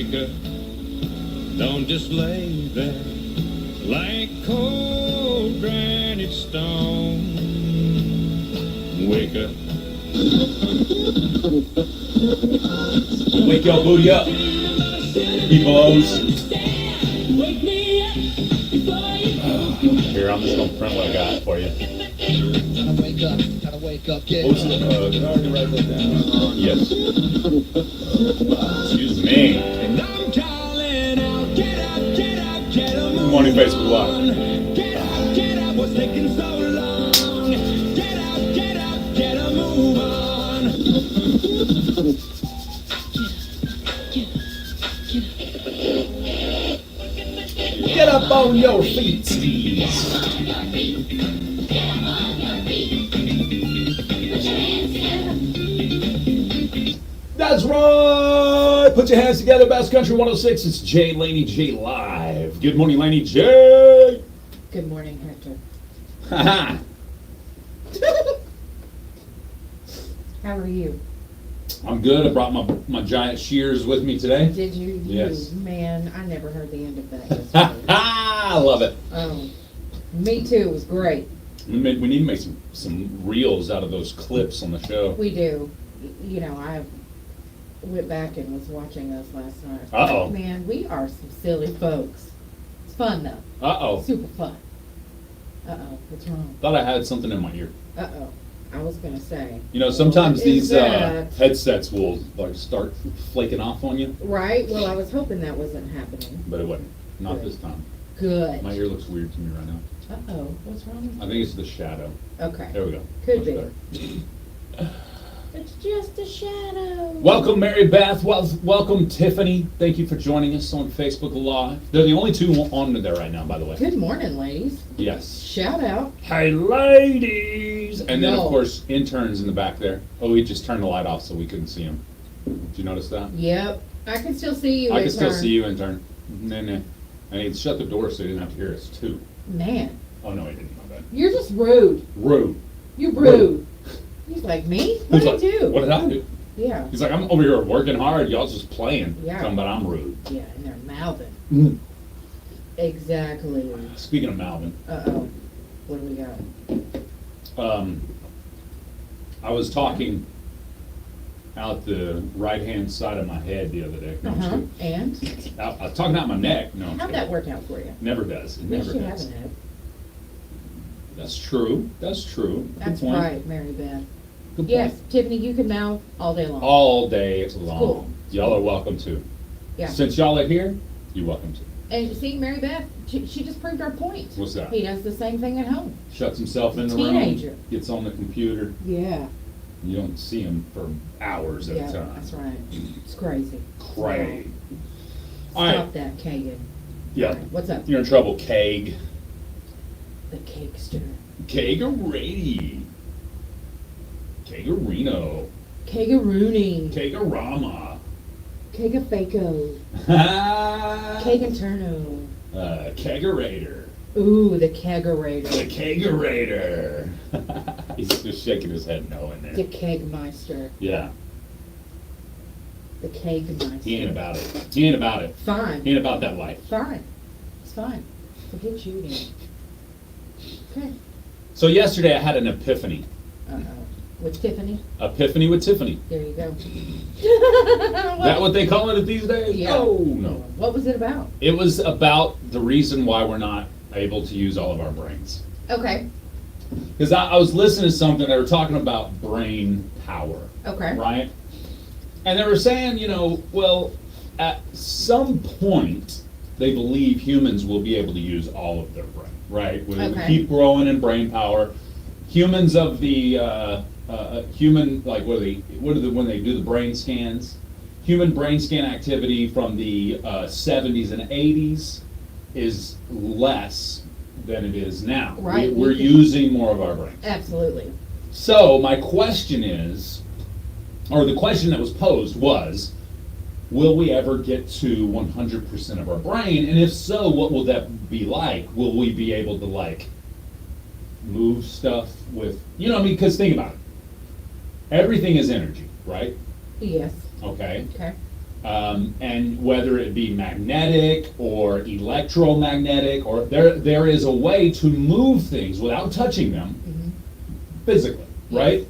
Wake up, don't just lay there like cold granite stone. Wake up. Wake your booty up, peoples. Here, I'm just gonna print what I got for you. Gotta wake up, get Did I already write that down? Yes. Excuse me. And I'm calling out, get up, get up, get up. Good morning, Facebook Live. Get up, what's taking so long? Get up, move on. Get up on your feet, Steve. That's right. Put your hands together. Bass Country 106. It's J. Laney J live. Good morning, Laney J. Good morning, Hector. Haha. How are you? I'm good. I brought my giant shears with me today. Did you? Yes. Man, I never heard the end of that yesterday. I love it. Me too. It was great. We need to make some reels out of those clips on the show. We do. You know, I went back and was watching us last night. Uh-oh. Man, we are some silly folks. It's fun, though. Uh-oh. Super fun. Uh-oh. What's wrong? Thought I had something in my ear. Uh-oh. I was going to say. You know, sometimes What these is that? headsets will like start flaking off on you, Right? Well, I was hoping that wasn't happening. but it wasn't. Not Good. this time. Good. My ear looks weird to me right now. Uh-oh. What's wrong? I think it's the shadow. Okay. There we go. Could Much be. better. It's just a shadow. Welcome, Mary Beth. Welcome, Tiffany. Thank you for joining us on Facebook Live. They're the only two on there right now, by the way. Good morning, ladies. Yes. Shout out. Hey, ladies! And then, No. of course, interns in the back there. Oh, we just turned the light off so we couldn't see him. Did you notice that? Yep. I can still see you. I can still intern. see you, intern. No. I need to shut the door so you didn't have to hear us, too. Man, Oh, no, I didn't. My bad. you're just rude. Rude. You're rude. He's like, me? What He's did I like, do? What did I do? Yeah. He's like, I'm over here working hard. Y'all just playing. Yeah. Talking about I'm rude. Yeah, and they're mouthing. Mm. Exactly. Speaking of Malvin, Uh-oh. What do we got? I was talking out the right-hand side of my head the other day. No, I'm just Uh-huh. kidding. And? I was talking out my neck. No, I'm How'd kidding. that work out for you? Never does. It At never least you does. haven't had. That's true. That's true. Good That's point. right, Mary Beth. Good Yes, point. Tiffany, you can mouth all day long. All day long. Cool. Y'all are welcome to. Yeah. Since y'all are here, you're welcome to. And see, Mary Beth, she just proved our point. What's that? He does the same thing at home. Shuts himself in the Teenager. room, gets on the computer. Yeah. You don't see him for hours at Yeah, a time. that's right. It's crazy. Crazy. Stop All right. that, Kagan. Yeah. All right, what's up? You're in trouble, Keg. The Cakester. Kegarati. Kegarino. Kegarooney. Kegarama. Kegafaco. Keg. Kagan Turno. Kegerator. Ooh, the The Kegerator. Kegerator. He's just shaking his head no in The there. Kegmeister. Yeah. The Kegmeister. He ain't about it. He ain't about it. Fine. He ain't about that life. Fine. It's fine. Forget shooting. Okay. So yesterday I had an epiphany. Uh-oh. With Tiffany? Epiphany with Tiffany. There you go. Is that what they call it these days? Yeah. Oh, no. What was it about? It was about the reason why we're not able to use all of our brains. Okay. Because I was listening to something, they were talking about brain power, Okay. right? And they were saying, well, at some point, they believe humans will be able to use all of their brain, right? We Okay. keep growing in brain power. Humans of the human, like what are the when they do the brain scans? Human brain scan activity from the 70s and 80s is less than it is now. Right. We're using more of our brains. Absolutely. So my question is, or the question that was posed was, will we ever get to 100% of our brain? And if so, what will that be like? Will we be able to like move stuff with, because think about it. Everything is energy, right? Yes. Okay. Okay. And whether it be magnetic or electromagnetic, or there is a way to move things without touching them physically, right?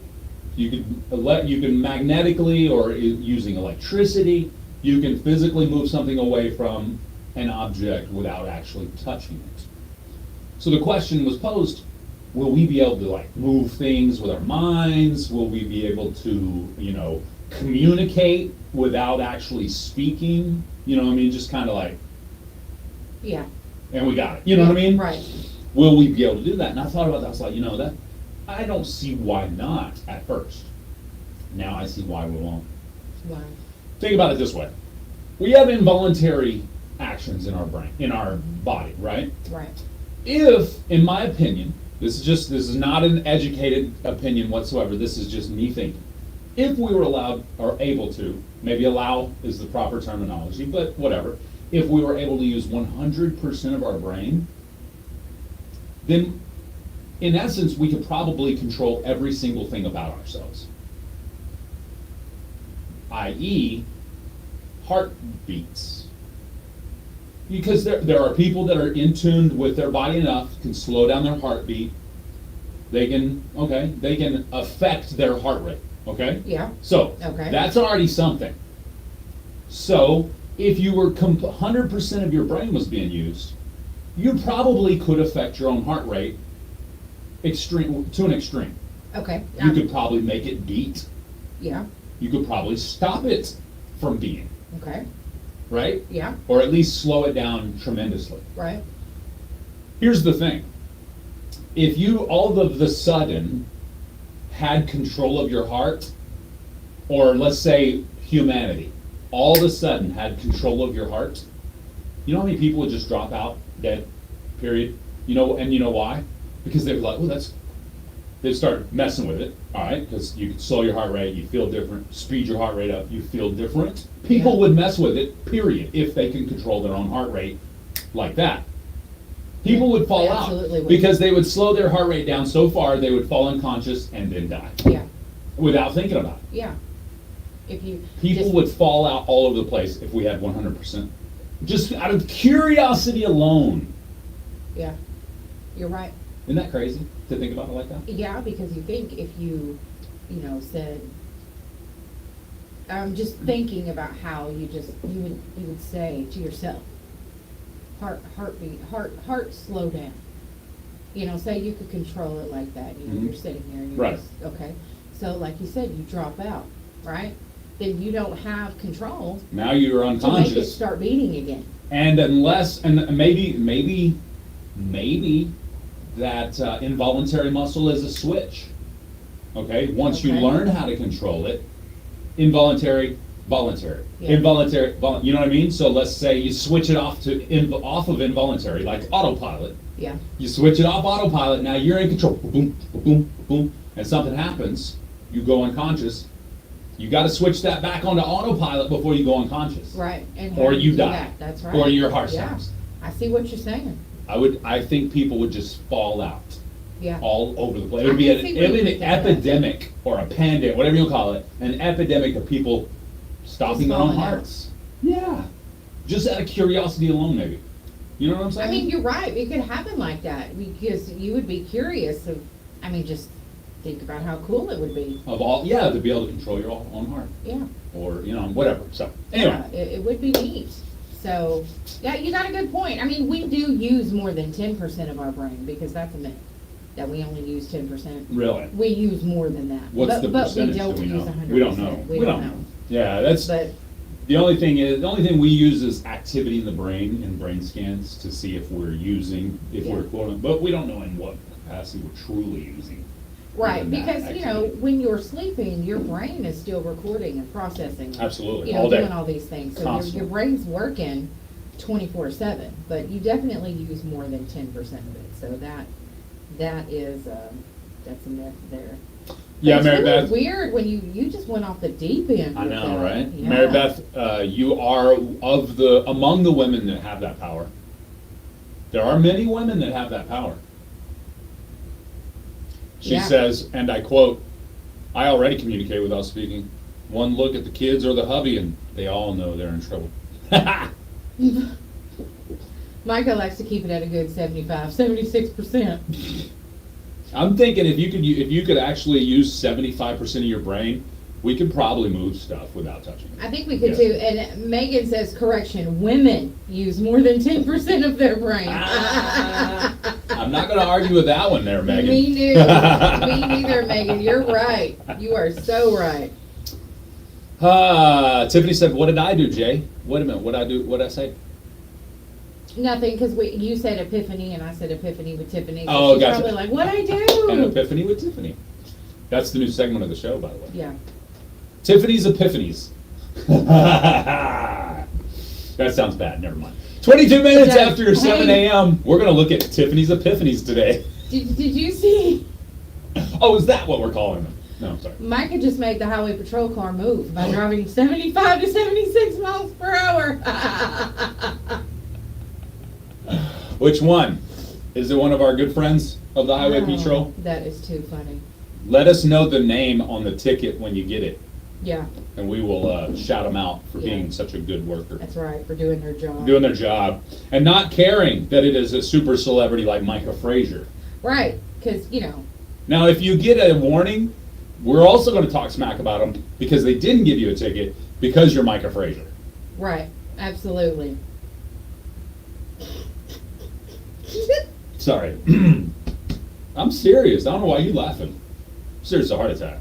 You can magnetically or using electricity, you can physically move something away from an object without actually touching it. So the question was posed, will we be able to like move things with our minds? Will we be able to, communicate without actually speaking? You know what I mean? Just kind of like, Yeah. and we got it. You know what I mean? Right. Will we be able to do that? And I thought about that. I was like, that I don't see why not at first. Now I see why we won't. Wow. Think about it this way. We have involuntary actions in our brain, in our body, right? Right. If, in my opinion, this is not an educated opinion whatsoever, this is just me thinking. If we were allowed or able to, maybe allow is the proper terminology, but whatever, if we were able to use 100% of our brain, then in essence, we could probably control every single thing about ourselves. I.e., heartbeats. Because there are people that are in tune with their body enough, can slow down their heartbeat. They can affect their heart rate, okay? Yeah. So, Okay. that's already something. So, if you were 100% of your brain was being used, you probably could affect your own heart rate to an extreme. Okay. You could probably make it beat. Yeah. You could probably stop it from beating, Okay. right? Yeah. Or at least slow it down tremendously. Right. Here's the thing. If you all of the sudden had control of your heart, or let's say humanity, all of a sudden had control of your heart, you know how many people would just drop out dead, period? And you know why? Because they were like, they'd start messing with it, all right? Because you can slow your heart rate, you feel different, speed your heart rate up, you feel different. People would mess with it, period, if they can control their own heart rate like that. People would fall They out absolutely would. because they would slow their heart rate down so far they would fall unconscious and then die Yeah. without thinking about it. Yeah. If you People just- would fall out all over the place if we had 100%. Just out of curiosity alone. Yeah. You're right. Isn't that crazy to think about it like that? Yeah, because you think if you said, I'm just thinking about how you would say to yourself, heartbeat, heart slow down. Say you could control it like that. You're sitting here and you're Right. okay. So like you said, you drop out, right? Then you don't have control Now you're to make it unconscious. start beating again. And maybe that involuntary muscle is a switch. Okay? Once you Okay. learn how to control it, involuntary, voluntary. Yeah. Involuntary, you know what I mean? So let's say you switch it off of involuntary, like autopilot. Yeah. You switch it off autopilot, now you're in control. Boom, boom, boom, and something happens, you go unconscious. You got to switch that back onto autopilot before you go unconscious. Right. And Or how do you do die. that? That's right. Or your heart Yeah. stops. I see what you're saying. I think people would just fall out Yeah. all over the place. I It would be can see where an you think that. epidemic or a pandemic, whatever you call it, an epidemic of people stopping their own falling out. hearts. Yeah. Just out of curiosity alone, maybe. You know what I'm saying? I mean, you're right. It could happen like that because you would be curious just think about how cool it would be. To be able to control your own heart. Yeah. Or, whatever. So, anyway. Yeah, it would be neat. So, yeah, you got a good point. I mean, we do use more than 10% of our brain because that's a myth, that we only use 10%. Really? We use more than that. What's the percentage? But we Do don't we know? use 100%. We don't know. We don't know. Yeah, that's But, the only thing we use is activity in the brain and brain scans to see if we're Yeah. quoting, but we don't know in what capacity we're truly using. right, Even that because, activity. when you're sleeping, your brain is still recording and processing. Absolutely, all day. Doing all these things. So Constantly. your brain's working 24/7, but you definitely use more than 10% of it. So that is, that's a myth there. Yeah, It's Mary really Beth. weird when you just went off the deep end. I with know, that. right? Yeah. Mary Beth, you are among the women that have that power. There are many women that have that power. She Yeah. says, and I quote, "I already communicate without speaking. One look at the kids or the hubby and They all know they're in trouble. Micah likes to keep it at a good 75, 76%. I'm thinking if you could actually use 75% of your brain, we could probably move stuff without touching it. I think we could Yes. too. And Megan says, correction, women use more than 10% of their brain. I'm not going to argue with that one there, Megan. Me neither. Me neither, Megan. You're right. You are so right. Tiffany said, "What did I do, Jay? Wait a minute. What did I say?" Nothing, because you said epiphany and I said epiphany with Tiffany. So Oh, she's gotcha. probably like, what'd I An do? epiphany with Tiffany. That's the new segment of the show, by the way. Yeah. Tiffany's Epiphanies. That sounds bad. Never mind. 22 minutes does. after 7 Hey. a.m. We're going to look at Tiffany's Epiphanies today. Did you see? Oh, is that what we're calling them? No, I'm sorry. Micah just made the highway patrol car move by driving 75 to 76 miles per hour. Which one? Is it one of our good friends of the Highway Oh, Patrol? That is too funny. Let us know the name on the ticket when you get it, Yeah, and we will shout them out for Yeah. being such a good worker. that's right, for doing their job. Doing their job, and not caring that it is a super celebrity like Micah Frazier. Right, because, Now, if you get a warning, we're also going to talk smack about them because they didn't give you a ticket because you're Micah Frazier. right, absolutely. Sorry. I'm serious. I don't know why you're laughing. Serious, a heart attack.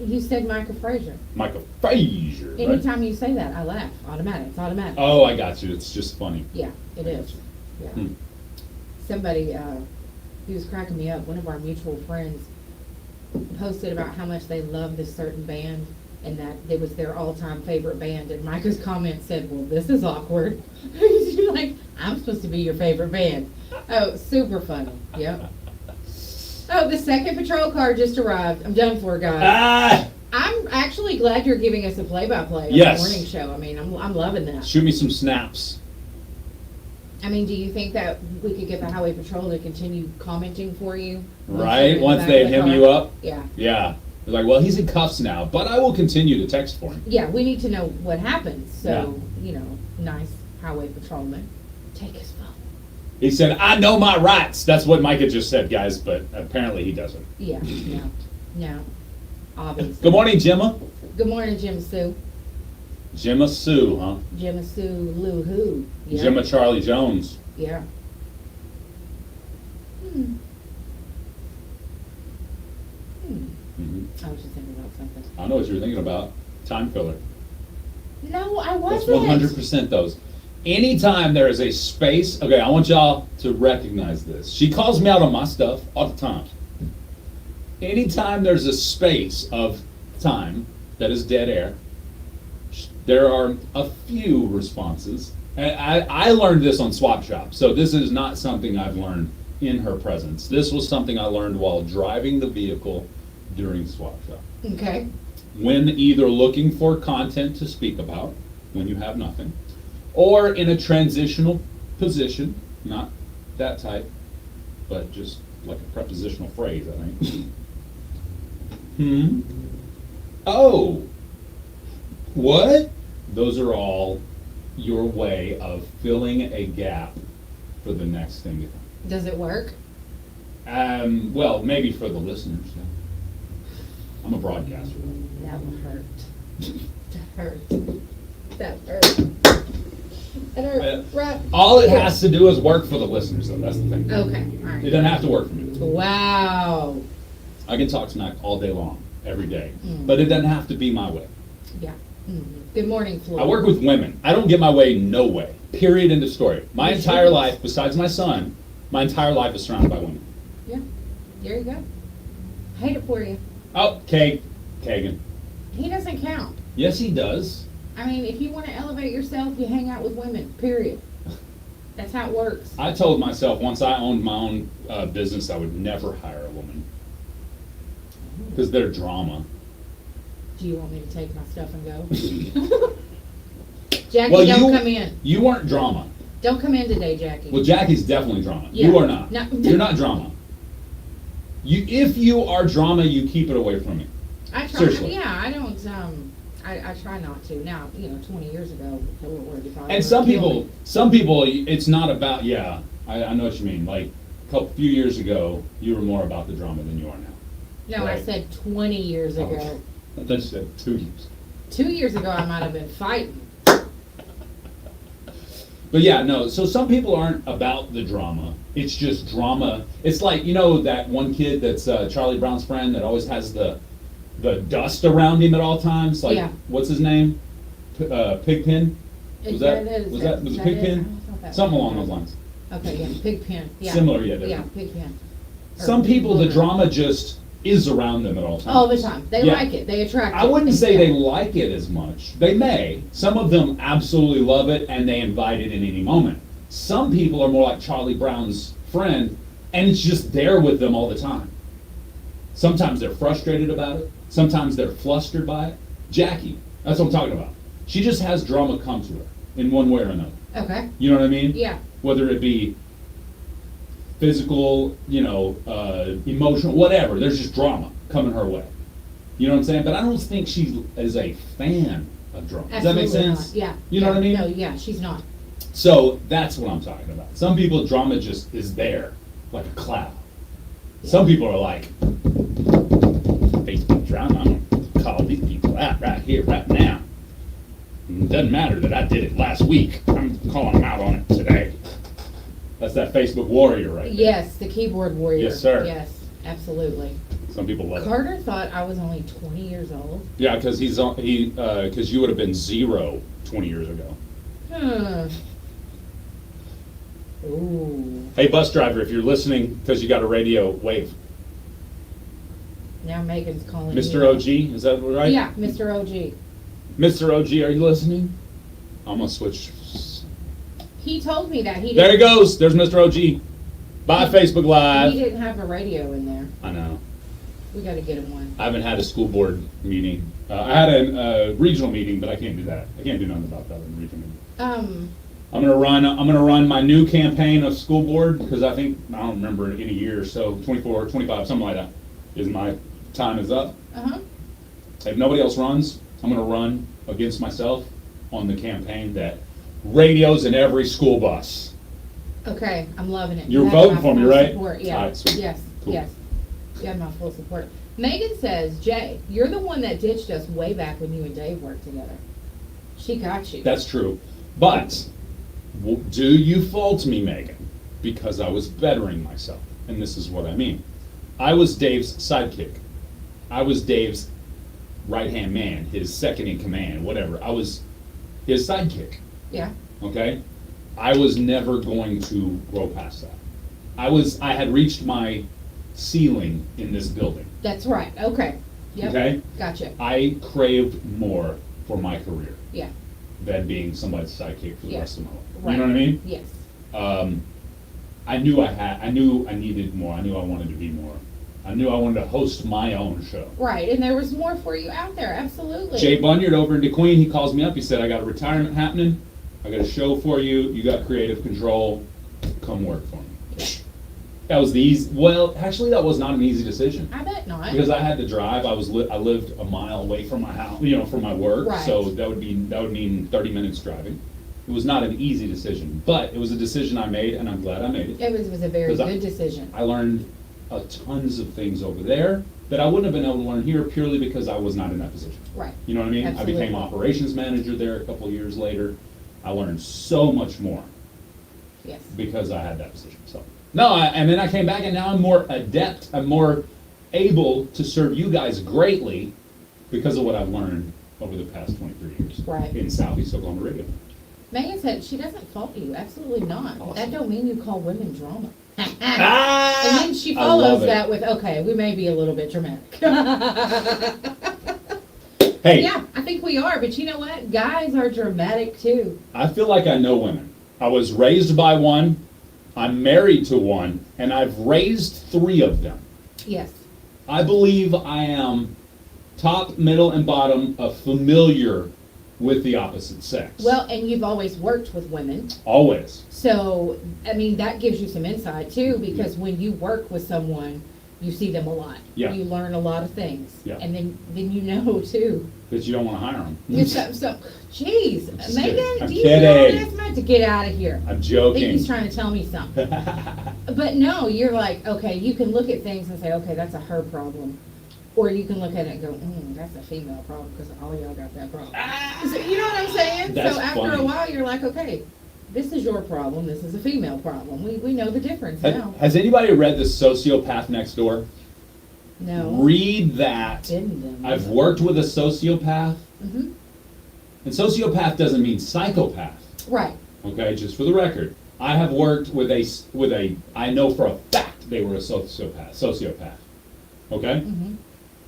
You said Micah Frazier. Micah Frazier. Right? Anytime you say that, I laugh. Automatic. It's automatic. Oh, I got you. It's just funny. Yeah, it is. Yeah. Hmm. Somebody, he was cracking me up. One of our mutual friends posted about how much they love this certain band and that it was their all-time favorite band. And Micah's comment said, well, this is awkward. She's like, I'm supposed to be your favorite band. Oh, super funny. Yep. Oh, the second patrol car just arrived. I'm done for, guys. Ah! I'm actually glad you're giving us a play-by-play of Yes. the morning show. I mean, I'm loving that. Shoot me some snaps. I mean, do you think that we could get the Highway Patrol to continue commenting for you? Right? Once you're they in the hem car? you up? Yeah. Yeah. They're like, well, he's in cuffs now, but I will continue to text for him. Yeah, we need to know what happens. So, nice Highway Patrolman. Take his phone. He said, I know my rights. That's what Micah just said, guys, but apparently he doesn't. Yeah, no, obviously. Good morning, Gemma. Good morning, Jim Sue. Gemma Sue, huh? Jim Sue Lou Who. Yeah. Gemma Charlie Jones. Yeah. Hmm. Mhm. I was just thinking about something. I know what you were thinking about. Time filler. No, I That's wasn't. 100% those. Anytime there is a space, okay, I want y'all to recognize this. She calls me out on my stuff all the time. Anytime there's a space of time that is dead air, there are a few responses. And I learned this on Swap Shop, so this is not something I've learned in her presence. This was something I learned while driving the vehicle during Swap Shop. Okay. When either looking for content to speak about, when you have nothing, or in a transitional position, not that type, but just like a prepositional phrase, I think. Oh, what? Those are all your way of filling a gap for the next thing to come. Does it work? Well, maybe for the listeners. Yeah. I'm a broadcaster. That would hurt. That hurt. That hurt. That hurt. Right. All it has to do is work for the listeners, though. That's the thing. Okay. All It right. doesn't have to work for me. Wow. I can talk smack all day long, every day, Mm. but it doesn't have to be my way. Yeah. Good morning, Floyd. I work with women. I don't get my way no way. Period. End of story. My You entire shouldn't. life, besides my son, my entire life is surrounded by women. Yeah. There you go. Hate it for you. Oh, Kagan. He doesn't count. Yes, he does. I mean, if you want to elevate yourself, you hang out with women. Period. That's how it works. I told myself once I owned my own business, I would never hire a woman because they're drama. Do you want me to take my stuff and go? Jackie, Well, don't come in. You weren't drama. Don't come in today, Jackie. Well, Jackie's definitely drama. Yeah. You are not. No. You're not drama. If you are drama, you keep it away from me. I try. seriously. Yeah, I try not to. Now, 20 years ago, Lord, if I And were some to kill people, me. it's not about, yeah, I know what you mean. Like, few years ago, you were more about the drama than you are now. No, I Right. said 20 years ago. Oh, I thought you said 2 years. 2 years ago, I might have been fighting. But yeah, no, so some people aren't about the drama. It's just drama. It's like, that one kid that's Charlie Brown's friend that always has the dust around him at all times? Like, Yeah. what's his name? Pigpen? Was That that, is- was that, was it that is- Pigpen? I thought that Something was- along those lines. Okay, yeah, Pigpen. Yeah. Similar, yeah, Yeah, different. Pigpen. Or Some people, the Booger. drama just is around them at all times. All the time. They Yeah. like it. They attract it. I wouldn't say Yeah. they like it as much. They may. Some of them absolutely love it and they invite it in any moment. Some people are more like Charlie Brown's friend and it's just there with them all the time. Sometimes they're frustrated about it. Sometimes they're flustered by it. Jackie, that's what I'm talking about. She just has drama come to her in one way or another. Okay. You know what I mean? Yeah. Whether it be physical, emotional, whatever. There's just drama coming her way. You know what I'm saying? But I don't think she is a fan of drama. Does that make Absolutely sense? not. Yeah. You know what I mean? No, yeah, she's not. So that's what I'm talking about. Some people, drama just is there, like a cloud. Some people are like, Facebook drama, I'm gonna call these people out right here, right now. It doesn't matter that I did it last week. I'm calling them out on it today. That's that Facebook warrior right there. Yes, the keyboard warrior. Yes, sir. Yes, absolutely. Some people love it. Carter thought I was only 20 years old. Yeah, because because you would have been 0 20 years ago. Ooh. Hey, bus driver, if you're listening because you got a radio, wave. Now Megan's calling Mr. you. OG, is that right? Yeah, Mr. OG. Mr. OG, are you listening? I'm gonna switch. He told me that he There he didn't, goes. There's Mr. OG. Bye, Facebook he Live. didn't have a radio in there. I know. We got to get him one. I haven't had a school board meeting. I had a regional meeting, but I can't do that. I can't do nothing about that in the regional meeting. I'm gonna run my new campaign of school board because I think I don't remember in a year or so, 24, 25, something like that. Is my time is up. Uh-huh. If nobody else runs, I'm gonna run against myself on the campaign that radios in every school bus. Okay, I'm loving it. You're You have voting my for me, full right? support. Yeah. All right, sweet. Yes, Cool. yes. You have my full support. Megan says, Jay, you're the one that ditched us way back when you and Dave worked together. She got you. That's true. But do you fault me, Megan? Because I was bettering myself. And this is what I mean. I was Dave's sidekick. I was Dave's right-hand man, his second in command, whatever. I was his sidekick, Yeah. okay? I was never going to grow past that. I had reached my ceiling in this building, That's right. Okay. Yep. okay? Gotcha. I craved more for my career Yeah. than being somebody's sidekick for the Yeah. rest of my life. Right. You know what I mean? Yes. I knew I needed more. I knew I wanted to be more. I knew I wanted to host my own show. Right. And there was more for you out there. Absolutely. Jay Bunyard over in DeQueen, he calls me up. He said, I got a retirement happening. I got a show for you. You got creative control. Come work for me. That was the easy, well, actually, that was not an easy decision. I bet not. Because I had to drive. I lived a mile away from my house, from my work. Right. So that would mean 30 minutes driving. It was not an easy decision, but it was a decision I made, and I'm glad I made it. It was a very 'Cause good decision. I learned tons of things over there that I wouldn't have been able to learn here purely because I was not in that position. Right. You know what I mean? Absolutely. I became operations manager there a couple of years later. I learned so much more Yes. because I had that position. So and then I came back, and now I'm more adept. I'm more able to serve you guys greatly because of what I've learned over the past 23 years Right. in Southeast Oklahoma radio. Megan said she doesn't fault you. Absolutely not. Awesome. That don't mean you call women drama. Ah! And then she I love follows it. that with, okay, we may be a little bit dramatic. Hey, Yeah, I think we are, but you know what? Guys are dramatic too. I feel like I know women. I was raised by one, I'm married to one, and I've raised 3 of them. Yes. I believe I am top, middle, and bottom familiar with the opposite sex. Well, and you've always worked with women. Always. So, I mean, that gives you some insight too, because when you work with someone, you see them a lot. Yeah. You learn a lot of things. Yeah. And then you know too, But you don't want to hire them. Jeez, I'm just Megan, kidding. I'm do you feel kidding. this much to get out of here? I'm I think joking. he's trying to tell me something. But no, you're like, okay, you can look at things and say, okay, that's a her problem. Or you can look at it and go, that's a female problem because all y'all got that problem. So, you know what I'm saying? That's so after funny. a while, you're like, okay, this is your problem. This is a female problem. We know the difference now. Has anybody read The Sociopath Next Door? No. Read that. Didn't. I've worked with a sociopath, Mm-hmm. and sociopath doesn't mean psychopath. Right. Okay, just for the record, I have worked with a. I know for a fact they were a sociopath. Okay. Mm-hmm.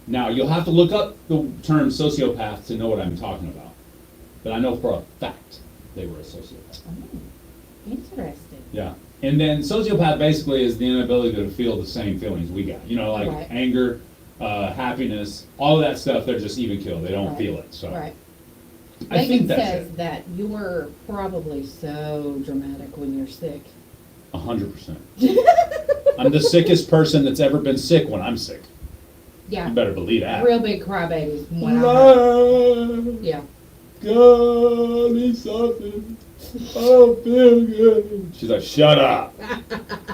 Now you'll have to look up the term sociopath to know what I'm talking about, but I know for a fact they were a sociopath. Oh, interesting. Yeah. And then sociopath basically is the inability to feel the same feelings we got. You know, like Right. anger, happiness, all of that stuff. They're just even killed. They don't Right. feel it. So Right. I Megan think that's says it. that you were probably so dramatic when you're sick. 100%. I'm the sickest person that's ever been sick when I'm sick. Yeah. You better believe that. Real big crybabies. from what I heard. Yeah. God, me something. Oh, feel good. She's like, shut up.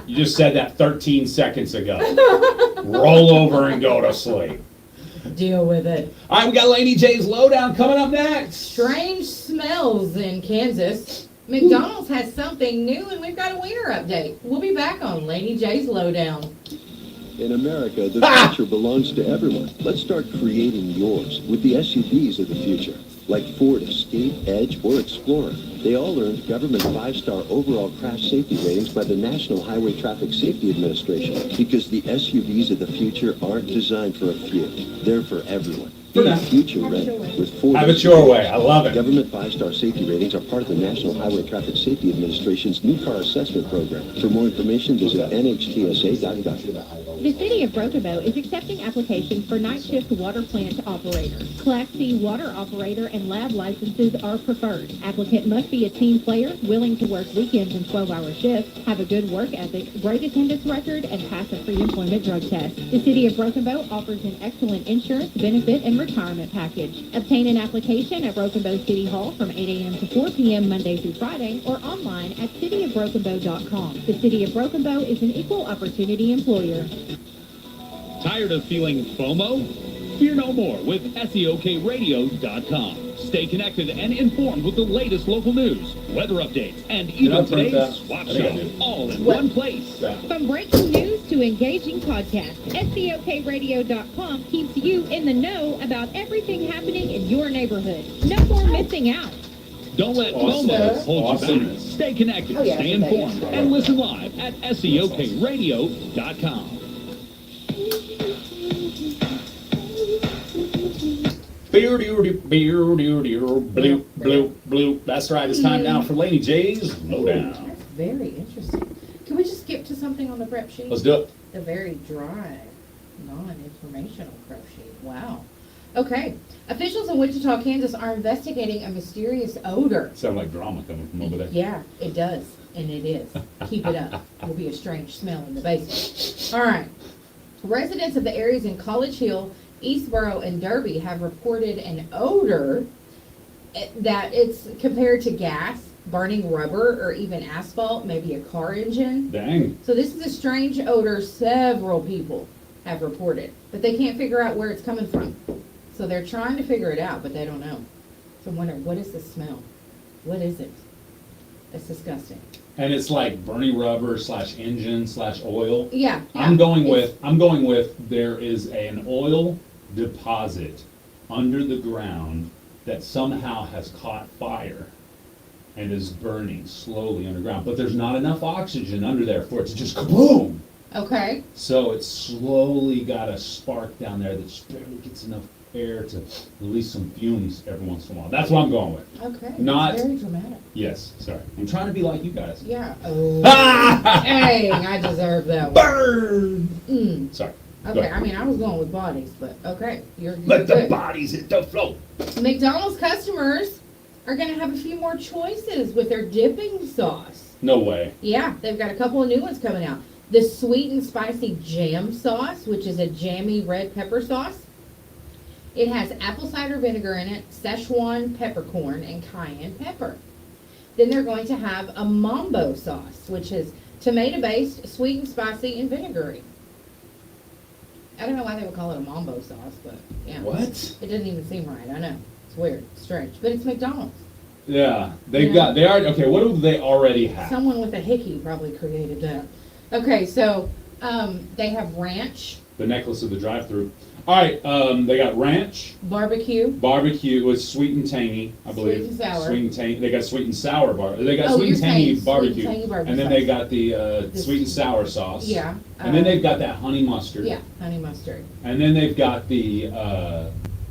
You just said that 13 seconds ago. Roll over and go to sleep. Deal with it. All right, we got Laney J's Lowdown coming up next. Strange smells in Kansas. McDonald's has something new, and we've got a wiener update. We'll be back on Laney J's Lowdown. In America, the future belongs to everyone. Let's start creating yours with the SUVs of the future, like Ford Escape, Edge, or Explorer. They all earned government 5-star overall crash safety ratings by the National Highway Traffic Safety Administration because the SUVs of the future aren't designed for a few. They're for everyone. For Be now. future ready with Ford. Have it your way. I love it. Government 5-star safety ratings are part of the National Highway Traffic Safety Administration's new car assessment program. For more information, visit nhtsa.gov. The City of Broken Bow is accepting applications for night shift water plant operator. Class C water operator and lab licenses are preferred. Applicant must be a team player, willing to work weekends and 12-hour shifts, have a good work ethic, great attendance record, and pass a pre-employment drug test. The City of Broken Bow offers an excellent insurance, benefit, and retirement package. Obtain an application at Broken Bow City Hall from 8 a.m. to 4 p.m. Monday through Friday or online at cityofbrokenbow.com. The City of Broken Bow is an equal opportunity employer. Tired of feeling FOMO? Fear no more with SEOKRadio.com. Stay connected and informed with the latest local news, weather updates, and Did I even print that? today's swap I think I show, did. all in one place. From breaking news to engaging podcasts, SEOKRadio.com keeps you in the know about everything happening in your neighborhood. No more missing out. Don't let Awesome. FOMO hold you Awesome. back. Stay connected, Oh, yeah, stay I think that informed, is. and listen live at SEOKRadio.com. Bloop, bloop, bloop. That's right. It's time now for Laney J's Lowdown. That's very interesting. Can we just skip to something on the prep sheet? Let's do it. The very dry, non-informational prep sheet. Wow. Okay. Officials in Wichita, Kansas are investigating a mysterious odor. Sound like drama coming from over there. Yeah, it does. And it is. Keep it up. Will be a strange smell in the basement. All right. Residents of the areas in College Hill, Eastboro, and Derby have reported an odor that it's compared to gas, burning rubber, or even asphalt, maybe a car engine. Dang. So this is a strange odor several people have reported, but they can't figure out where it's coming from. So they're trying to figure it out, but they don't know. So I'm wondering, what is the smell? What is it? It's disgusting. And it's like burning rubber / engine / oil. Yeah. I'm going It's- with there is an oil deposit under the ground that somehow has caught fire and is burning slowly underground. But there's not enough oxygen under there for it to just kaboom. Okay. So it's slowly got a spark down there that just barely gets enough air to release some fumes every once in a while. That's what I'm going with. Okay. Not- It's very dramatic. Yes, sorry. I'm trying to be like you guys. Yeah. Oh. Dang, I deserve that one. Burn! Mm. Sorry. Go Okay, ahead. I mean, I was going with bodies, but okay. You're Let the good. bodies hit the floor. McDonald's customers are going to have a few more choices with their dipping sauce. No way. Yeah, they've got a couple of new ones coming out. The sweet and spicy jam sauce, which is a jammy red pepper sauce. It has apple cider vinegar in it, Szechuan peppercorn, and cayenne pepper. Then they're going to have a mambo sauce, which is tomato-based, sweet and spicy, and vinegary. I don't know why they would call it a mambo sauce, but yeah. What? It doesn't even seem right. I know. It's weird. It's strange. But it's McDonald's. Yeah, they've Yeah. they are, okay, what do they already have? Someone with a hickey probably created that. Okay, so they have ranch, The necklace of the drive-through. All right, they got ranch, barbecue. barbecue with sweet and tangy, I believe. Sweet and sour. Sweet and tangy. They got sweet and sour They got Oh, sweet you're and tangy saying sweet and barbecue. tangy barbecue And then sauce. they got the sweet and sour sauce. Yeah. And then they've got that honey mustard. Yeah, honey mustard. And then they've got the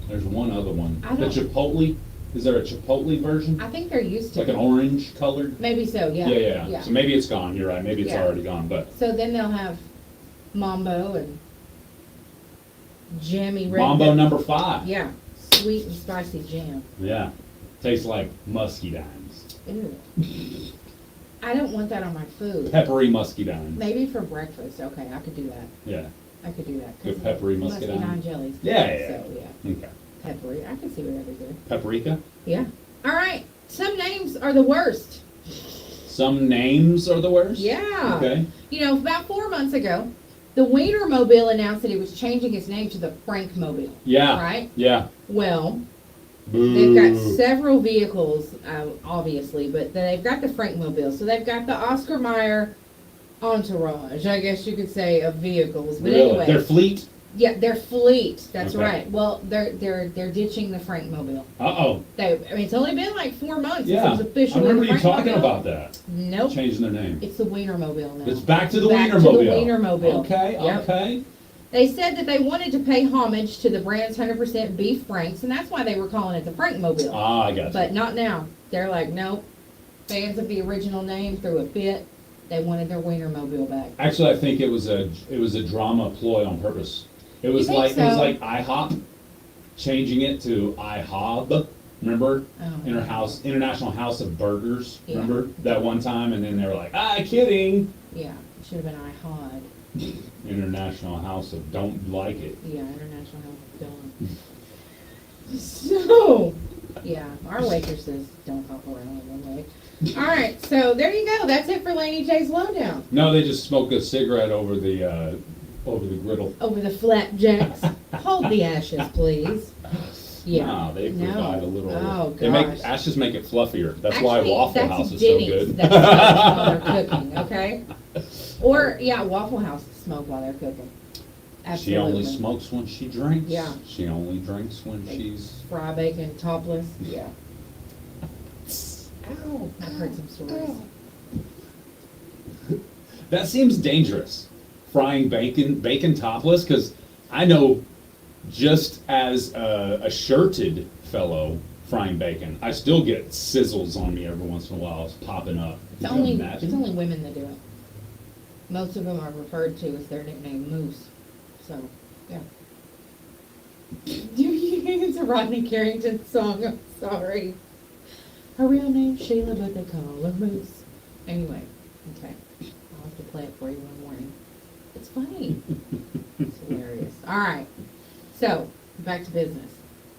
there's one other one. I The don't- chipotle. Is there a chipotle version? I think they're used to Like an it. orange colored? Maybe so, yeah. Yeah. So maybe it's gone. You're right. Maybe it's Yeah. already gone. But So then they'll have mambo and jammy red. Mambo pepper. number 5. Yeah, sweet and spicy jam. Yeah. Tastes like musky dimes. Ew. I don't want that on my food. Peppery musky dimes. Maybe for breakfast. Okay, I could do that. Yeah. I could do that. 'cause Good peppery muscadine. muscadine jellies. Yeah. So yeah, Okay. peppery. I can see where that would go. Paprika. Yeah. All right. Some names are the worst. Some names are the worst. Yeah. Okay. You know, about 4 months ago, the Wienermobile announced that it was changing its name to the Frankmobile. Yeah. Right? Yeah. Well, Boo. they've got several vehicles, obviously, but they've got the Frankmobile. So they've got the Oscar Mayer entourage, I guess you could say, of vehicles. But Really? anyway, Their fleet. yeah, their fleet. That's Okay. right. Well, they're ditching the Frankmobile. Uh-oh. I mean, it's only been like 4 months Yeah. since it was I officially remember the you talking Frankmobile. about that. Nope. Changing their name. It's the Wienermobile now. It's back to the Back to Wienermobile. the Wienermobile. Okay. Yep. Okay. They said that they wanted to pay homage to the brand's 100% beef Franks, and that's why they were calling it the Frankmobile. Ah, I got you. But not now. They're like, nope. Fans of the original name threw a fit. They wanted their Wienermobile back. Actually, I think it was a drama ploy on purpose. It was think like it was so? like IHOP changing it to IHOB. Remember? Oh. International House of Burgers. Yeah. Remember that one time? And then they were like, kidding. Yeah, it should have been IHOD. International House of Don't Like It. Yeah, International Health of Dillon. So, yeah, our waitresses don't hop around in one way. All right, so there you go. That's it for Laney J's Lowdown. No, they just smoke a cigarette over the griddle. Over the flapjacks. Hold the ashes, please. Yeah. No, they provide a little. Oh, They make gosh. ashes make it fluffier. That's Actually, why Waffle that's House is Denny's so good. that smokes while they're cooking, okay? Or, yeah, Waffle House smoke while they're cooking. Absolutely. She only smokes when she drinks. Yeah. She only drinks when she's. Fry bacon topless. Yeah. Ow. I've heard some stories. That seems dangerous. Frying bacon topless, because I know just as a shirted fellow frying bacon, I still get sizzles on me every once in a while. It's popping up. It's Can you only imagine? women that do it. Most of them are referred to as their nickname Moose. So, yeah. It's a Rodney Carrington song. I'm sorry. Her real name's Sheila, but they call her Moose. Anyway, okay. I'll have to play it for you one morning. It's funny. It's hilarious. All right. So, back to business.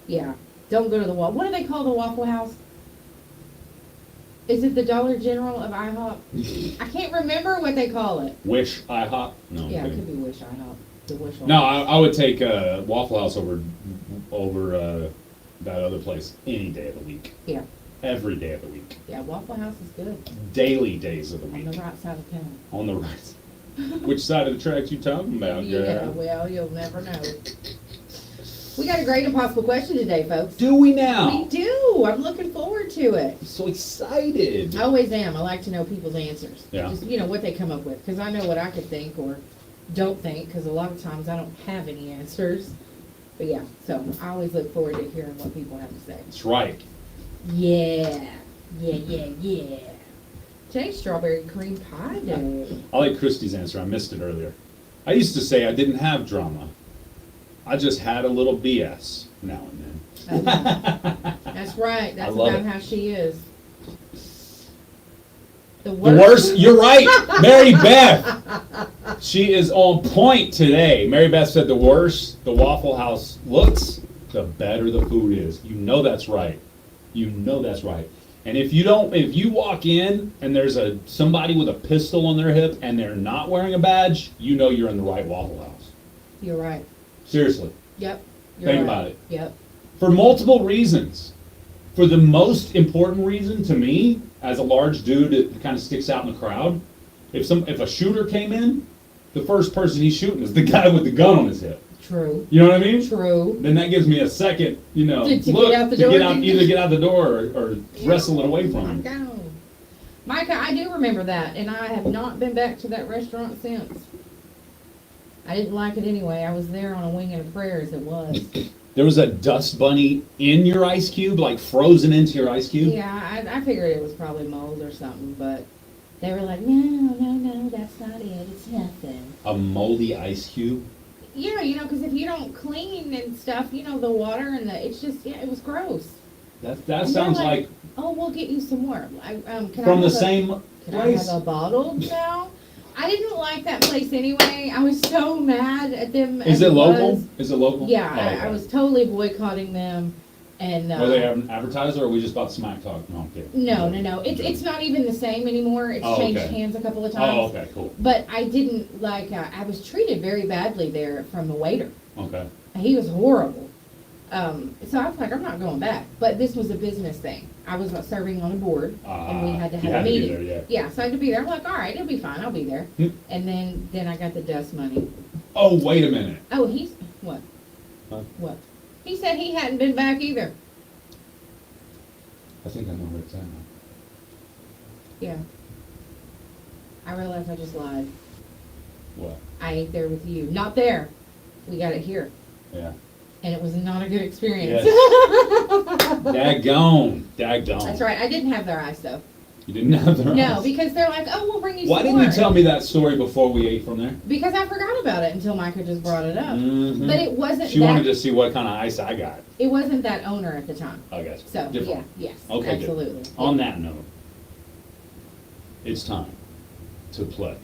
Yeah. Don't go to the wall. What do they call the Waffle House? Is it the Dollar General of IHOP? I can't remember what they call it. Wish IHOP? No. I'm Yeah, it kidding. could be Wish IHOP. The Wish No, Waffle. I would take Waffle House over that other place any day of the week. Yeah. Every day of the week. Yeah, Waffle House is good. Daily days of the On the week. right side of town. On the right. Which side of the tracks you talking about, Yeah, girl? well, you'll never know. We got a great impossible question today, folks. Do we now? We do. I'm looking forward to it. I'm so excited. I always am. I like to know people's answers. Yeah. Just, what they come up with. Because I know what I could think or don't think. Because a lot of times I don't have any answers. But yeah, so I always look forward to hearing what people have to say. That's right. Yeah. Yeah. Today's strawberry cream pie day. I like Christy's answer. I missed it earlier. I used to say I didn't have drama. I just had a little BS now and then. That's right. That's love about it. how she is. The The worst, you're right, Mary Beth. She is on point today. Mary Beth said the worse the Waffle House looks, the better the food is. You know that's right. You know that's right. And if you walk in and there's somebody with a pistol on their hip and they're not wearing a badge, you know you're in the right Waffle House. You're right. Seriously. Yep. You're Think right. about it. Yep. For multiple reasons. For the most important reason to me, as a large dude that kind of sticks out in the crowd, if a shooter came in, the first person he's shooting is the guy with the gun on his hip. True. You know what I mean? True. Then that gives me a second, To look get out the to door. either get out the door or wrestle it away from him. Go. Micah, I do remember that, and I have not been back to that restaurant since. I didn't like it anyway. I was there on a wing and a prayer as it was. There was a dust bunny in your ice cube, like frozen into your ice cube. Yeah, I figured it was probably mold or something, but they were like, no, that's not it. It's nothing. A moldy ice cube. Yeah, because if you don't clean and stuff, the water and it's just, it was gross. That And sounds they're like oh, we'll get you some more. Can from the I have same Can I place. have a bottle now? I didn't like that place anyway. I was so mad at them. Is as it local? was. Is it local? Yeah, Oh, okay. I was totally boycotting them. And Are they an advertiser, or are we just about smack talk? No, I'm kidding. no. It's not even the same anymore. It's Oh, changed okay. hands a couple of times. Oh, okay, cool. But I didn't like. I was treated very badly there from the waiter. Okay. He was horrible. So I was like, I'm not going back. But this was a business thing. I was serving on a board, and we had to you have had a to be meeting. there, yeah. So I had to be there. I'm like, all right, it'll be fine. I'll be there. Hmm. And then I got the dust money. Oh, wait a minute. Oh, he's what? Huh? What? He said he hadn't been back either. I think I know where it's at now. Yeah. I realized I just lied. What? I ate there with you. Not there. We got it here. Yeah. And it was not a good experience. Daggone. That's right. I didn't have their ice though. You didn't have the No, rice. because they're like, oh, we'll bring you Why some didn't more. you tell me that story before we ate from there? Because I forgot about it until Micah just brought it up. Mhm. But it wasn't She that. wanted to see what kind of ice I got. It wasn't that owner at the time. I guess. So Different. yeah, yes, Okay, good. absolutely. On that note, it's time to play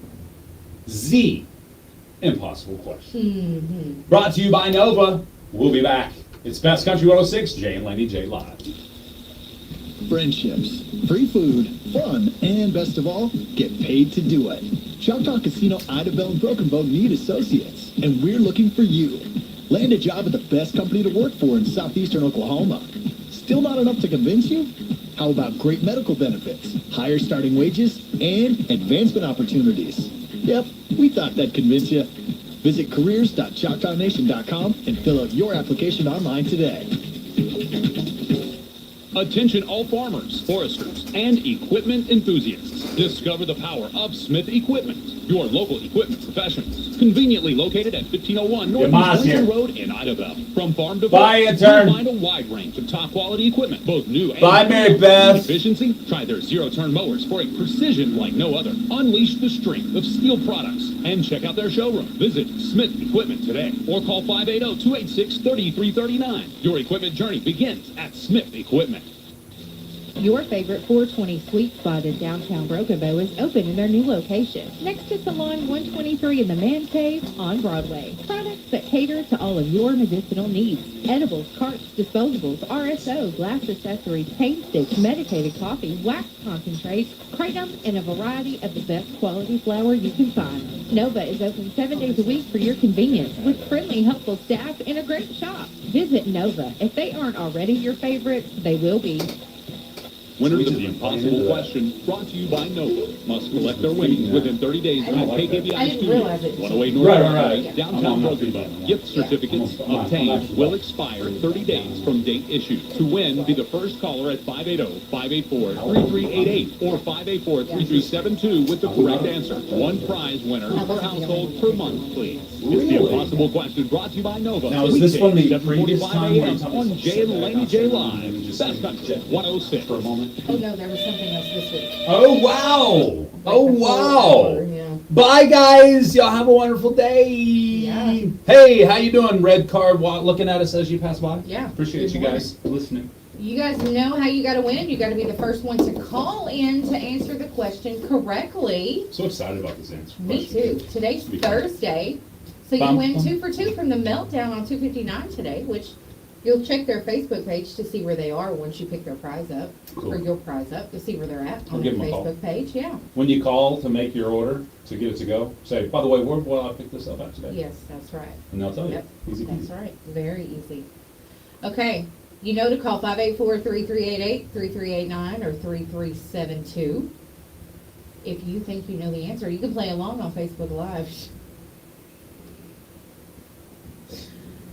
Z Impossible Question. Mm-hmm. Brought to you by Nova. We'll be back. It's Best Country 106, Jay and Laney J live. Friendships, free food, fun, and best of all, get paid to do it. Choctaw Casino, Idabel, and Broken Bow need associates, and we're looking for you. Land a job at the best company to work for in southeastern Oklahoma. Still not enough to convince you? How about great medical benefits, higher starting wages, and advancement opportunities? Yep, we thought that'd convince you. Visit careers.choctawnation.com and fill out your application online today. Attention all farmers, foresters, and equipment enthusiasts. Discover the power of Smith Equipment, your local equipment professionals. Conveniently located at 1501 North Yama's here. Winter Road in Idabel. From farm to Buy fork, a turn. you'll find a wide range of top quality equipment, both new and Bye, Mary Beth. efficiency. Try their zero-turn mowers for a precision like no other. Unleash the strength of steel products and check out their showroom. Visit Smith Equipment today or call 580-286-3339. Your equipment journey begins at Smith Equipment. Your favorite 420 Sweet Spot in downtown Broken Bow is open in their new location, next to Salon 123 in the Man Cave on Broadway. Products that cater to all of your medicinal needs. Edibles, carts, disposables, RSO, glass accessories, paint sticks, medicated coffee, wax concentrates, kratom, and a variety of the best quality flour you can find. Nova is open 7 days a week for your convenience with friendly, helpful staff and a great shop. Visit Nova. If they aren't already your favorites, they will be. Winners of the Impossible Question, brought to you by Nova, must collect their winnings within 30 days at KKBI I didn't realize Studios, it. 108 North Right, Broadway, right. downtown Broken Bow. Gift certificates obtained will expire 30 days from date issued. To win, be the first caller at 580-584-3388 or 584-3372 with the correct answer. One prize winner per household per month, please. It's the Impossible Question, brought to you by Nova. Now, is this from the Weekdays, previous 7:45 time where you a.m. told me on to Jay sit and back Laney outside J and Live. just Best sit Country, for 106. a moment? Oh no, there was something else this week. Oh, wow. Oh, Like a whole wow. hour, yeah. Bye, guys. Y'all have a wonderful day. Yeah. Hey, how you doing? Red card looking at us as you pass by. Yeah. Appreciate Good you guys listening. You guys know how you got to win. You got to be the first one to call in to answer the question correctly. So excited about this answer. Me too. Today's Thursday, so you Bum, went bum. 2 for 2 from the meltdown on 259 today, which You'll check their Facebook page to see where they are once you pick their prize up, Cool. or your prize up, to see where they're at I'll on their give 'em a call. Facebook page, yeah. When you call to make your order, to get it to go, say, by the way, where will I pick this up at today? Yes, that's right. And they'll tell you. Yep, Easy that's peasy. right, very easy. Okay, you know to call 584-3388, 3389, or 3372. If you think you know the answer, you can play along on Facebook Live.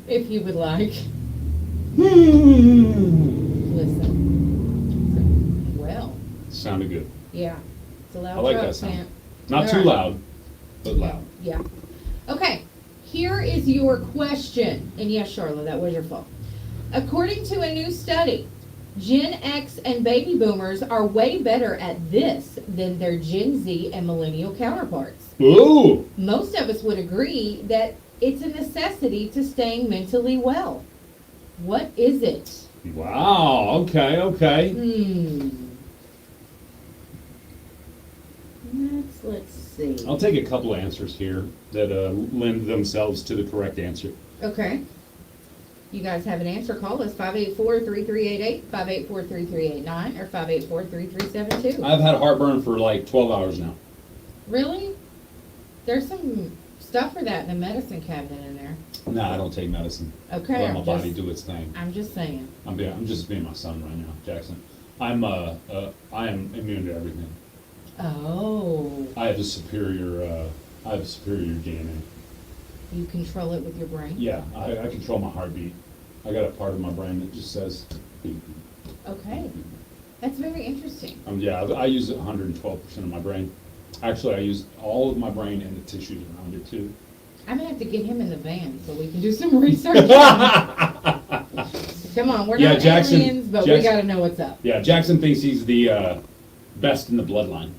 If you would like. Listen. Well, Sounded good. yeah, it's a loud I like truck, that sound. Sam. Not too All right. loud, but loud. Yeah. Okay, here is your question. And yes, Charlotte, that was your fault. According to a new study, Gen X and baby boomers are way better at this than their Gen Z and millennial counterparts. Ooh! Most of us would agree that it's a necessity to staying mentally well. What is it? Wow, okay. Let's see. I'll take a couple of answers here that lend themselves to the correct answer. Okay. You guys have an answer, call us 584-3388, 584-3389, or 584-3372. I've had heartburn for like 12 hours now. Really? There's some stuff for that in the medicine cabinet in there. No, I don't take medicine. Okay, Let my I'm body just- do its thing. I'm just saying. I'm just being my son right now, Jackson. I am immune to everything. Oh, I have a superior DNA. you control it with your brain? Yeah, I control my heartbeat. I got a part of my brain that just says beep. Okay. That's very interesting. Yeah, I use 112% of my brain. Actually, I use all of my brain and the tissues around it too. I'm gonna have to get him in the van so we can do some research. Come on, we're Yeah, not Jackson- aliens, but we Jackson- gotta know what's up. Yeah, Jackson thinks he's the best in the bloodline.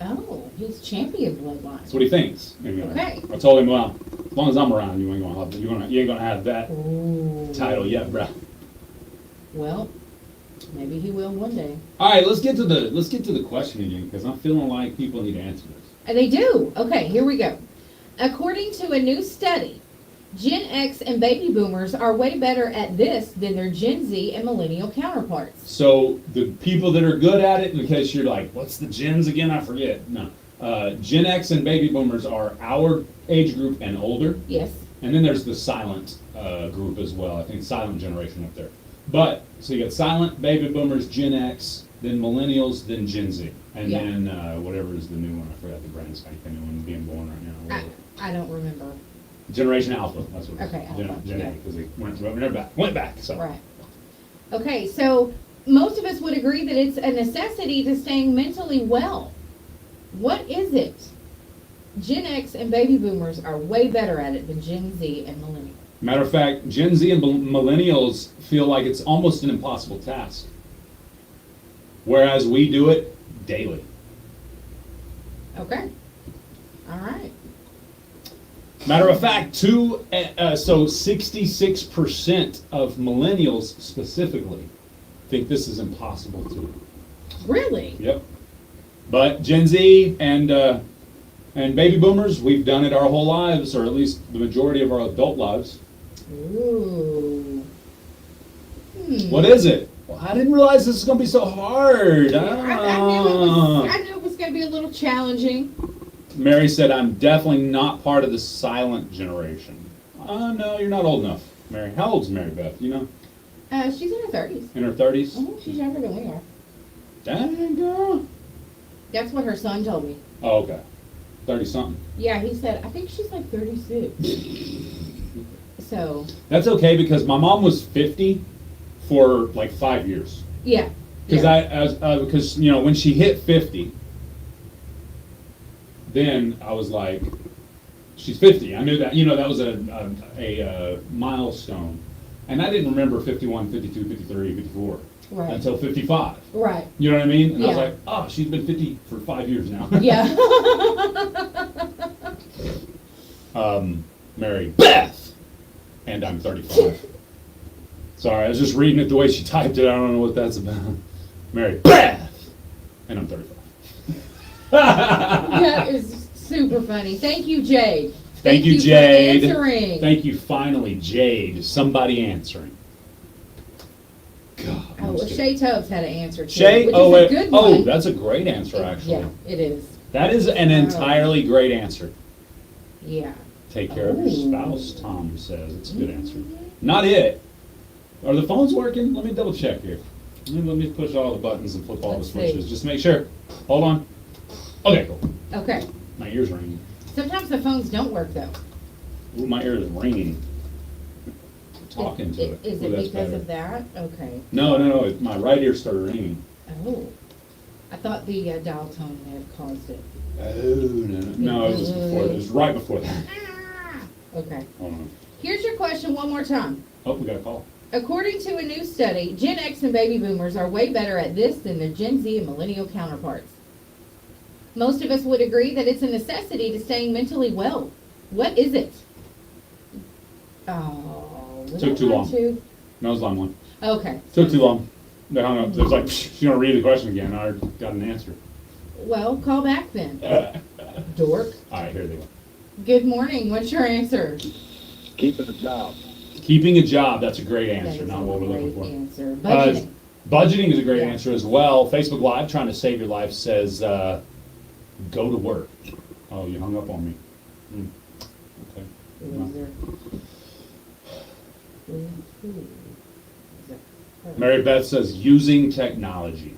Oh, he's champion bloodline. That's what he thinks. Anyway, Okay. I told him, well, as long as I'm around, you ain't gonna have that Ooh. title yet, bro. Well, maybe he will one day. All right, let's get to the question again because I'm feeling like people need to answer this. They do. Okay, here we go. According to a new study, Gen X and baby boomers are way better at this than their Gen Z and millennial counterparts. So the people that are good at it, in case you're like, what's the gens again? I forget. No, Gen X and baby boomers are our age group and older, Yes. and then there's the silent group as well. I think silent generation up there. But so you got silent, baby boomers, Gen X, then millennials, then Gen Z, and Yeah. then whatever is the new one. I forgot the brand spanking new one being born right now. I don't remember. Generation Alpha. That's what it is. Okay, Gen, Alpha, Gen yeah. A, because they went back. So. Right. Okay, so most of us would agree that it's a necessity to staying mentally well. What is it? Gen X and baby boomers are way better at it than Gen Z and millennials. Matter of fact, Gen Z and millennials feel like it's almost an impossible task, whereas we do it daily. Okay. All right. Matter of fact, so 66% of millennials specifically think this is impossible to do. Really? Yep. But Gen Z and baby boomers, we've done it our whole lives, or at least the majority of our adult lives. Ooh. What is it? Well, I didn't realize this was going to be so hard. I knew it was going to be a little challenging. Mary said, I'm definitely not part of the silent generation. No, you're not old enough, Mary. How old's Mary Beth? You know? She's in her 30s. In her 30s? Oh, she's younger than we are. Dang, girl. That's what her son told me. Oh, okay. 30-something. Yeah, he said, I think she's like 36. So, That's okay because my mom was 50 for like 5 years. yeah. Because yeah. because you know when she hit 50, then I was like, she's 50. I knew that, you know, that was a milestone, and I didn't remember 51, 52, 53, 54 Right. until 55. Right. You know what I mean? And I was Yeah. like, oh, she's been 50 for 5 years now. Yeah. Mary Beth, and I'm 35. Sorry, I was just reading it the way she typed it. I don't know what that's about. Mary Beth, and I'm 35. That is super funny. Thank you, Jade. Thank you, for Jade. answering. Thank you, finally, Jade. Somebody answering. Oh, just Shay kidding. Tubbs had an answer too, Shay, which oh, is wait. a good Oh, one. that's a great answer, actually. Yeah, it is. That is an entirely great answer. Yeah. Take care of your Oh. spouse, Tom says. It's a good answer. Not it. Are the phones working? Let me double check here. Let me push all the buttons and flip all the Let's switches. see. Just make sure. Hold on. Okay, cool. Okay. My ears ringing. Sometimes the phones don't work though. Ooh, my ears are ringing. I'm talking to it. Is Ooh, it that's because better. of that? Okay. No. My right ear started ringing. Oh. I thought the dial tone had caused it. Oh, no. No, it was before. It was right before that. Okay. Hold on. Here's your question one more time. Oh, we got a call. According to a new study, Gen X and baby boomers are way better at this than their Gen Z and millennial counterparts. Most of us would agree that it's a necessity to staying mentally well. What is it? Oh, was Took that too one long. too? No, it was line one. Okay. Took too long. They hung up. It was like, you don't read the question again. I already got an answer. Well, call back then. Dork. All right, here they go. Good morning. What's your answer? Keeping a job. Keeping a job, that's a great That answer, is not a what we're looking great for. answer. Uh, Budgeting. budgeting is a great Yeah. answer as well. Facebook Live, trying to save your life, says go to work. Oh, you hung up on me. Hmm. Okay. Loser. Mary Beth says using technology.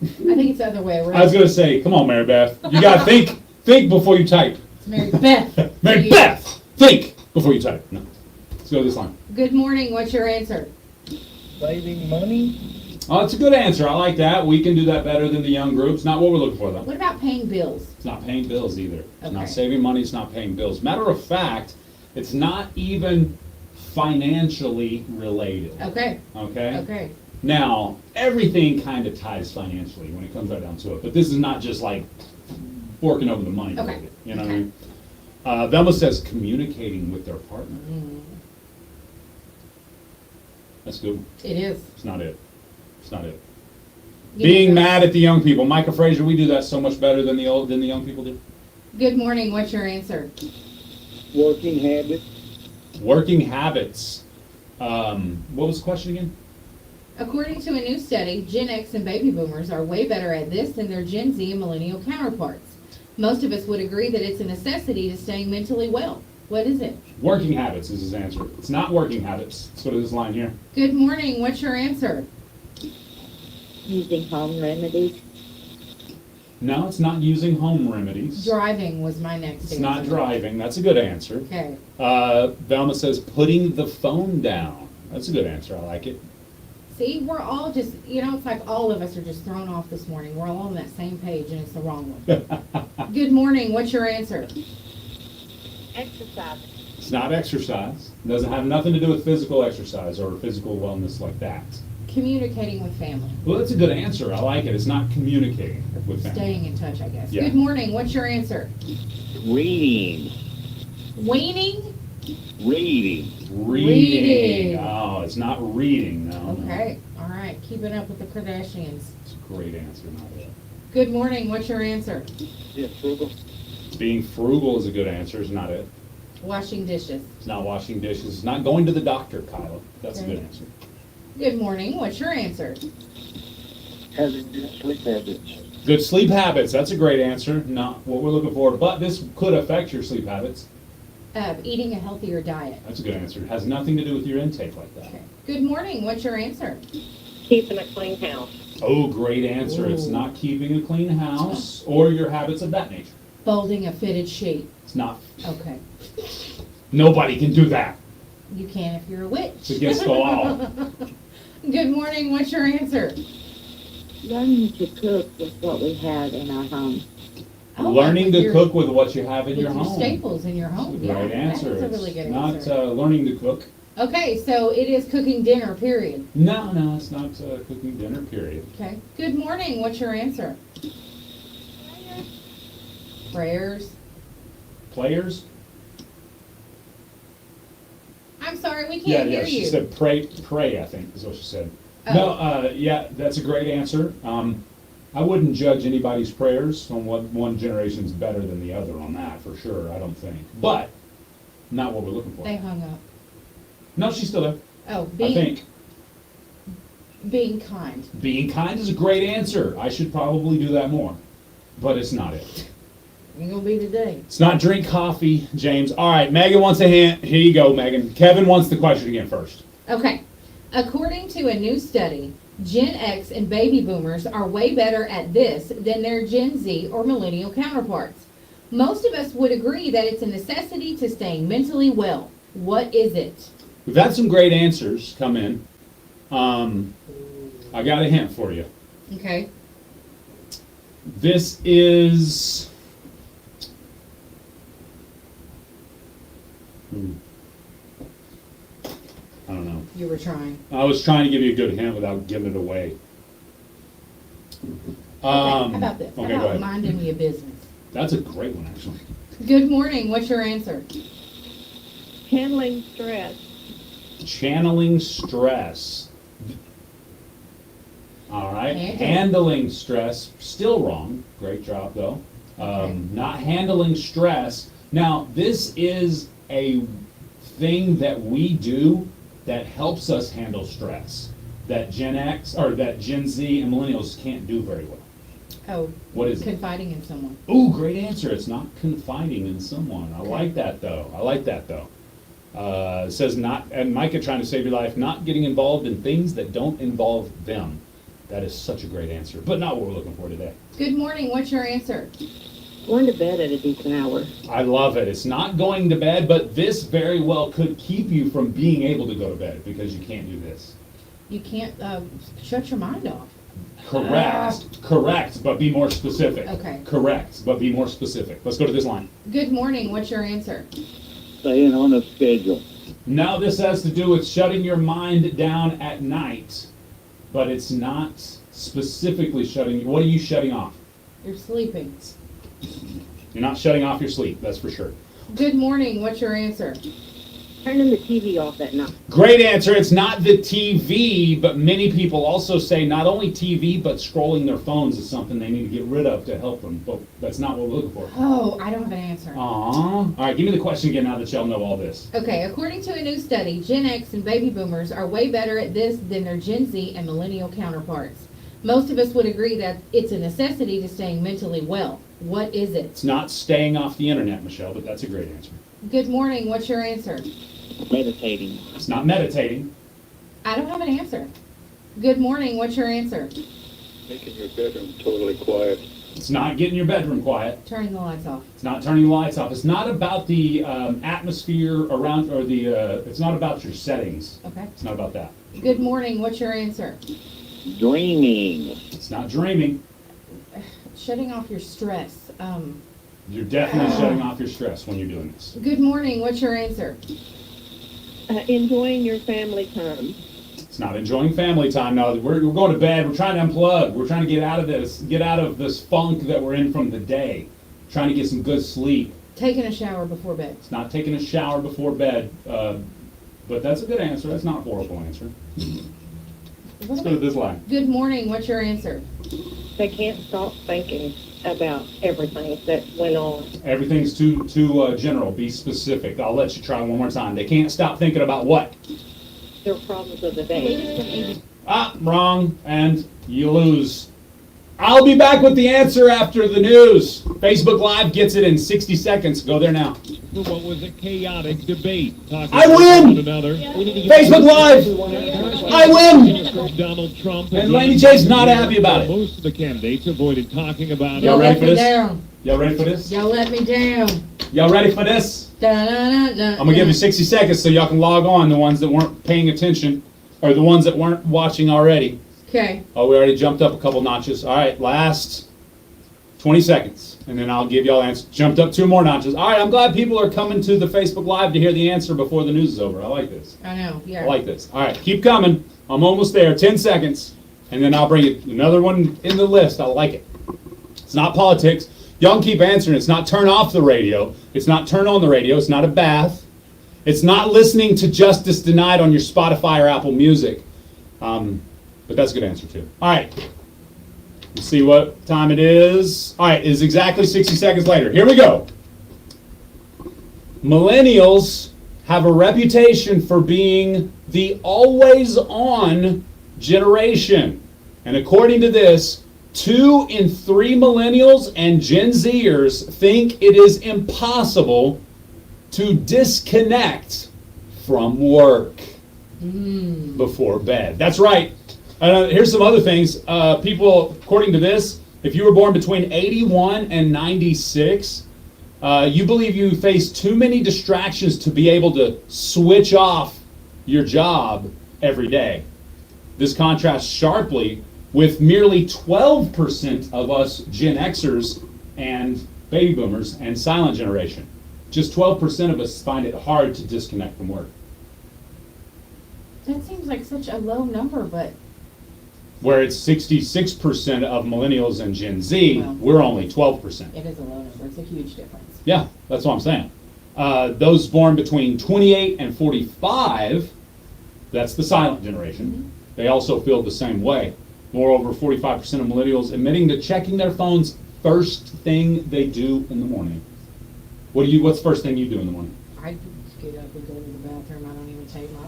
I think it's the other way around. I was going to say, come on, Mary Beth. You got to think before you type. It's Mary Beth. Mary Beth, think before you type. No. Let's go to this line. Good morning. What's your answer? Saving money? Oh, it's a good answer. I like that. We can do that better than the young groups. Not what we're looking for, though. What about paying bills? It's not paying bills either. It's not Okay. saving money. It's not paying bills. Matter of fact, it's not even financially related. Okay. Okay? Okay. Now, everything kind of ties financially when it comes right down to it. But this is not just like forking over the money. Okay. Related, you know what I Okay. mean? Velma says communicating with their partner. Mm, That's good. it is. It's not it. It's not it. You Being know, mad at the young people. Micah Frazier, we do that so much better than the young people do. Good morning. What's your answer? Working habits? Working habits. What was the question again? According to a new study, Gen X and baby boomers are way better at this than their Gen Z and millennial counterparts. Most of us would agree that it's a necessity to staying mentally well. What is it? Working habits is his answer. It's not working habits. Let's go to this line here. Good morning. What's your answer? Using home remedies. No, it's not using home remedies. Driving was my next It's answer. not driving. That's a good answer. Okay. Velma says putting the phone down. That's a good answer. I like it. See, we're all just, it's like all of us are just thrown off this morning. We're all on that same page and it's the wrong one. Good morning. What's your answer? Exercise. It's not exercise. It doesn't have nothing to do with physical exercise or physical wellness like that. Communicating with family. Well, that's a good answer. I like it. It's not communicating with family. Staying in touch, I guess. Yeah. Good morning. What's your answer? Reading. Weaning? Reading. Reading. Oh, it's not reading. No. no. Okay. All right. Keeping up with the Kardashians. It's a great answer. Not it. Good morning. What's your answer? Yeah, frugal. Being frugal is a good answer. It's not it. Washing dishes. It's not washing dishes. It's not going to the doctor, Kyla. That's a Okay. good answer. Good morning. What's your answer? Having good sleep habits. Good sleep habits. That's a great answer. Not what we're looking for, but this could affect your sleep habits. Eating a healthier diet. That's a good answer. It has nothing to do with your intake like that. Okay. Good morning. What's your answer? Keeping a clean house. Oh, great answer. It's Ooh. not keeping a clean house or your habits of that nature. Folding a fitted sheet. It's not. Okay. Nobody can do that. You can if you're a witch. It's against the law. Good morning. What's your answer? Learning to cook with what we have in our home. Oh, Learning with to your- cook with what you have in with your home. staples in your That's a home. great Yeah, answer. that is a really good It's not answer. learning to cook. Okay, so it is cooking dinner, period. No, it's not cooking dinner, period. Okay. Good morning. What's your answer? Prayers. Players? I'm sorry, we Yeah, can't hear she you. said pray, I think, is what she said. Oh. No, yeah, that's a great answer. I wouldn't judge anybody's prayers on what one generation's better than the other on that, for sure, I don't think. But, not what we're looking for. They hung up. No, she's still there. Oh, I think. being kind. Being kind is a great answer. I should probably do that more. But it's not it. Ain't gonna be today. It's not drink coffee, James. All right, Megan wants a hint. Here you go, Megan. Kevin wants the question again first. Okay. According to a new study, Gen X and baby boomers are way better at this than their Gen Z or millennial counterparts. Most of us would agree that it's a necessity to staying mentally well. What is it? We've had some great answers come in. I got a hint for you. Okay. This is... I don't know. You were trying. I was trying to give you a good hint without giving it away. How about this? Okay, How go about ahead. minding your business? That's a great one, actually. Good morning. What's your answer? Handling stress. Channeling stress. All right. Okay. Handling stress. Still wrong. Great job, though. Okay. Not handling stress. Now, this is a thing that we do that helps us handle stress that Gen X or that Gen Z and millennials can't do very well. Oh, What is it? confiding in someone. Ooh, great answer. It's not confiding in someone. I like that though. It says not, and Micah trying to save your life, not getting involved in things that don't involve them. That is such a great answer, but not what we're looking for today. Good morning. What's your answer? Going to bed at a decent hour. I love it. It's not going to bed, but this very well could keep you from being able to go to bed because you can't do this. You can't shut your mind off. Correct, but be more specific. Okay. Correct, but be more specific. Let's go to this line. Good morning. What's your answer? Staying on a schedule. Now this has to do with shutting your mind down at night, but it's not specifically shutting. What are you shutting off? You're sleeping. You're not shutting off your sleep, that's for sure. Good morning. What's your answer? Turning the TV off at night. Great answer. It's not the TV, but many people also say not only TV, but scrolling their phones is something they need to get rid of to help them. But that's not what we're looking for. Oh, I don't have an answer. Aww. All right, give me the question again now that y'all know all this. Okay, according to a new study, Gen X and baby boomers are way better at this than their Gen Z and millennial counterparts. Most of us would agree that it's a necessity to staying mentally well. What is it? It's not staying off the internet, Michelle, but that's a great answer. Good morning. What's your answer? Meditating. It's not meditating. I don't have an answer. Good morning. What's your answer? Making your bedroom totally quiet. It's not getting your bedroom quiet. Turning the lights off. It's not turning the lights off. It's not about the atmosphere around, or it's not about your settings. Okay. It's not about that. Good morning. What's your answer? Dreaming. It's not dreaming. Shutting off your stress. You're definitely shutting off your stress when you're doing this. Good morning. What's your answer? Enjoying your family time. It's not enjoying family time. No, we're going to bed. We're trying to unplug. We're trying to get out of this funk that we're in from the day. Trying to get some good sleep. Taking a shower before bed. It's not taking a shower before bed. But that's a good answer. That's not a horrible answer. Let's go to this line. Good morning. What's your answer? They can't stop thinking about everything that went on. Everything's too general. Be specific. I'll let you try one more time. They can't stop thinking about what? Their problems of the day. Wrong. And you lose. I'll be back with the answer after the news. Facebook Live gets it in 60 seconds. Go there now. For what was a chaotic debate. I win! Facebook Live! I win! Donald Trump And Laney J's not happy about it. Most of the candidates avoided talking about Y'all Y'all ready let for me this? down. Y'all ready for this? Y'all let me down. Y'all ready for this? Da-da-da-da. I'm gonna give you 60 seconds so y'all can log on, the ones that weren't paying attention, or the ones that weren't watching already. Okay. Oh, we already jumped up a couple notches. All right, last 20 seconds, and then I'll give y'all the answer. Jumped up 2 more notches. All right, I'm glad people are coming to the Facebook Live to hear the answer before the news is over. I like this. I know. Yeah. I like this. All right, keep coming. I'm almost there. 10 seconds, and then I'll bring it another one in the list. I like it. It's not politics. Y'all can keep answering. It's not turn off the radio. It's not turn on the radio. It's not a bath. It's not listening to Justice Denied on your Spotify or Apple Music. But that's a good answer, too. All right. Let's see what time it is. All right, it is exactly 60 seconds later. Here we go. Millennials have a reputation for being the always-on generation. And according to this, 2 in 3 millennials and Gen Zers think it is impossible to disconnect from work before bed. That's right. Here's some other things. People, according to this, if you were born between 81 and 96, you believe you face too many distractions to be able to switch off your job every day. This contrasts sharply with merely 12% of us Gen Xers and baby boomers and silent generation. Just 12% of us find it hard to disconnect from work. That seems like such a low number, but Where it's 66% of millennials and Gen Z, Well, we're only 12%. it is a low number. It's a huge difference. Yeah, that's what I'm saying. Those born between 28 and 45, that's the silent generation, they also feel the same way. Moreover, 45% of millennials admitting to checking their phones first thing they do in the morning. What's the first thing you do in the morning? I just get up and go to the bathroom. I don't even take my,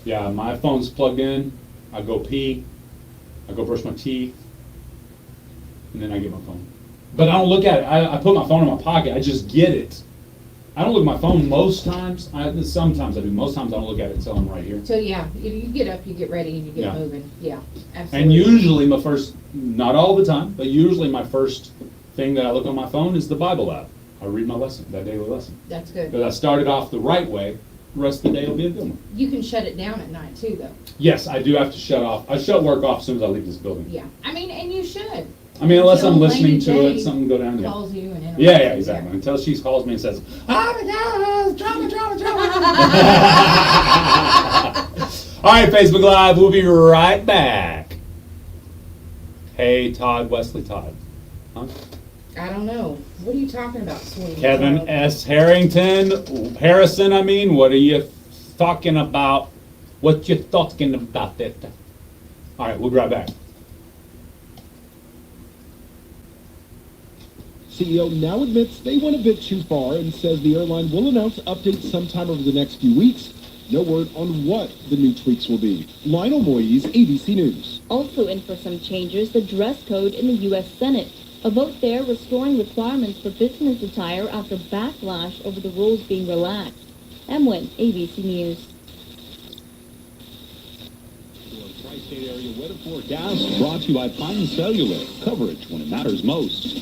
Yeah, my phone's plugged in. I go pee. I go brush my teeth. And then I get my phone. But I don't look at it. I put my phone in my pocket. I just get it. I don't look at my phone most times. Sometimes I do. Most times I don't look at it until I'm right here. So yeah, you get up, you get ready, and you get Yeah. moving. Yeah, absolutely. And usually my first, not all the time, but usually my first thing that I look on my phone is the Bible app. I read my lesson, that daily lesson. That's good. Because I started off the right way, the rest of the day will be a good one. You can shut it down at night too, though. Yes, I do have to shut off. I shut work off as soon as I leave this building. Yeah, I mean, and you should. I mean, unless I'm Until listening Laney to J it, something go down. Yeah, calls you and yeah, exactly. Until she calls me and says, "Oh my God, drama." All right, Facebook Live, we'll be right back. Hey, Wesley Todd. Huh? I don't know. What are you talking about, sweetie? Kevin S. Harrison, what are you talking about? What you talking about that? All right, we'll be right back. CEO now admits they went a bit too far and says the airline will announce updates sometime over the next few weeks. No word on what the new tweaks will be. Lionel Moyes, ABC News. Also in for some changes, the dress code in the U.S. Senate. A vote there restoring requirements for business attire after backlash over the rules being relaxed. Emwin, ABC News. Tri-state area weather forecast brought to you by Pine Cellular. Coverage when it matters most.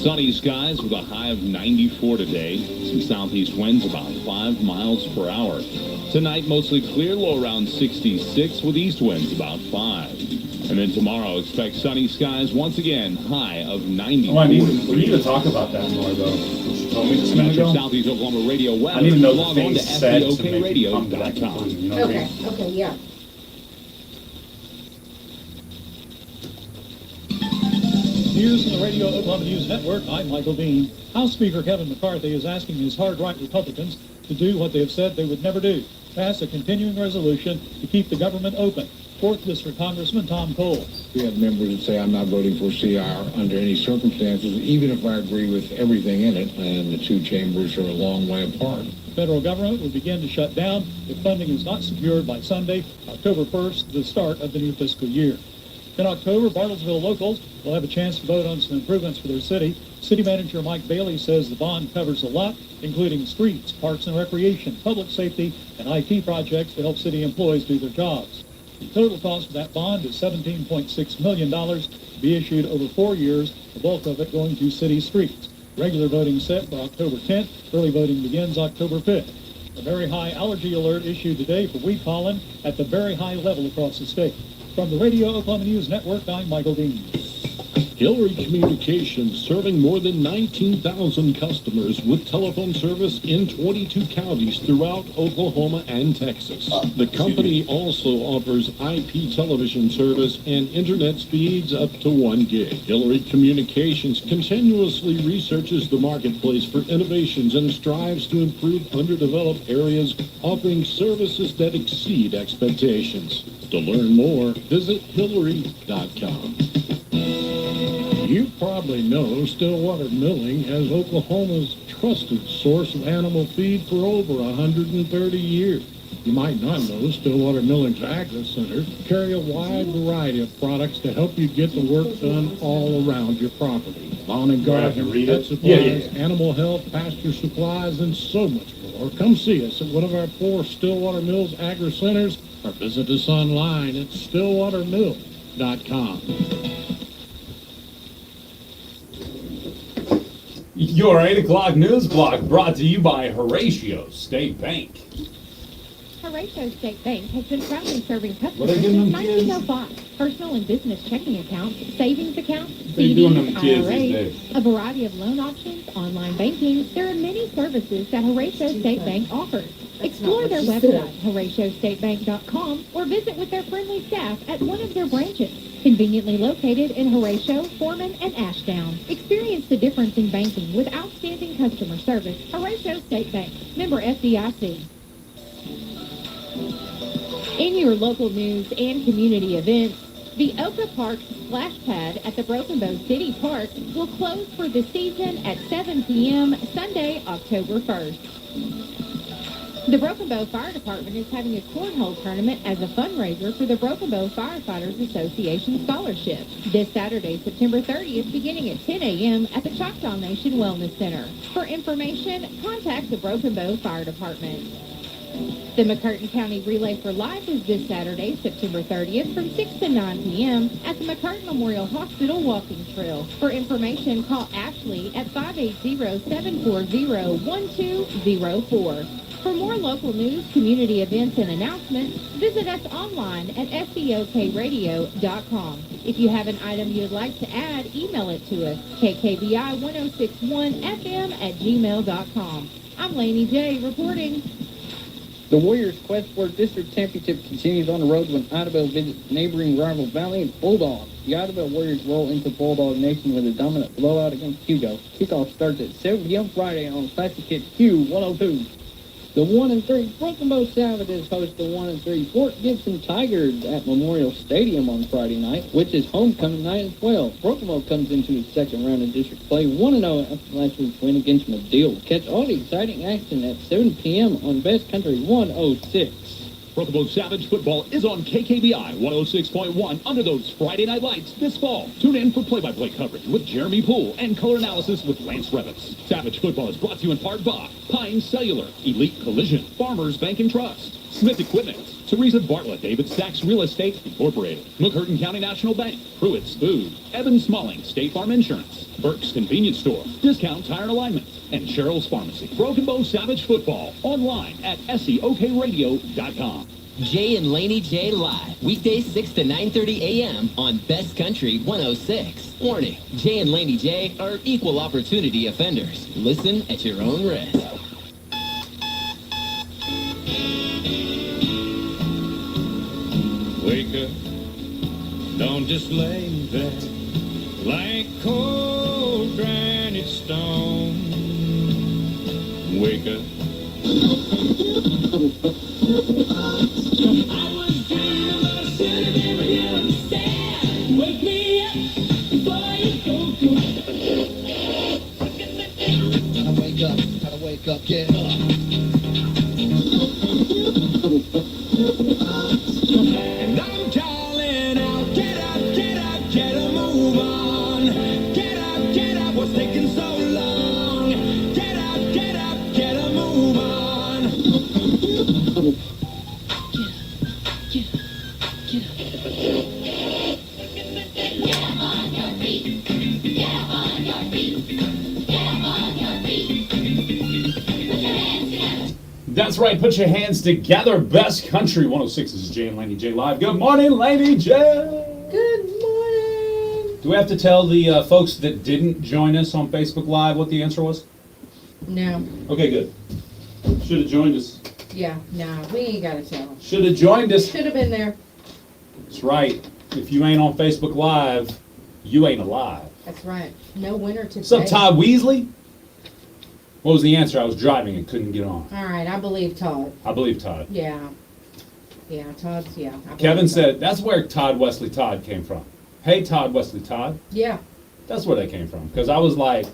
Sunny skies with a high of 94 today. Some southeast winds about 5 miles per hour. Tonight, mostly clear, low around 66 with east winds about 5. And then tomorrow, expect sunny skies once again, high of 94. We need to talk about that more, though. You told me just a minute Metro ago. Southeast Oklahoma radio weather. I need to know the Log on things to said to make me come to that SDOKradio.com. conclusion, you know what I mean? Okay, yeah. News from the Radio Oklahoma News Network. I'm Michael Dean. House Speaker Kevin McCarthy is asking his hard-right Republicans to do what they have said they would never do, pass a continuing resolution to keep the government open. 4th District Congressman Tom Cole. We have members that say I'm not voting for CR under any circumstances, even if I agree with everything in it, and the two chambers are a long way apart. The federal government will begin to shut down if funding is not secured by Sunday, October 1st, the start of the new fiscal year. In October, Bartlesville locals will have a chance to vote on some improvements for their city. City Manager Mike Bailey says the bond covers a lot, including streets, parks and recreation, public safety, and IT projects to help city employees do their jobs. The total cost of that bond is $17.6 million to be issued over 4 years, the bulk of it going to city streets. Regular voting set for October 10th. Early voting begins October 5th. A very high allergy alert issued today for wheat pollen at the very high level across the state. From the Radio Oklahoma News Network, I'm Michael Dean. Hillary Communications serving more than 19,000 customers with telephone service in 22 counties throughout Oklahoma and Texas. The company also offers IP television service and internet speeds up to 1 gig. Hillary Communications continuously researches the marketplace for innovations and strives to improve underdeveloped areas, offering services that exceed expectations. To learn more, visit Hillary.com. You probably know Stillwater Milling has Oklahoma's trusted source of animal feed for over 130 years. You might not know Stillwater Milling's Agri Centers carry a wide variety of products to help you get the work done all around your property. Lawn and garden, pet supplies, animal health, pasture supplies, and so much more. Come see us at one of our 4 Stillwater Mills Agri Centers or visit us online at stillwatermill.com. Your 8 o'clock news block brought to you by Horatio State Bank. Horatio State Bank has been proudly serving What are customers they giving since them kids? 1905. Personal and business checking accounts, savings accounts, What are you doing CDs, them kids these IRAs, days? a variety of loan options, online banking. There are many services that Horatio State Bank offers. Explore their website, HoratioStateBank.com, or visit with their friendly staff at one of their branches, conveniently located in Horatio, Foreman, and Ashdown. Experience the difference in banking with outstanding customer service. Horatio State Bank, member FDIC. In your local news and community events, the Oka Park Splash Pad at the Broken Bow City Park will close for the season at 7 p.m. Sunday, October 1st. The Broken Bow Fire Department is having a cornhole tournament as a fundraiser for the Broken Bow Firefighters Association Scholarship this Saturday, September 30th, beginning at 10 a.m. at the Choctaw Nation Wellness Center. For information, contact the Broken Bow Fire Department. The McCurtain County Relay for Life is this Saturday, September 30th from 6 to 9 p.m. at the McCurtain Memorial Hospital Walking Trail. For information, call Ashley at 580-740-1204. For more local news, community events, and announcements, visit us online at SEOKradio.com. If you have an item you'd like to add, email it to us, kkbi1061fm@gmail.com. I'm Laney J reporting. The Warriors' quest for district championship continues on the road when Idabel visits neighboring rival Valiant Bulldogs. The Idabel Warriors roll into Bulldog Nation with a dominant blowout against Hugo. Kickoff starts at 7 p.m. Friday on Classic Hit Q102. The 1-3 Broken Bow Savages host the 1-3 Fort Gibson Tigers at Memorial Stadium on Friday night, which is homecoming night as well. Broken Bow comes into its second round of district play 1-0 after last week's win against Medill. Catch all the exciting action at 7 p.m. on Best Country 106. Broken Bow Savage Football is on KKBI 106.1 under those Friday night lights this fall. Tune in for play-by-play coverage with Jeremy Poole and color analysis with Lance Revitz. Savage Football is brought to you in part by Pine Cellular, Elite Collision, Farmers Bank and Trust, Smith Equipment, Teresa Bartlett, David Sachs Real Estate Incorporated, McCurtain County National Bank, Pruitt's Food, Evan Smalling, State Farm Insurance, Burke's Convenience Store, Discount Tire and Alignment, and Cheryl's Pharmacy. Broken Bow Savage Football, online at SEOKradio.com. Jay and Laney J live, weekdays 6 to 9:30 a.m. on Best Country 106. Warning, Jay and Laney J are equal opportunity offenders. Listen at your own risk. Wake up, don't just lay there like cold granite stone. Wake up. I was dreaming about a city where you understand. Wake me up before you go. Gotta wake up, get up. And I'm calling out, get up, get a move on. Get up, what's taking so long? Get up, get a move on. Get up on your feet. Get up on your feet. Get up on your feet. Put your hands together. That's right, put your hands together. Best Country 106. This is Jay and Laney J live. Good morning, Laney J. Good morning. Do we have to tell the folks that didn't join us on Facebook Live what the answer was? No. Okay, good. Should have joined us. Yeah, no, we ain't got to tell them. Should have joined us. Should have been there. That's right. If you ain't on Facebook Live, you ain't alive. That's right. No winner today. What's up, Todd Weasley? What was the answer? I was driving and couldn't get on. All right, I believe Todd. I believe Todd. Yeah. Yeah, Todd's, yeah. I Kevin believe said that's where Todd Wesley Todd came from. Hey, Todd Wesley Todd. Yeah. That's where that came from. Because I was like,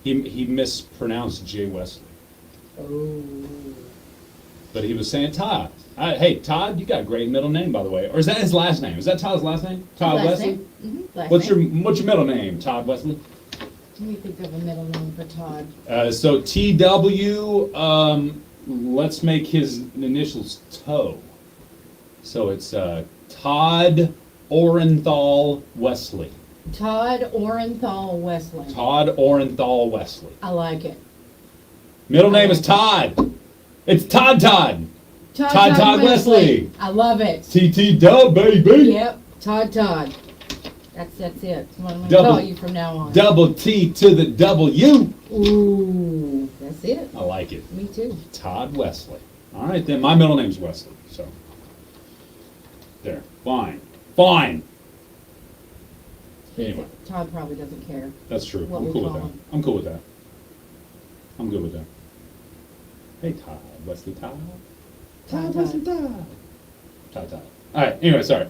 he mispronounced Jay Wesley. Oh. But he was saying Todd. Hey, Todd, you got a great middle name, by the way. Or is that his last name? Is that Todd's last name? Todd Last Wesley? name. Last What's name. your middle name, Todd Wesley? Let me think of a middle name for Todd. So TW, let's make his initials Toe. So it's Todd Orenthal Wesley. Todd Orenthal Wesley. Todd Orenthal Wesley. I like it. Middle name is Todd. It's Todd. Todd Wesley. I love it. TT Dub, baby. Yep. Todd. That's it. That's what I'm going to Double- call you from now on. Double T to the W. Ooh, that's it. I like it. Me too. Todd Wesley. All right, then. My middle name's Wesley. So, there. Fine. Anyway, Todd probably doesn't care. that's true. What I'm we cool with call that. him. I'm cool with that. I'm good with that. Hey, Todd. Wesley Todd. Todd. Todd. All right. Anyway, sorry.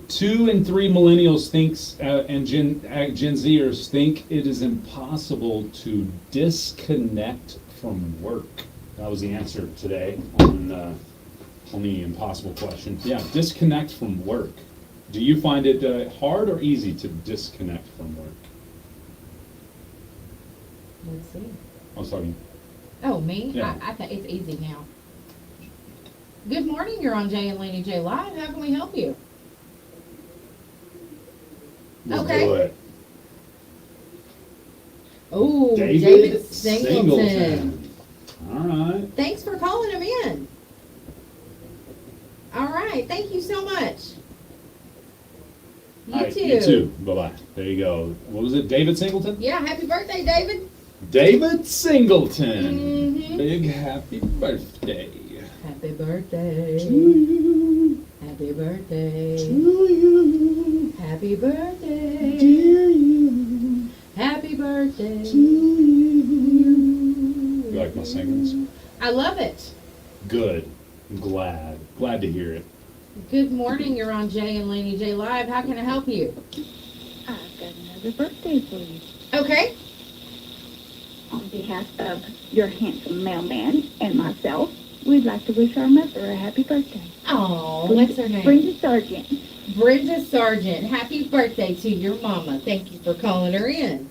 2 in 3 millennials thinks and Gen Zers think it is impossible to disconnect from work. That was the answer today on the impossible question. Yeah, disconnect from work. Do you find it hard or easy to disconnect from work? Let's see. I was talking. Oh, me? Yeah. I think it's easy now. Good morning. You're on Jay and Laney J Live. How can we help you? Let's Okay. do it. Oh, David David Singleton. All right. Thanks for calling him in. All right. Thank you so much. You All right, too. You too. Bye-bye. There you go. What was it? David Singleton? Yeah, happy birthday, David. David Singleton. Mhm. Big happy birthday. Happy birthday. To you. Happy birthday. To you. Happy birthday. Dear you. Happy birthday. To you. You like my singles? I love it. Good. I'm glad. Glad to hear it. Good morning. You're on Jay and Laney J Live. How can I help you? I've got another birthday for you. Okay. On behalf of your handsome mailman and myself, we'd like to wish our mother a happy birthday. Oh, what's her name? Brenda Sargent. Brenda Sargent. Happy birthday to your mama. Thank you for calling her in.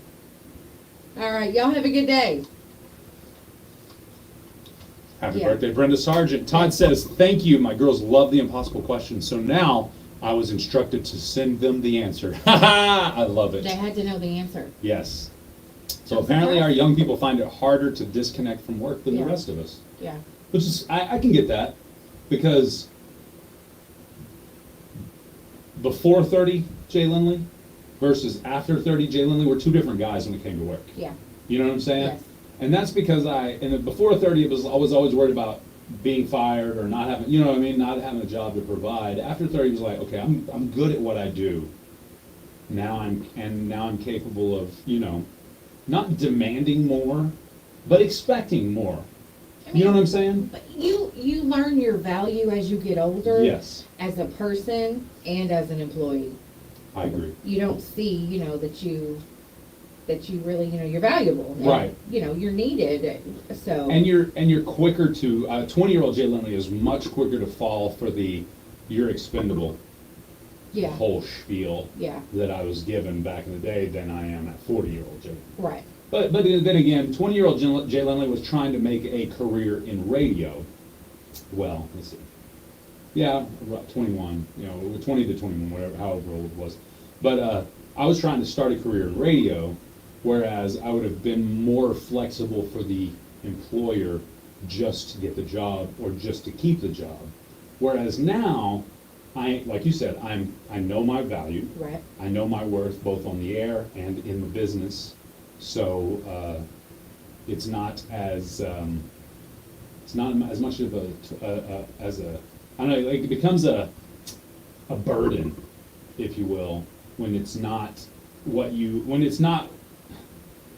All right. Y'all have a good day. Happy Yeah. birthday, Brenda Sargent. Todd says, thank you. My girls love the impossible questions. So now I was instructed to send them the answer. Ha ha! I love it. They had to know the answer. Yes. So apparently our young people find it harder to disconnect from work than the Yeah. rest of us. Yeah. Which is, I can get that. Because before 30, Jay Lindley, versus after 30, Jay Lindley, were two different guys when it came to work. Yeah. You know what I'm saying? Yes. And that's because before 30, I was always worried about being fired or not having, you know what I mean, not having a job to provide. After 30, it was like, okay, I'm good at what I do. Now I'm capable of, not demanding more, but expecting more. You know what I'm saying? But you learn your value as you get older. Yes. As a person and as an employee. I agree. You don't see, that you really, you're valuable. And, Right. You're needed. So. And you're quicker to 20-year-old Jay Lindley is much quicker to fall for the you're expendable Yeah. whole spiel Yeah. that I was given back in the day than I am at 40-year-old Jay. Right. But then again, 20-year-old Jay Lindley was trying to make a career in radio. Well, let's see. Yeah, about 21, 20 to 21, whatever, however old it was. But I was trying to start a career in radio, whereas I would have been more flexible for the employer just to get the job or just to keep the job. Whereas now, like you said, I know my value. Right. I know my worth both on the air and in the business. So it's not as much of I don't know, like it becomes a burden, if you will, when it's not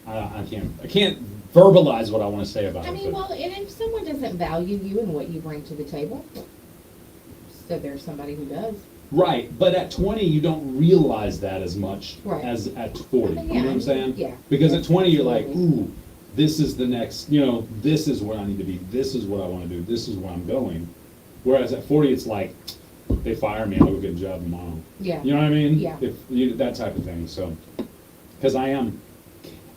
I can't verbalize what I want to say about it. I mean, but- well, and if someone doesn't value you and what you bring to the table, so there's somebody who does. Right, but at 20, you don't realize that as much Right. as at 40. I mean, You know what yeah, I'm saying? yeah. Because Yeah, at 20, you're like, absolutely. ooh, this is the next, this is where I need to be. This is what I want to do. This is where I'm going. Whereas at 40, it's like, they fire me, I'll go get a job tomorrow. Yeah. You know what I mean? Yeah. That type of thing. So, because I'm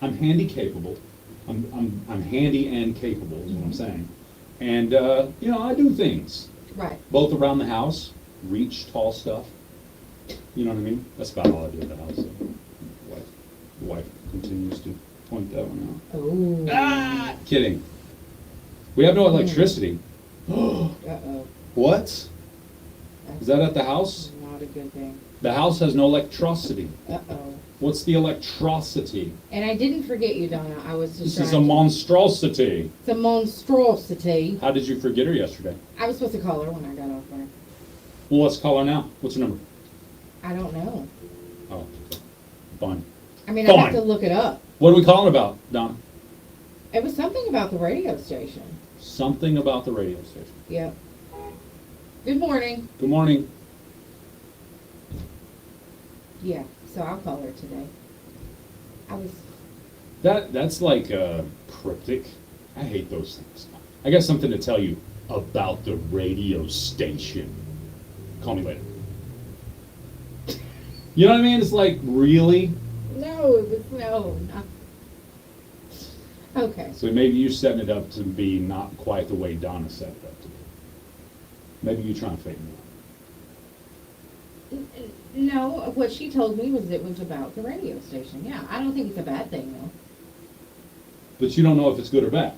handy capable. I'm handy and capable is what I'm saying. And, I do things. Right. Both around the house, reach tall stuff. You know what I mean? That's about all I do at the house. So. Wife continues to point that one out. Oh. Ah! Kidding. We have no electricity. Uh-oh. What? That's Is that at the house? not a good thing. The house has no electricity. Uh-oh. What's the electricity? And I didn't forget you, Donna. I was just This is a trying to- monstrosity. It's a monstrosity. How did you forget her yesterday? I was supposed to call her when I got off there. Well, let's call her now. What's her number? I don't know. Oh, fine. I mean, I have Fine. to look it up. What are we calling about, Don? It was something about the radio station. Something about the radio station. Yep. Good morning. Good morning. Yeah, so I'll call her today. I was, That's like cryptic. I hate those things. I got something to tell you about the radio station. Call me later. You know what I mean? It's like, really? no, it was, no, not. Okay. So maybe you're setting it up to be not quite the way Donna set it up to be. Maybe you're trying to fake me out. No, what she told me was it was about the radio station. Yeah, I don't think it's a bad thing though. But you don't know if it's good or bad.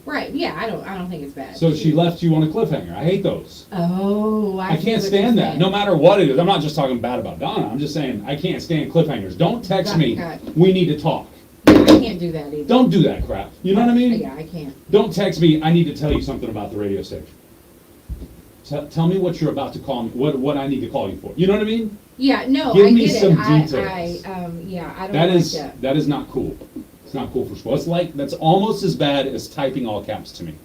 Right, yeah, I don't think it's bad. So she left you on a cliffhanger. I hate those. Oh, I see can't what stand you're that, saying. no matter what it is. I'm not just talking bad about Donna. I'm just saying I can't stand cliffhangers. Don't text me, Got- we need to talk. Yeah, I can't do that either. Don't do that crap. You know what I mean? Yeah, I can't. Don't text me, I need to tell you something about the radio station. Tell me what you're about to call me, what I need to call you for. You know what I mean? Yeah, no, Give I me get some it. details. Yeah, I don't That like is, that. that is not cool. It's not cool for school. It's like, that's almost as bad as typing all caps to me.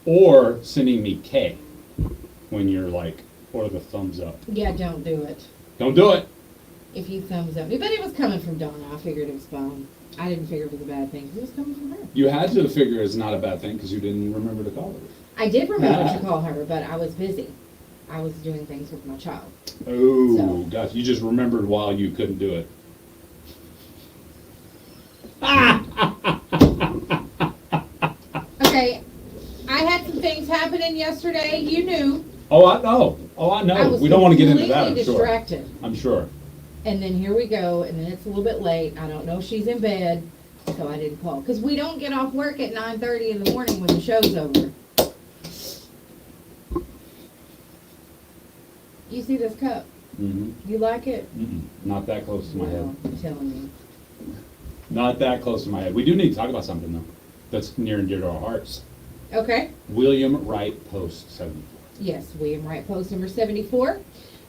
Or sending me K when you're like, or the thumbs up. Yeah, don't do it. Don't do it. If you thumbs up. But it was coming from Donna. I figured it was fine. I didn't figure it was a bad thing 'cause it was coming from her. You had to figure it's not a bad thing because you didn't remember to call her. I did remember to call her, but I was busy. I was doing things with my child. Oh, So- gosh, you just remembered while you couldn't do it. Okay, I had some things happening yesterday. You knew. Oh, I know. Oh, I know. I was We don't want to get into that, I'm completely sure. distracted. I'm sure. And then here we go, and then it's a little bit late. I don't know if she's in bed, so I didn't call. Because we don't get off work at 9:30 in the morning when the show's over. You see this cup? Mm-hmm. You like it? Not that close to my head. Well, I'm telling you. Not that close to my head. We do need to talk about something, though, that's near and dear to our hearts. Okay. William Wright Post 74. Yes, William Wright Post number 74.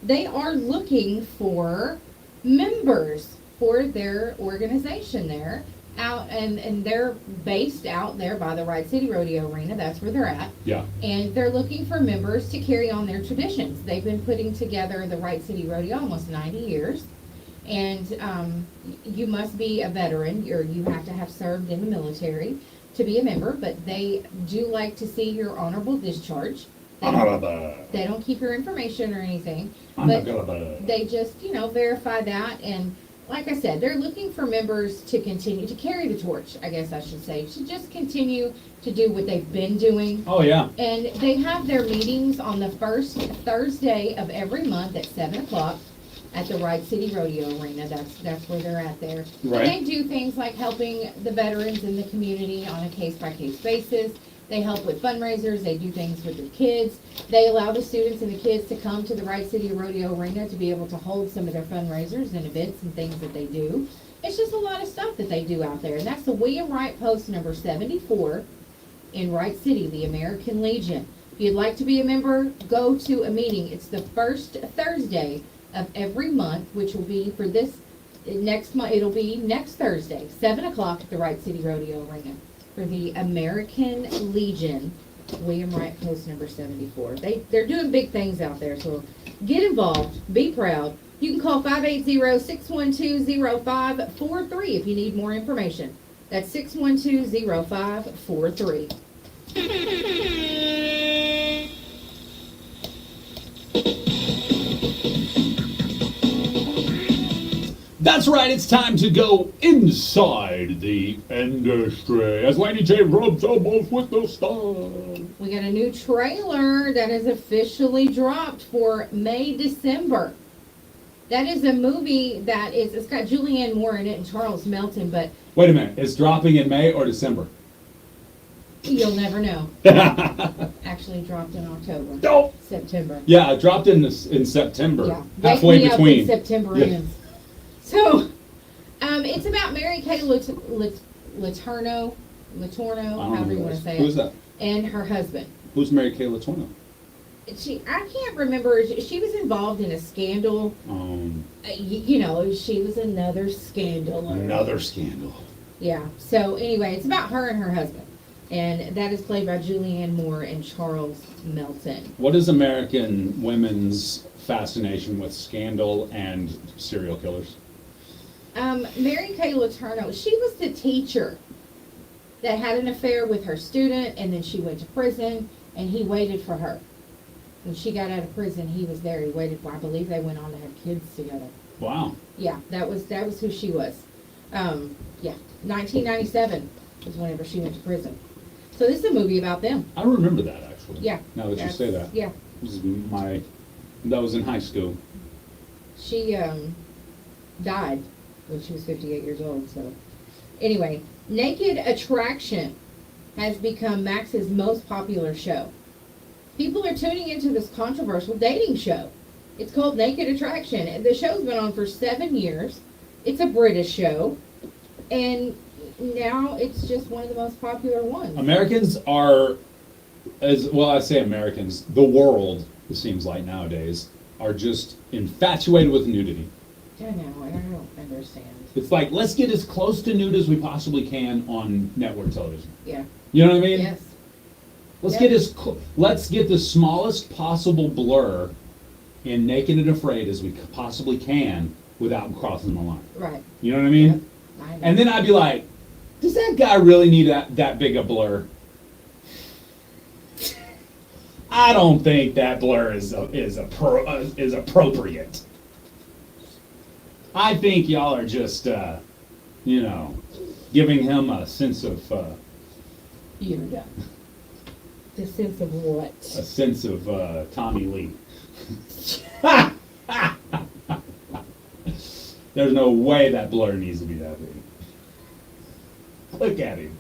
They are looking for members for their organization there. And they're based out there by the Wright City Rodeo Arena. That's where they're at. Yeah. And they're looking for members to carry on their traditions. They've been putting together the Wright City Rodeo almost 90 years. And you must be a veteran, or you have to have served in the military to be a member. But they do like to see your honorable discharge. They don't keep your information or anything. But they just, verify that. And like I said, they're looking for members to continue to carry the torch, I guess I should say, to just continue to do what they've been doing. Oh, yeah. And they have their meetings on the first Thursday of every month at 7 o'clock at the Wright City Rodeo Arena. That's where they're at there. Right. And they do things like helping the veterans in the community on a case-by-case basis. They help with fundraisers. They do things with the kids. They allow the students and the kids to come to the Wright City Rodeo Arena to be able to hold some of their fundraisers and events and things that they do. It's just a lot of stuff that they do out there. And that's the William Wright Post number 74 in Wright City, the American Legion. If you'd like to be a member, go to a meeting. It's the first Thursday of every month, which will be for this next month. It'll be next Thursday, 7 o'clock at the Wright City Rodeo Arena for the American Legion. William Wright Post number 74. They're doing big things out there, so get involved. Be proud. You can call 580-612-0543 if you need more information. That's 612-0543. That's right, it's time to go inside the industry as Laney J rubs elbows with the stars. We got a new trailer that is officially dropped for May, December. That is a movie it's got Julianne Moore in it and Charles Melton, but Wait a minute, it's dropping in May or December? you'll never know. Actually dropped in October. Nope. September. Yeah, it dropped in September. Yeah. Halfway Wake me up between. when September Yeah. ends. So, it's about Mary Kay Letourneau, however you want to say it. Who's that? And her husband. Who's Mary Kay Letourneau? I can't remember. She was involved in a scandal. She was another scandal. Another scandal. Yeah. So anyway, it's about her and her husband, and that is played by Julianne Moore and Charles Melton. What is American women's fascination with scandal and serial killers? Mary Kay Letourneau, she was the teacher that had an affair with her student, and then she went to prison, and he waited for her. When she got out of prison, he was there. He waited for her. I believe they went on to have kids together. Wow. Yeah, that was who she was. 1997 was whenever she went to prison. So this is a movie about them. I remember that, actually. Yeah. Now that you say that. Yeah. That was in high school. She died when she was 58 years old. So anyway, Naked Attraction has become Max's most popular show. People are tuning into this controversial dating show. It's called Naked Attraction, and the show's been on for 7 years. It's a British show, and now it's just one of the most popular ones. Americans are, I say Americans, the world, it seems like nowadays, are just infatuated with nudity. I know, I don't understand. It's like, let's get as close to nude as we possibly can on network television. Yeah. You know what I mean? Yes. Let's Yep. let's get the smallest possible blur in Naked and Afraid as we possibly can without crossing the line. Right. You know what I mean? Yep. I know. And then I'd be like, does that guy really need that big a blur? I don't think that blur is appropriate. I think y'all are just, giving him a sense of You're done. The sense of what? a sense of Tommy Lee. There's no way that blur needs to be that big. Look at him.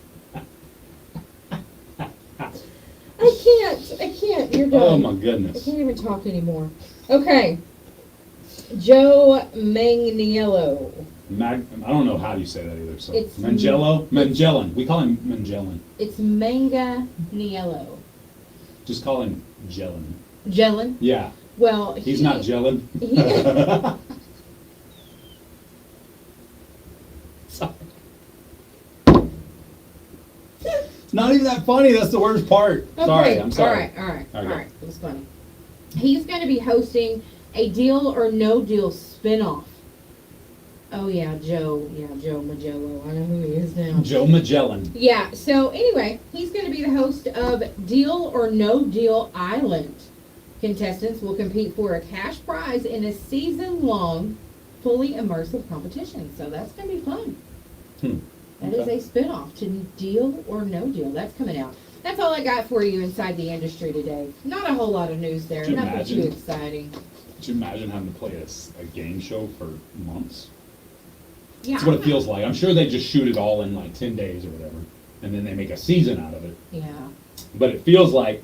I can't. You're done. Oh my I goodness. can't even talk anymore. Okay. Joe Manganiello. I don't know how you say that either. So It's Mangellan. We call him Mangellan. It's Manganiello. Just call him Jellin. Jellin? Yeah. Well, He's not Jellin. Sorry. It's not even that funny. That's the worst part. Okay. Sorry. I'm sorry. All right. Okay. It was funny. He's going to be hosting a Deal or No Deal spinoff. Oh yeah, Joe. Yeah, Joe Magello. I know who he is now. Joe Magellan. Yeah. So anyway, he's going to be the host of Deal or No Deal Island. Contestants will compete for a cash prize in a season-long, fully immersive competition. So that's going to be fun. That is a spinoff to Deal or No Deal. That's coming out. That's all I got for you inside the industry today. Not a whole lot of news there. Could you Nothing imagine? too exciting. Could you imagine having to play a game show for months? Yeah. That's what it feels like. I'm sure they just shoot it all in like 10 days or whatever, and then they make a season out of it. Yeah. But it feels like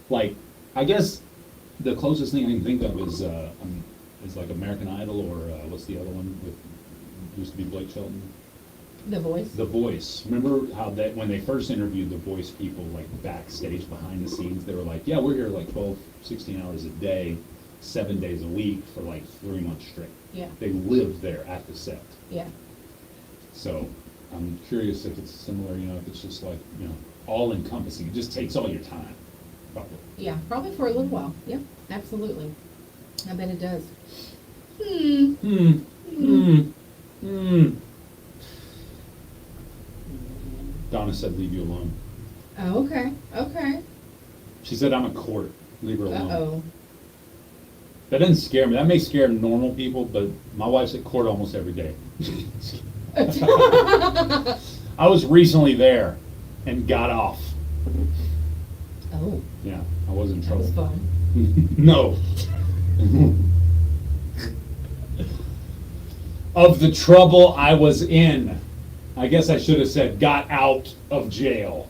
I guess the closest thing I can think of is like American Idol or what's the other one with used to be Blake Shelton? The Voice. The Voice. Remember how that when they first interviewed the Voice people, like backstage behind the scenes, they were like, yeah, we're here like 12, 16 hours a day, 7 days a week for like 3 months straight. Yeah. They lived there at the set. Yeah. So I'm curious if it's similar, if it's just like, all encompassing. It just takes all your time. Probably. Yeah, probably for a little while. Yep, absolutely. I bet it does. Donna said, leave you alone. Oh, okay, okay. She said, I'm a court. Leave her alone. Uh-oh. That doesn't scare me. That may scare normal people, but my wife's at court almost every day. I was recently there and got off. Oh. Yeah, I was in That trouble. was fun. No. Of the trouble I was in. I guess I should have said got out of jail.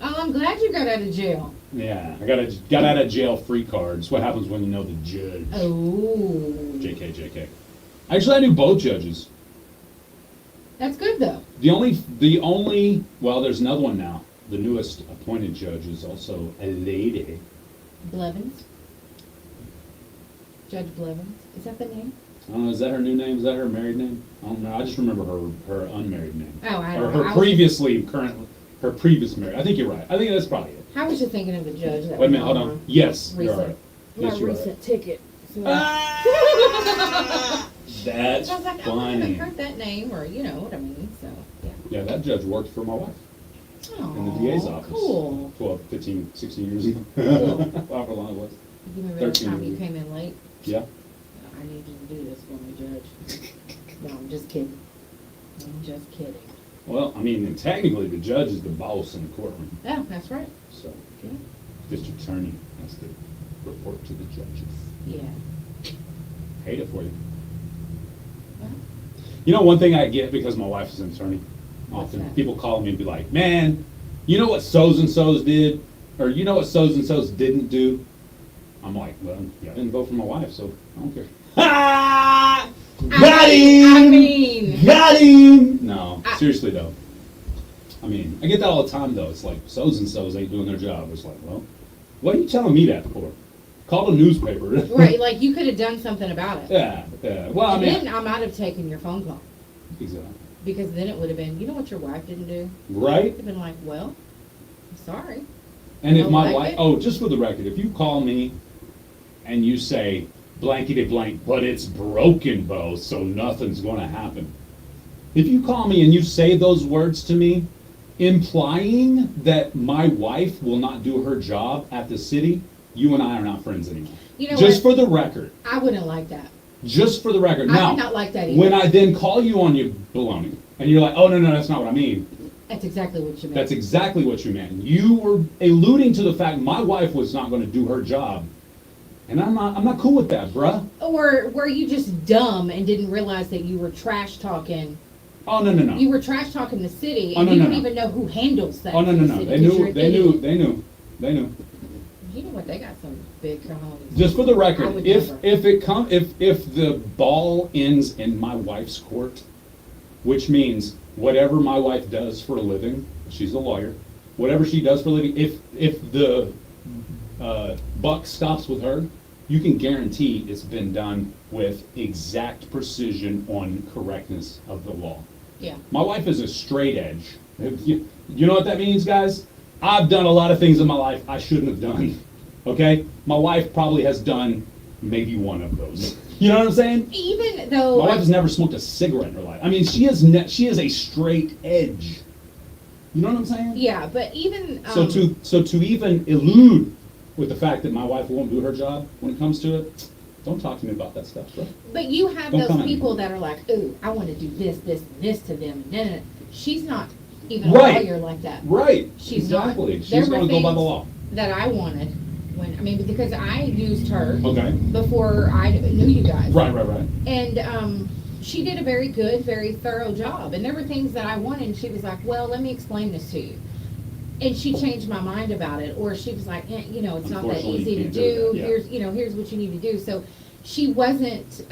Oh, I'm glad you got out of jail. Yeah, I got out of jail free card. It's what happens when you know the judge. Oh. JK. Actually, I knew both judges. That's good, though. The only, well, there's another one now. The newest appointed judge is also a lady. Blevins? Judge Blevins? Is that the name? I don't know, is that her new name? Is that her married name? I don't know. I just remember her unmarried name. Oh, I Or don't know. her her previous marriage. I think you're right. I think that's probably it. How was you thinking of the judge? That Wait a was minute, hold on. Yes, you're recent, right. my Yes, you're right. recent ticket. So That's I was like, I funny. haven't heard that name, or you know what I mean. So yeah. Yeah, that judge worked for my wife in the DA's office. Cool. 12, 15, 16 years ago. Cool. However long it was. You remember that 13 time you years. came in late? Yeah. I need you to do this for me, Judge. No, I'm just kidding. I'm just kidding. Well, I mean, technically, the judge is the boss in the courtroom. Yeah, that's right. So, Yeah. district attorney has to report to the judges. Yeah. Hate it for you. Well, You know, one thing I get because my wife is an attorney. What's Often that? people call me and be like, "Man, you know what so's and so's did, or you know what so's and so's didn't do." I'm like, "Well, yeah, I didn't vote for my wife, so I don't care." Got him! I mean, Got him! No, seriously though. I mean, I get that all the time though. It's like so's and so's ain't doing their job. It's like, well, what are you telling me that for? Call the newspaper. right? Like you could have done something about it. Yeah, yeah. Well, I And mean, then I might have taken your phone call exactly. because then it would have been, you know what your wife didn't do? Right? It'd have been like, well, I'm sorry. And if Don't my like wife, it? oh, just for the record, if you call me and you say blankety blank, but it's broken, Bo, so nothing's going to happen. If you call me and you say those words to me, implying that my wife will not do her job at the city, you and I are not friends anymore. You know Just what? for the record. I wouldn't like that. Just for the record. I Now, would not like that either. when I then call you on your baloney, and you're like, oh, no, that's not what I mean. That's exactly what you meant. That's exactly what you meant. You were alluding to the fact my wife was not going to do her job. And I'm not cool with that, bruh. Or were you just dumb and didn't realize that you were trash talking? Oh, no. You were trash talking the city, Oh, and no, you no, don't no. even know who handles that. Oh, no. in the city, They 'cause you're knew, an they idiot. knew. You know what? They got some big cojones. Just for the I record, would if never. if the ball ends in my wife's court, which means whatever my wife does for a living, she's a lawyer, whatever she does for a living, if the buck stops with her, you can guarantee it's been done with exact precision on correctness of the law. Yeah. My wife is a straight edge. You know what that means, guys? I've done a lot of things in my life I shouldn't have done. Okay? My wife probably has done maybe one of those. You know what I'm saying? Even though My wife has never smoked a cigarette in her life. I mean, she is a straight edge. You know what I'm saying? yeah, but even So to even elude with the fact that my wife won't do her job when it comes to it, don't talk to me about that stuff, bro. but you have Don't those come at me. people that are like, ooh, I want to do this, this, and this to them. No. She's not even a Right. lawyer like that. Right. She's exactly. not. She's There were going to go by the things law. that I wanted because I used her Okay. before I knew you guys. Right. And she did a very good, very thorough job. And there were things that I wanted, and she was like, well, let me explain this to you. And she changed my mind about it. Or she was like, it's not that Unfortunately, easy you to can't do do. that, yeah. Here's what you need to do. So she wasn't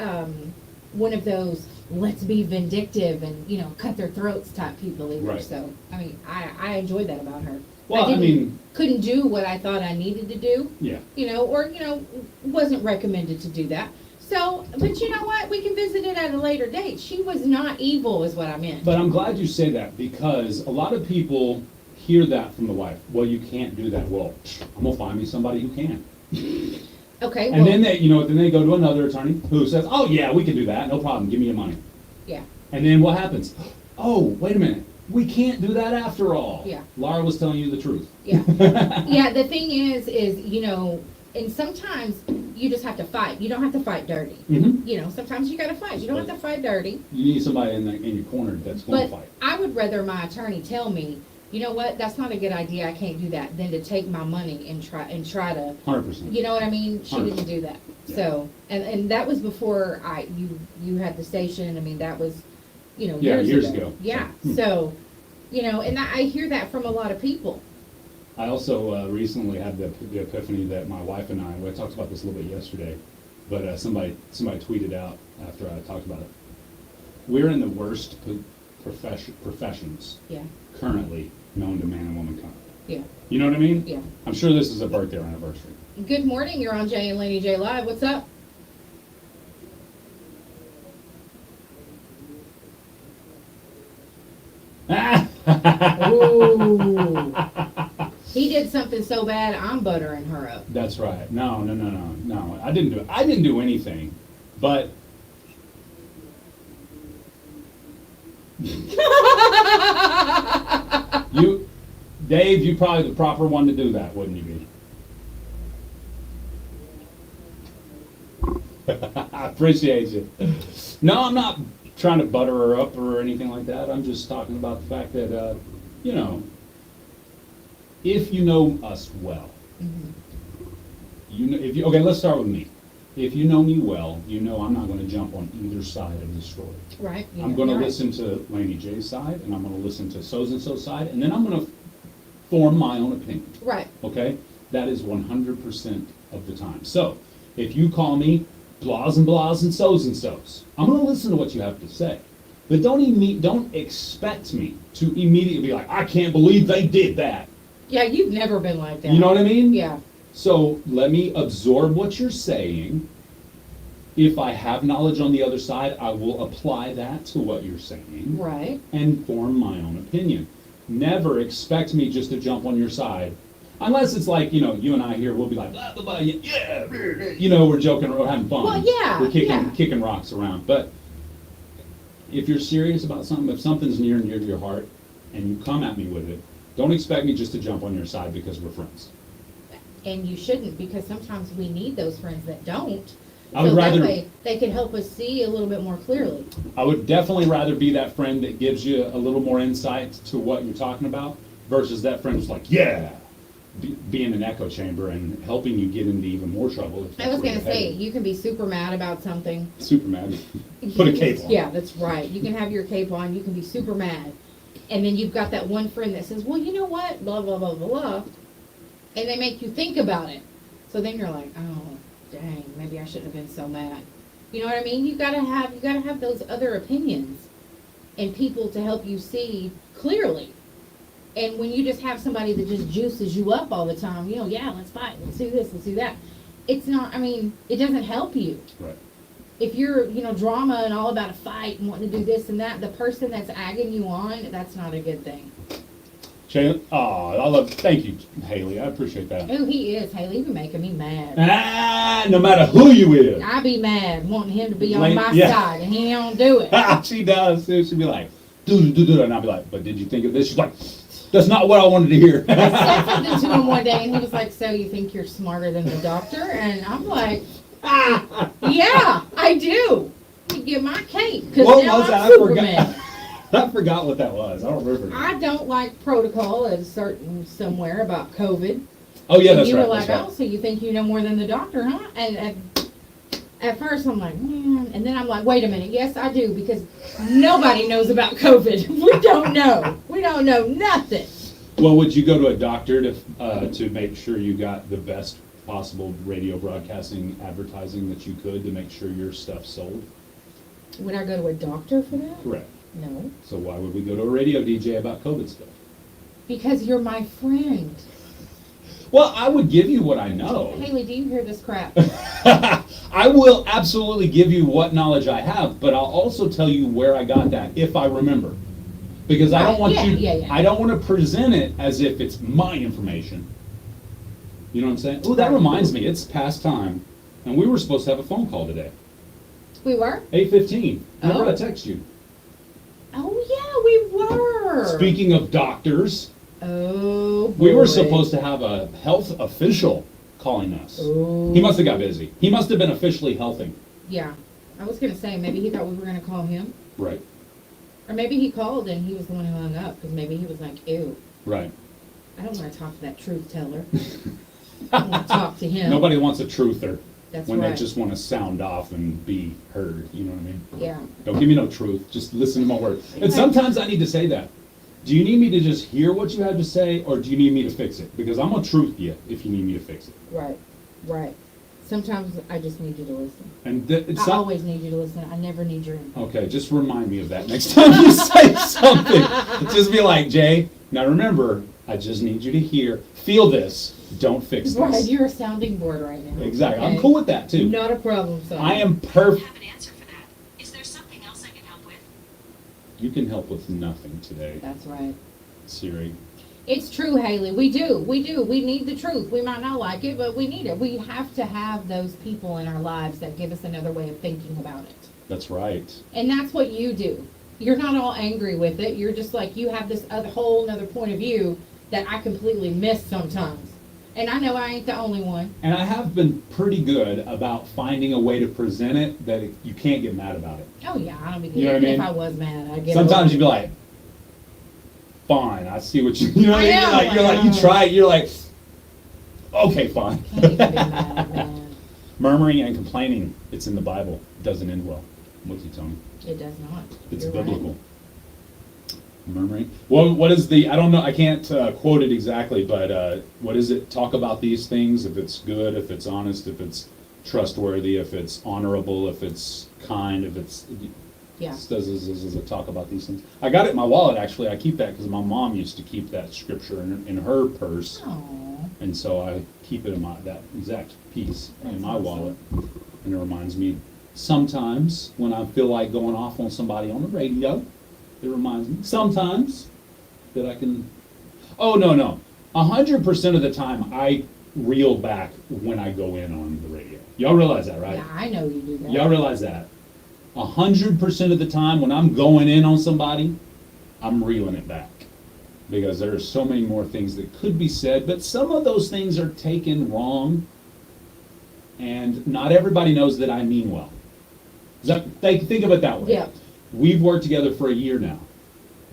one of those let's be vindictive and, cut their throats type people either. Right. So, I mean, I enjoyed that about her. Well, I mean- couldn't do what I thought I needed to do. Yeah. Wasn't recommended to do that. So, but you know what? We can visit it at a later date. She was not evil, is what I meant. But I'm glad you say that because a lot of people hear that from the wife. Well, you can't do that. Well, I'm gonna find me somebody who can. Okay, And then they, then they go to another attorney who says, "Oh yeah, we can do that. No problem. Give me your money." yeah, And then what happens? Oh, wait a minute. We can't do that after all. Yeah. Laura was telling you the truth. yeah. Yeah, the thing is, and sometimes you just have to fight. You don't have to fight dirty. Mhm. Sometimes you gotta fight. You don't have to fight dirty. You need somebody in your corner that's going to But fight. I would rather my attorney tell me, you know what, that's not a good idea, I can't do that, than to take my money and try to, 100%. you know what I mean? She didn't do that. Yeah. So, and that was before you had the station. I mean, that was, Yeah, years years ago. ago. Yeah, Hmm. so, and I hear that from a lot of people. I also recently had the epiphany that my wife and I talked about this a little bit yesterday, but somebody tweeted out after I talked about it. We're in the worst professions Yeah, currently known to man and womankind. yeah, You know what I mean? yeah. I'm sure this is a birthday or anniversary. Good morning, you're on Jay and Laney J Live, what's up? Ooh. He did something so bad, I'm buttering her up. That's right. No. I didn't do anything, but Dave, you probably the proper one to do that, wouldn't you be? I appreciate you. No, I'm not trying to butter her up or anything like that. I'm just talking about the fact that, if you know us well, okay, let's start with me. If you know me well, you know I'm not going to jump on either side of the story. Right. Yeah, I'm going to you're right. listen to Laney J's side, and I'm going to listen to so's and so's side, and then I'm going to form my own opinion. Right. Okay? That is 100% of the time. So, if you call me blahs and blahs and so's, I'm going to listen to what you have to say. But don't expect me to immediately be like, I can't believe they did that. Yeah, you've never been like that. You know what I mean? Yeah. So let me absorb what you're saying. If I have knowledge on the other side, I will apply that to what you're saying. Right. And form my own opinion. Never expect me just to jump on your side. Unless it's like, you and I here, we'll be like, blah, blah, blah, yeah, we're joking, we're having fun. Well, yeah, We're yeah. kicking rocks around. But if you're serious about something, if something's near and dear to your heart, and you come at me with it, don't expect me just to jump on your side because we're friends. And you shouldn't, because sometimes we need those friends that don't. I would so rather- that way they can help us see a little bit more clearly. I would definitely rather be that friend that gives you a little more insight to what you're talking about versus that friend who's like, yeah, be in an echo chamber and helping you get into even more trouble. If I that's was where going to you're say, headed. you can be super mad about something. Super mad. Put a cape on. Yeah, that's right. You can have your cape on, you can be super mad. And then you've got that one friend that says, well, you know what, blah, blah, blah, blah, blah. And they make you think about it. So then you're like, oh, dang, maybe I shouldn't have been so mad. You know what I mean? You gotta have those other opinions and people to help you see clearly. And when you just have somebody that just juices you up all the time, yeah, let's fight, let's do this, let's do that. It's not, it doesn't help you. Right. If you're, drama and all about a fight and wanting to do this and that, the person that's agging you on, that's not a good thing. Shayla, thank you, Haley. I appreciate that. Oh, he is, Haley. He be making me mad. No matter who you is. I be mad wanting him to be on Like, my yeah. side, and he don't do it. She does. She'd be like, do, and I'll be like, but did you think of this? She's like, that's not what I wanted to hear. I said something to him one day, and he was like, so you think you're smarter than the doctor? And I'm like, yeah, I do. You get my cape, because now I'm Superman. I forgot what that was. I don't remember. I don't like protocol at a certain somewhere about COVID. Oh, yeah, And that's you right. were like, that's right. oh, so you think you know more than the doctor, huh? And at first I'm like, and then I'm like, wait a minute, yes, I do, because nobody knows about COVID. We don't know. We don't know nothing. Well, would you go to a doctor to make sure you got the best possible radio broadcasting advertising that you could to make sure your stuff sold? Would I go to a doctor for that? Correct. No. So why would we go to a radio DJ about COVID stuff? Because you're my friend. Well, I would give you what I know. Haley, do you hear this crap? I will absolutely give you what knowledge I have, but I'll also tell you where I got that, if I remember. Because I don't want Yeah, you, yeah. I don't want to present it as if it's my information. You know what I'm saying? Oh, that Right. reminds me, it's past time, and we were supposed to have a phone call today. We were? 8:15. Remember Oh. I text you. Oh, yeah, we were. Speaking of doctors, Oh, boy. we were supposed to have a health official calling us. Oh. He must have got busy. He must have been officially healthing. Yeah. I was going to say, maybe he thought we were going to call him. Right, Or maybe he called and he was the one who hung up, because maybe he was like, ew, right. I don't want to talk to that truth teller. I want to talk to him. Nobody wants a truther. That's when right. they just want to sound off and be heard, you know what I mean? Yeah. Don't give me no truth, just listen to my word. And sometimes I need to say that. Do you need me to just hear what you have to say, or do you need me to fix it? Because I'm gonna truth you if you need me to fix it. Right, right. Sometimes I just need you to listen. And it's I not, always need you to listen. I never need your input. okay, just remind me of that next time you say something. Just be like, Jay, now remember, I just need you to hear, feel this, don't fix Right, this. you're a sounding board right now. Exactly, okay? I'm cool with that too. Not a problem, son. I am perfect. have an answer for that. Is there something else I can help with? You can help with nothing today, That's right. Siri. It's true, Haley. We do. We do. We need the truth. We might not like it, but we need it. We have to have those people in our lives that give us another way of thinking about it. That's right. And that's what you do. You're not all angry with it. You're just like, you have this other whole other point of view that I completely miss sometimes. And I know I ain't the only one. And I have been pretty good about finding a way to present it that you can't get mad about it. Oh yeah, I don't be You know what I even mean? if I was mad, I'd get Sometimes over you'd be it. like, fine, I see what you know what I mean? I know, You're like, you try it, you're like, okay, fine. Can't even be mad, man. Murmuring and complaining, it's in the Bible. It doesn't end well. What's he telling me? It does not. It's You're biblical. right. Murmuring. Well, what is the, I don't know, I can't quote it exactly, but what is it? Talk about these things, if it's good, if it's honest, if it's trustworthy, if it's honorable, if it's kind, if it's, Yeah. does it talk about these things? I got it in my wallet, actually. I keep that because my mom used to keep that scripture in her purse. Aw. And so I keep it in that exact piece in That's my awesome. wallet. And it reminds me, sometimes when I feel like going off on somebody on the radio, it reminds me, sometimes, that I can, oh, no. 100% of the time, I reel back when I go in on the radio. Y'all realize that, right? Yeah, I know you do that. Y'all realize that? 100% of the time, when I'm going in on somebody, I'm reeling it back. Because there are so many more things that could be said, but some of those things are taken wrong, and not everybody knows that I mean well. Think of it that way. Yeah. We've worked together for a year now.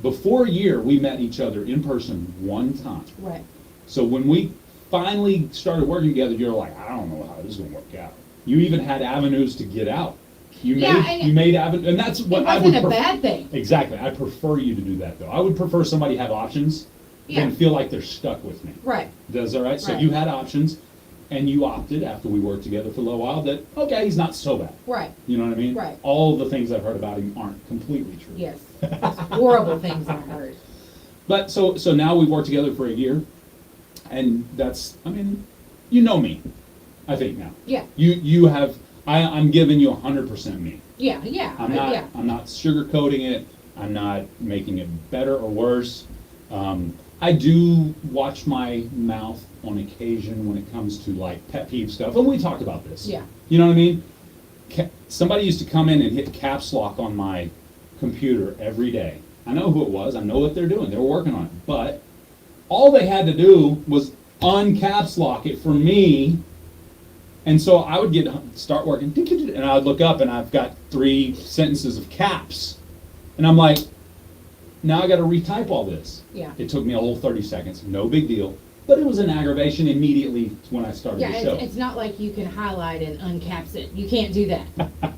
Before a year, we met each other in person one time. Right. So when we finally started working together, you're like, I don't know how this is going to work out. You even had avenues to get out. You made avenues, and that's what It I would wasn't a prefer. bad thing. Exactly. I prefer you to do that, though. I would prefer somebody have options than Yeah. feel like they're stuck with me. Right. That's all right? So Right. you had options, and you opted after we worked together for a little while that, okay, he's not so bad. Right. You know what I mean? Right. All the things I've heard about him aren't completely true. Yes. It's horrible things I heard. But so now we've worked together for a year, and that's, I mean, you know me, I think now. Yeah. You have, I'm giving you 100% me. Yeah, yeah. I'm not sugarcoating it. I'm not making it better or worse. I do watch my mouth on occasion when it comes to like pet peeve stuff, and we talked about this. Yeah. You know what I mean? Somebody used to come in and hit caps lock on my computer every day. I know who it was. I know what they're doing. They're working on it. But all they had to do was uncaps lock it for me. And so I would start working, and I would look up, and I've got 3 sentences of caps. And I'm like, now I got to retype all this. Yeah. It took me a whole 30 seconds. No big deal. But it was an aggravation immediately when I started Yeah, the show. it's not like you can highlight and uncaps it. You can't do that.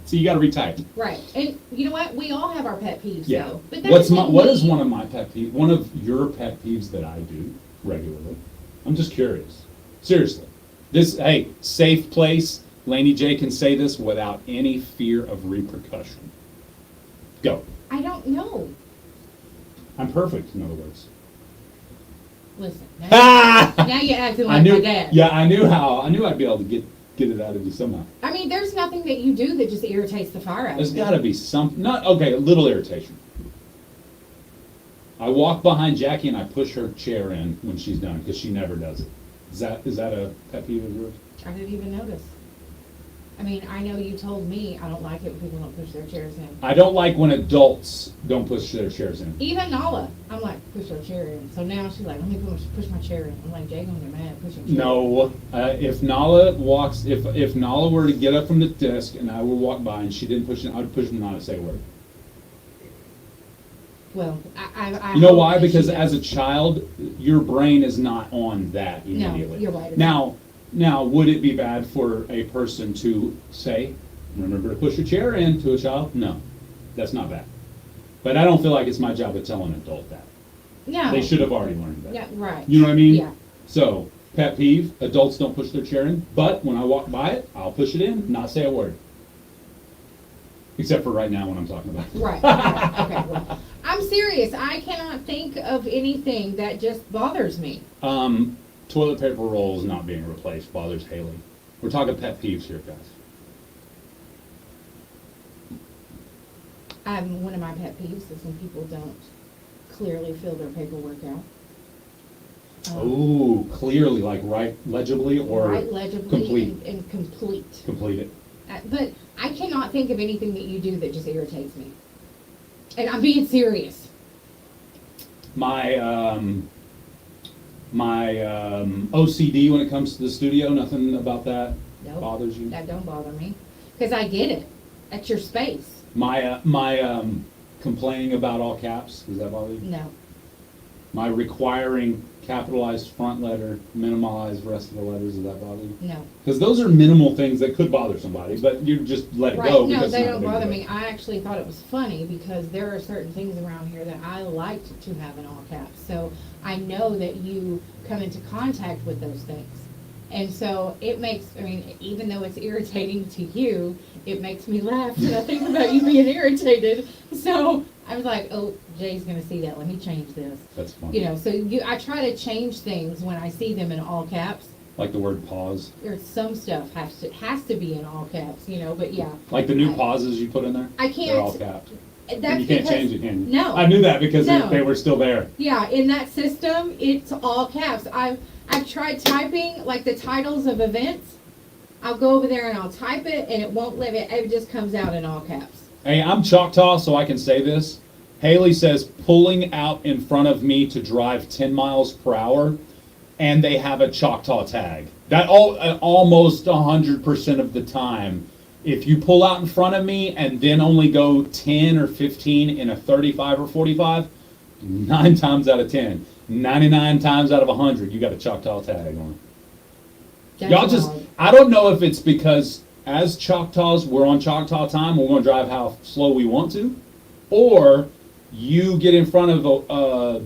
So you got to retype. Right. And you know what? We all have our pet peeves, Yeah. though. But that What doesn't is mean- one of my pet peeves? One of your pet peeves that I do regularly? I'm just curious. Seriously. Hey, safe place. Laney J can say this without any fear of repercussion. Go. I don't know. I'm perfect, in other words. Listen. Ah! Now you're acting like my dad. Yeah, I knew I'd be able to get it out of you somehow. I mean, there's nothing that you do that just irritates the fire out There's of me. got to be some, a little irritation. I walk behind Jackie and I push her chair in when she's done because she never does it. Is that a pet peeve of yours? I didn't even notice. I mean, I know you told me I don't like it when people don't push their chairs in. I don't like when adults don't push their chairs in. Even Nala, I'm like, push her chair in. So now she's like, let me push my chair in. I'm like, Jay gonna get mad pushing chair. No, if Nala walks, if Nala were to get up from the desk and I would walk by and she didn't push it, I would push them not to say a word. Well, I You know hope why? that she Because does. as a child, your brain is not on that immediately. you're right. Now, would it be bad for a person to say, remember to push your chair in to a child? No, that's not bad. But I don't feel like it's my job to tell an adult that. No. They should have already learned that. Yeah, right. You know what I mean? Yeah. So, pet peeve, adults don't push their chair in, but when I walk by it, I'll push it in, not say a word. Except for right now when I'm talking about it. Right. Okay. Well, I'm serious. I cannot think of anything that just bothers me. Toilet paper rolls not being replaced bothers Haley. We're talking pet peeves here, guys. One of my pet peeves is when people don't clearly fill their paperwork out. Oh, clearly, like write legibly or Write legibly complete. and complete. Complete it. But I cannot think of anything that you do that just irritates me. And I'm being serious. My OCD when it comes to the studio, nothing about that Nope, bothers you. that don't bother me. Because I get it. That's your space. My complaining about all caps, does that bother you? No. My requiring capitalized front letter, minimalized rest of the letters, does that bother you? No. Because those are minimal things that could bother somebody, but you just let it Right, go. no, because they it's not don't a big bother deal. me. I actually thought it was funny because there are certain things around here that I like to have in all caps. So I know that you come into contact with those things. And so it makes, I mean, even though it's irritating to you, it makes me laugh when I think about you being irritated. So I was like, oh, Jay's gonna see that, let me change this. That's fun. You know, so I try to change things when I see them in all caps. Like the word pause. There's some stuff has to be in all caps, you know, but yeah. Like the new I- pauses you put in there? I They're all can't- capped. That's And you can't because- change it, can you? No. I knew that because No. they were still there. Yeah, in that system, it's all caps. I've tried typing like the titles of events. I'll go over there and I'll type it and it won't let me, it just comes out in all caps. Hey, I'm Choctaw, so I can say this. Haley says pulling out in front of me to drive 10 miles per hour, and they have a Choctaw tag. That almost 100% of the time, if you pull out in front of me and then only go 10 or 15 in a 35 or 45, 9 times out of 10, 99 times out of 100, you got a Choctaw tag on. That's Y'all just, wild. I don't know if it's because as Choctaws, we're on Choctaw time, we're going to drive how slow we want to, or you get in front of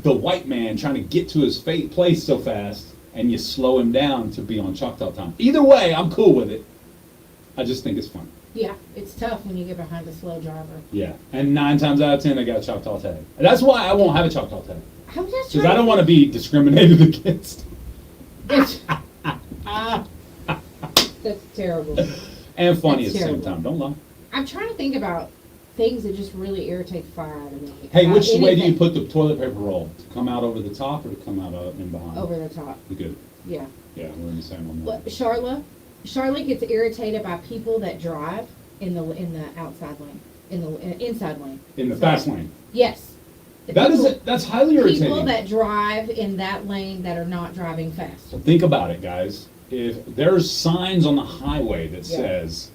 the white man trying to get to his place so fast, and you slow him down to be on Choctaw time. Either way, I'm cool with it. I just think it's fun. Yeah, it's tough when you get behind a slow driver. Yeah, and 9 times out of 10, I got a Choctaw tag. And that's why I won't have a Choctaw tag. I'm just Because trying I don't want to be discriminated against. That's terrible. And funny That's at the same terrible. time, don't lie. I'm trying to think about things that just really irritate the fire out of me. Hey, which way do you Anything put the toilet paper roll? To come out over the top or to come out in behind? over the top? Good. Yeah. Yeah, we're in the same on that. But Charlotte gets irritated by people that drive in the outside lane, in the inside lane. In the fast lane. Yes. The That's highly irritating. People that drive in that lane that are not driving fast. So think about it, guys. If there's signs on the highway that Yeah. says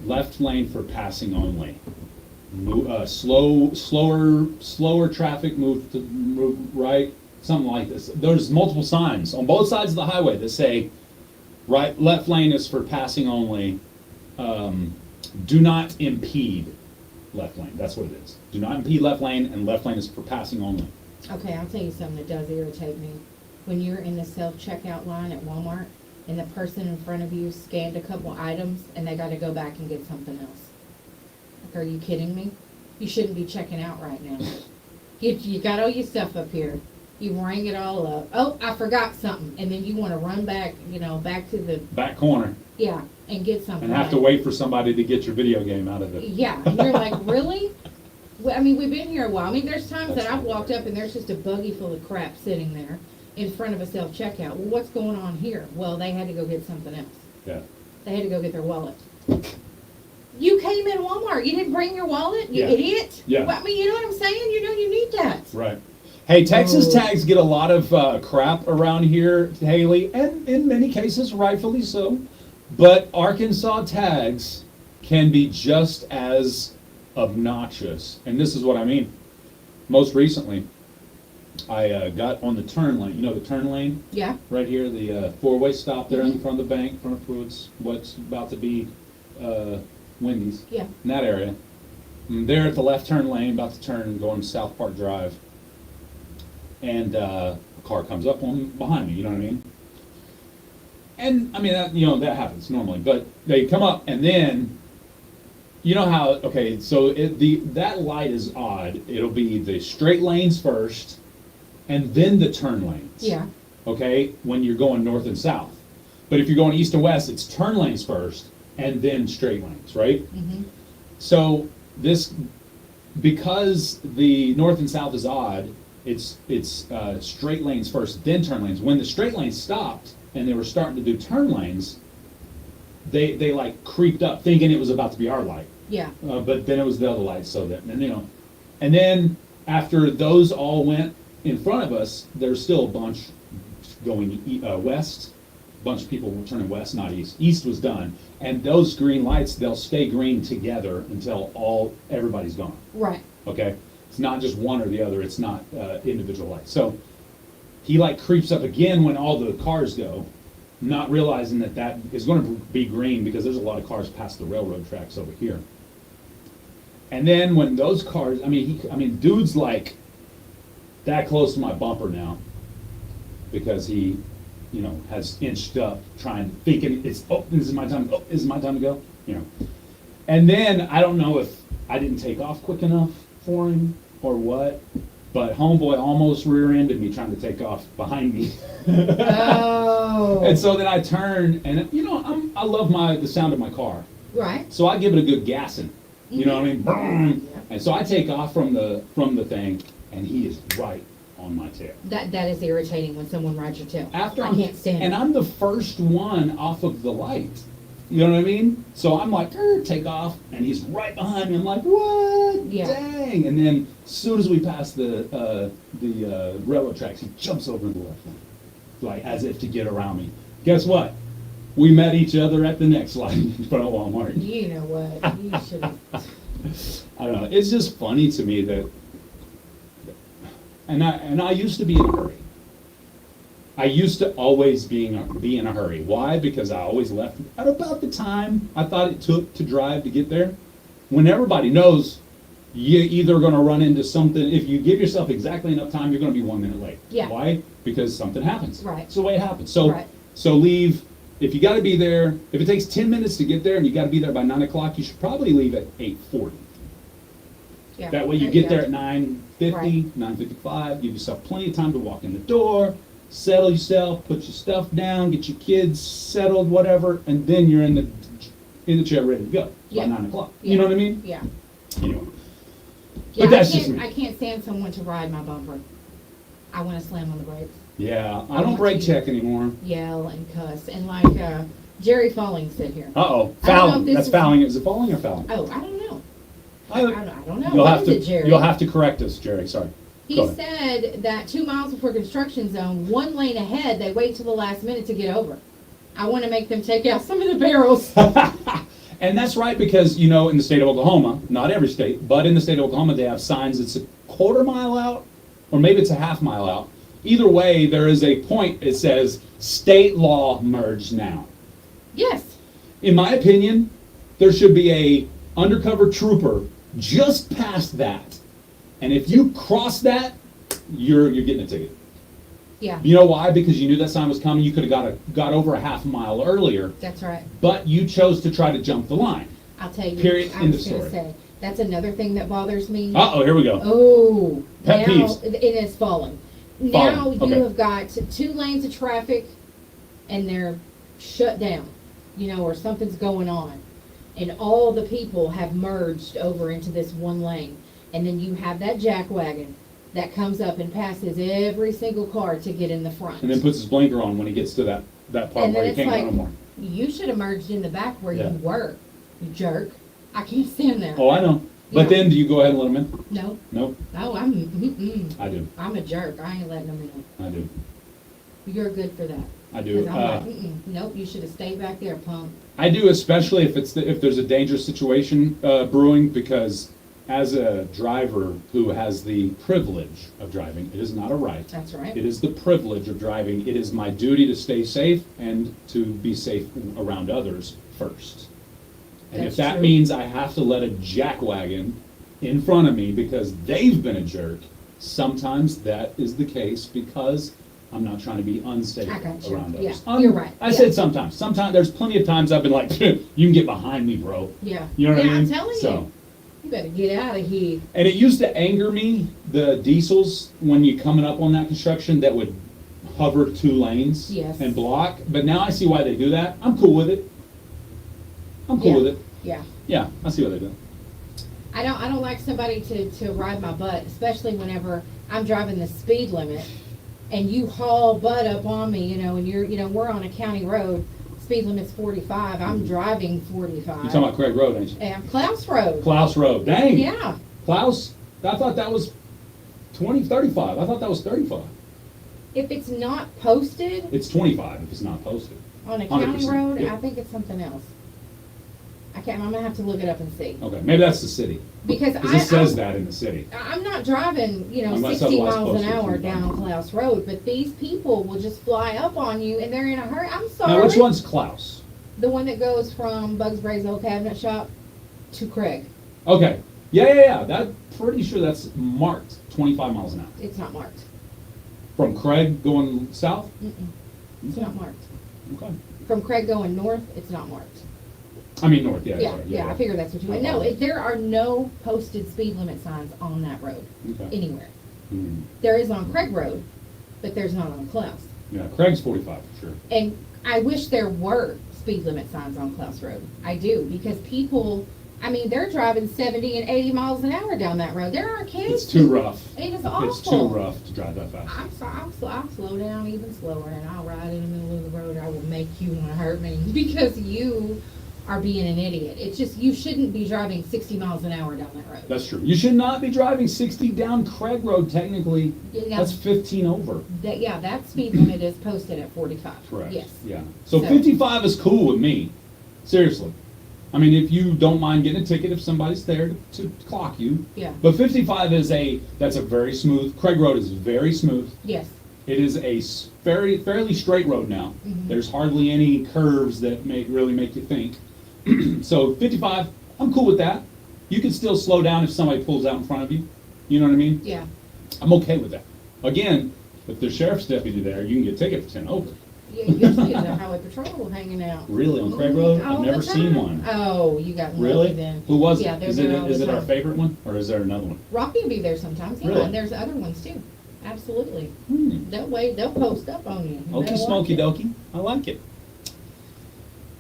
left lane for passing only, slower traffic, move right, something like this. There's multiple signs on both sides of the highway that say left lane is for passing only. Do not impede left lane. That's what it is. Do not impede left lane, and left lane is for passing only. Okay, I'll tell you something that does irritate me. When you're in the self-checkout line at Walmart and the person in front of you scanned a couple items and they got to go back and get something else. Like, are you kidding me? You shouldn't be checking out right now. You got all your stuff up here. You rang it all up. Oh, I forgot something. And then you want to run back, back to the, Back corner. yeah, and get something. And have to wait for somebody to get your video game out of it. Yeah, and you're like, really? Well, I mean, we've been here a while. I mean, there's times That's that I've not walked right. up and there's just a buggy full of crap sitting there in front of a self-checkout. Well, what's going on here? Well, they had to go get something else. Yeah. They had to go get their wallet. You came in Walmart. You didn't bring your wallet, you Yeah. idiot. Yeah. Well, I mean, you know what I'm saying? You know you need that. Right. Hey, Texas Oh. tags get a lot of crap around here, Haley, and in many cases, rightfully so. But Arkansas tags can be just as obnoxious. And this is what I mean. Most recently, I got on the turn lane. You know the turn lane? Yeah. Right here, the four-way stop there in front of the bank, front of what's about to be Wendy's. Yeah. In that area. I'm there at the left turn lane, about to turn, going South Park Drive. And a car comes up on behind me, you know what I mean? And, I mean, that happens normally. But they come up, and then, you know how, okay, so that light is odd. It'll be the straight lanes first, and then the turn lanes. Yeah. Okay, when you're going north and south. But if you're going east and west, it's turn lanes first, and then straight lanes, right? Mm-hmm. So because the north and south is odd, it's straight lanes first, then turn lanes. When the straight lanes stopped and they were starting to do turn lanes, they like creeped up, thinking it was about to be our light. Yeah. But then it was the other light, so that, and and then after those all went in front of us, there's still a bunch going west. A bunch of people were turning west, not east. East was done, and those green lights, they'll stay green together until everybody's gone. Right. Okay, it's not just one or the other. It's not individual lights. So he like creeps up again when all the cars go, not realizing that is going to be green because there's a lot of cars past the railroad tracks over here. And then when those cars, I mean, dude's like that close to my bumper now because he, has inched up, thinking this is my time. Oh, this is my time to go. And then I don't know if I didn't take off quick enough for him or what, but homeboy almost rear-ended me trying to take off behind me. Oh. And so then I turn, and I love the sound of my car. Right. So I give it a good gassing. You know what I mean? Boom. And so I take off from the thing, and he is right on my tail. That is irritating when someone rides your tail. I can't stand it. And I'm the first one off of the light. You know what I mean? So I'm like, take off, and he's right behind me. I'm like, what? Yeah. Dang! And then as soon as we pass the railroad tracks, he jumps over to the left lane, like as if to get around me. Guess what? We met each other at the next light in front of Walmart. You know what? You should have. I don't know. It's just funny to me that, and I used to be in a hurry. I used to always be in a hurry. Why? Because I always left at about the time I thought it took to drive to get there. When everybody knows you're either going to run into something, if you give yourself exactly enough time, you're going to be 1 minute late. Yeah. Why? Because something happens. Right. It's the way it happens. So, Right. so leave. If you got to be there, if it takes 10 minutes to get there and you got to be there by 9 o'clock, you should probably leave at 8:40. Yeah. That way you get there at 9:50, 9:55, give yourself plenty of time to walk in the door, settle yourself, put your stuff down, get your kids settled, whatever, and then you're in the chair ready to go by 9 o'clock. Yeah. You know what I mean? Yeah. Anyway. Yeah, But that's just me. I can't stand someone to ride my bumper. I want to slam on the brakes. Yeah, I don't brake check anymore. Yell and cuss. And like Jerry Falling said here. Uh-oh, I don't know fouling. if this That's is- fouling. Is it fouling or fouling? Oh, I don't know. I I don't know. You'll What have is to. it, Jerry? You'll have to correct us, Jerry. Sorry. He Go ahead. said that 2 miles before construction zone, 1 lane ahead, they wait till the last minute to get over. I want to make them take out some of the barrels. And that's right, because, in the state of Oklahoma, not every state, but in the state of Oklahoma, they have signs that's a quarter mile out, or maybe it's a half mile out. Either way, there is a point, it says, state law merged now. Yes. In my opinion, there should be a undercover trooper just past that. And if you cross that, you're getting a ticket. Yeah. You know why? Because you knew that sign was coming. You could have got over a half mile earlier, That's right. but you chose to try to jump the line. I'll tell you. Period. I End was of going to story. say, that's another thing that bothers me. Uh-oh, here we go. Oh. Pet now peeves. it is falling. Now Falling, you okay. have got 2 lanes of traffic and they're shut down, or something's going on. And all the people have merged over into this 1 lane. And then you have that jack wagon that comes up and passes every single car to get in the front. And then puts his blinker on when he gets to that part And where then he it's can't like, go no more. you should have merged in the back where Yeah. you were, you jerk. I can't stand that. Oh, I know. But Yeah. then do you go ahead and let him in? No. Nope. No, I do. I'm a jerk. I ain't letting them in. I do. You're good for that. I do. 'Cause I'm like, nope, you should have stayed back there, punk. I do, especially if there's a dangerous situation brewing, because as a driver who has the privilege of driving, it is not a right. That's right. It is the privilege of driving. It is my duty to stay safe and to be safe around others first. And That's if that true. means I have to let a jackwagon in front of me because they've been a jerk, sometimes that is the case because I'm not trying to be unsafe I got you. around Yeah, others. you're right. I Yeah. said sometimes. Sometimes there's plenty of times I've been like, you can get behind me, bro. Yeah. You know what I mean? I'm telling So- you. You better get out of here. And it used to anger me, the diesels, when you coming up on that construction that would hover 2 lanes Yes. and block. But now I see why they do that. I'm cool with it. I'm cool Yeah. with it. Yeah. Yeah, I see why they do. I don't like somebody to ride my butt, especially whenever I'm driving the speed limit and you haul butt up on me, and we're on a county road, speed limit's 45, I'm driving 45. You're talking about Craig Road, ain't you? And Klaus Road. Klaus Road. Dang. Yeah. Klaus, I thought that was 35. I thought that was 35. If it's not posted It's 25 if it's not posted. on a county 100%, road, yeah. I think it's something else. I'm gonna have to look it up and see. Okay, maybe that's the city. Because it says that in the city. I'm not driving, Unless 60 otherwise miles an posted, hour it's down Klaus Road, but these people will just fly up on you and they're in a hurry. I'm sorry. Now, which one's Klaus? The one that goes from Bugs Bray's old cabinet shop to Craig. Okay. Yeah. That pretty sure that's marked 25 miles an hour. It's not marked. From Craig going south? It's not marked. Okay. From Craig going north, it's not marked. I mean north, yeah. Yeah, sorry, I figured that's what you meant. No, there are no posted speed limit signs on that road Okay. anywhere. Mhm. There is on Craig Road, but there's not on Klaus. Yeah, Craig's 45 for sure. And I wish there were speed limit signs on Klaus Road. I do, because people, they're driving 70 and 80 miles an hour down that road. There are kids. It's too rough. It is awful. It's too rough to drive that fast. I'll slow down even slower, and I'll ride in the middle of the road. I will make you want to hurt me because you are being an idiot. It's just, you shouldn't be driving 60 miles an hour down that road. That's true. You should not be driving 60 down Craig Road, technically. Yeah. That's 15 over. That speed limit is posted at 45. Correct. Yes. Yeah. So 55 is cool with me. Seriously. If you don't mind getting a ticket if somebody's there to clock you. Yeah. But 55 that's a very smooth, Craig Road is very smooth. Yes. It is a fairly straight road now. Mhm. There's hardly any curves that really make you think. So 55, I'm cool with that. You can still slow down if somebody pulls out in front of you. You know what I mean? Yeah. I'm okay with that. Again, if there's sheriff's deputy there, you can get a ticket for 10 over. Yeah, you usually get the highway patrol hanging out. Really, on Craig Road? I've All never the seen time. one. Oh, you got lucky Really? then. Who was Yeah, it? they're Is there all the it our time. favorite one, or is there another one? Rocky will be there sometimes, yeah, Really? and there's other ones too. Absolutely. They'll post up on you. Okie smoky dokey. I like it.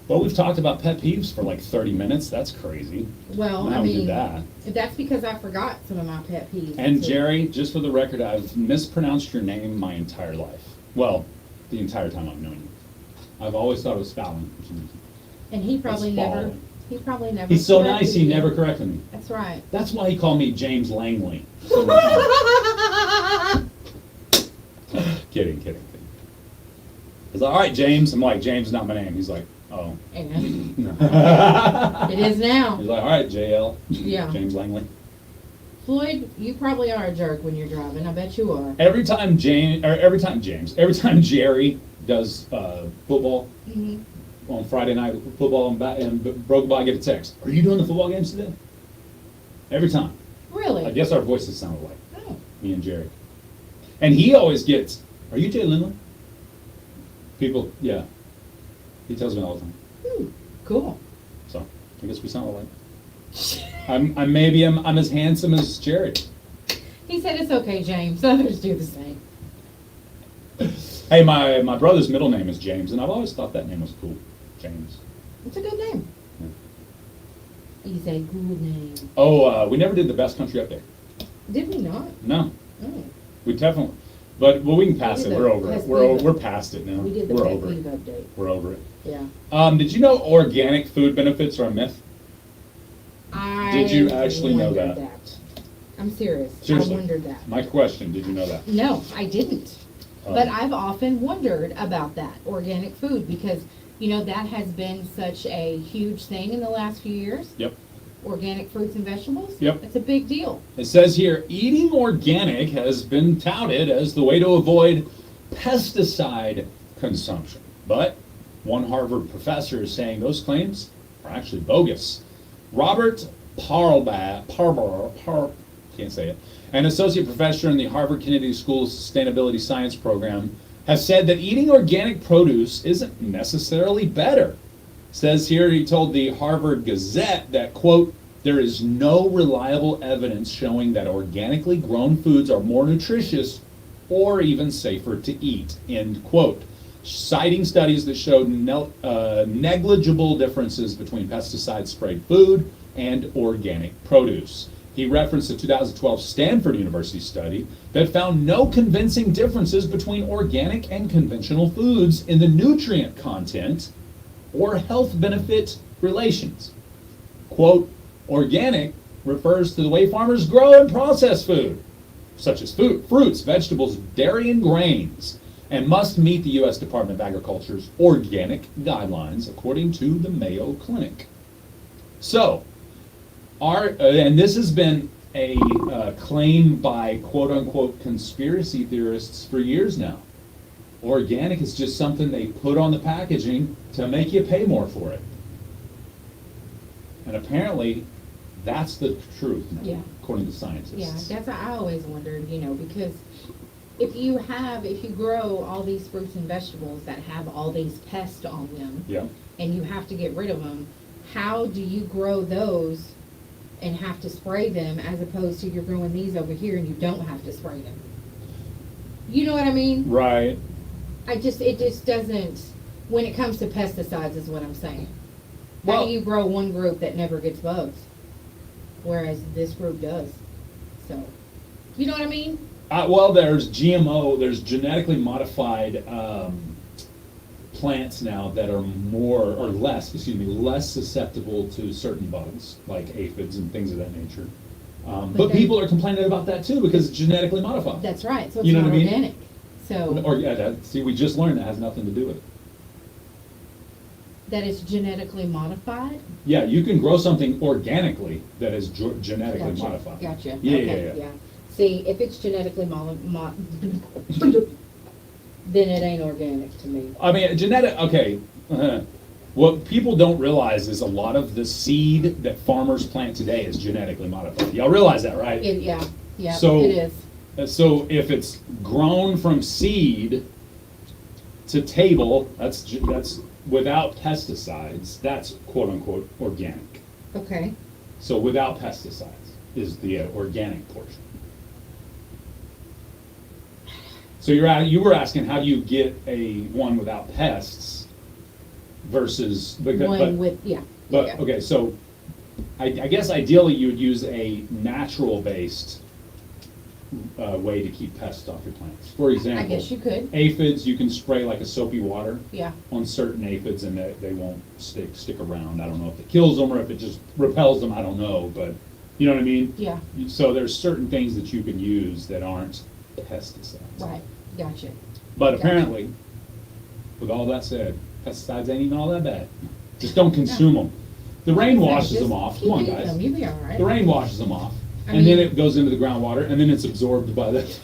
Well, we've talked about pet peeves for like 30 minutes. That's crazy. Well, Now we do that. that's because I forgot some of my pet peeves. And too. Jerry, just for the record, I've mispronounced your name my entire life. Well, the entire time I've known you. I've always thought it was Fallon for some reason. And he probably That's never. Fallon. He probably never. He's so corrected nice, he you. never corrected me. That's right. That's why he called me James Langley. Kidding. He's like, all right, James. I'm like, James is not my name. He's like, oh. It is now. He's like, all right, JL. Yeah. James Langley. Floyd, you probably are a jerk when you're driving. I bet you are. Every time Jerry does football Mhm. on Friday night football and Broken Bow, I get a text. Are you doing the football games today? Every time. Really? I guess our voices sound alike. Oh. Me and Jerry. And he always gets, are you Jay Lindley? People, yeah. He tells me all the time. Cool. So, I guess we sound alike. I'm as handsome as Jerry. He said it's okay, James. Others do the same. Hey, my brother's middle name is James, and I've always thought that name was cool. James. It's a good name. He's a good name. Oh, we never did the best country update. Did we not? No, Oh. we definitely, but we can pass We it. did We're the over it. pest We're peeve. we're past it now. We did the We're pet over peeve it. update. We're over it. Yeah. Did you know organic food benefits are a myth? Did you actually know wondered that? I'm serious. Seriously. I wondered that. My question, did you know that? No, I didn't. Oh. But I've often wondered about that, organic food, because, you know, that has been such a huge thing in the last few years. Yep. Organic fruits and vegetables. Yep. It's a big deal. It says here, eating organic has been touted as the way to avoid pesticide consumption. But one Harvard professor is saying those claims are actually bogus. Robert can't say it, an associate professor in the Harvard Kennedy School's Sustainability Science program, has said that eating organic produce isn't necessarily better. Says here, he told the Harvard Gazette that, quote, there is no reliable evidence showing that organically grown foods are more nutritious or even safer to eat, end quote. Citing studies that showed negligible differences between pesticide-sprayed food and organic produce. He referenced a 2012 Stanford University study that found no convincing differences between organic and conventional foods in the nutrient content or health benefit relations. Quote, organic refers to the way farmers grow and process food, such as fruits, vegetables, dairy, and grains, and must meet the U.S. Department of Agriculture's organic guidelines, according to the Mayo Clinic. So, and this has been a claim by quote-unquote conspiracy theorists for years now. Organic is just something they put on the packaging to make you pay more for it. And apparently, that's the truth now, Yeah. according to scientists. Yeah, that's I always wondered, you know, because if you grow all these fruits and vegetables that have all these pests on them, Yeah. and you have to get rid of them, how do you grow those and have to spray them as opposed to you're growing these over here and you don't have to spray them? You know what I mean? Right. It just doesn't, when it comes to pesticides is what I'm saying. How Well- do you grow one group that never gets bugs, whereas this group does? So, you know what I mean? Well, there's GMO, there's genetically modified plants now that are less susceptible to certain bugs, like aphids and things of that nature. But people are complaining about that too because it's genetically modified. That's right, so it's You know not what I mean? organic. So, See, we just learned that has nothing to do with it. that it's genetically modified? Yeah, you can grow something organically that is genetically Gotcha, modified. Gotcha. Yeah, Okay, yeah. See, if it's genetically then it ain't organic to me. I mean, okay. What people don't realize is a lot of the seed that farmers plant today is genetically modified. Y'all realize that, right? Yeah, So- it is. So if it's grown from seed to table, that's without pesticides, that's quote unquote organic. Okay. So without pesticides is the organic portion. So you were asking how do you get a one without pests versus okay, so I guess ideally you would use a natural based way to keep pests off your plants. For example, I guess you could. aphids, you can spray like a soapy water Yeah. on certain aphids and they won't stick around. I don't know if it kills them or if it just repels them, I don't know, but you know what I mean? Yeah. So there's certain things that you can use that aren't pesticides. Right, gotcha. But Gotcha. apparently, with all that said, pesticides ain't even all that bad. Just don't consume them. The rain washes them off. Come on, Keep eating guys. them, you'll be all right. The rain washes them off. I And then mean- it goes into the groundwater, and then it's absorbed by the...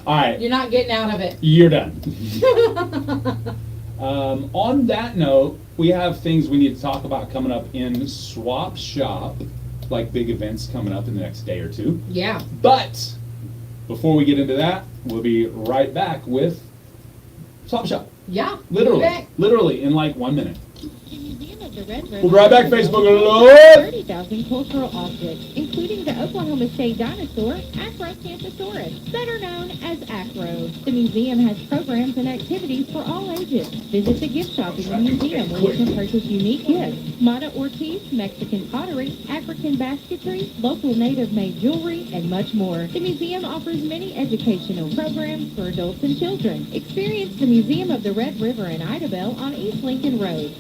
All right, You're not getting out of it. you're done. On that note, we have things we need to talk about coming up in Swap Shop, like big events coming up in the next day or two. Yeah. But before we get into that, we'll be right back with Swap Shop. Yeah. Literally, Back. literally in like 1 minute. The Museum of the Red River. We'll be right back, Facebook Live. 30,000 cultural objects, including the Oklahoma State dinosaur, Acrocanthosaurus, better known as Acro. The museum has programs and activities for all ages. Visit the gift shop in the museum where you can purchase unique gifts. Mata Ortiz, Mexican pottery, African basketry, local native-made jewelry, and much more. The museum offers many educational programs for adults and children. Experience the Museum of the Red River in Idabel on East Lincoln Road.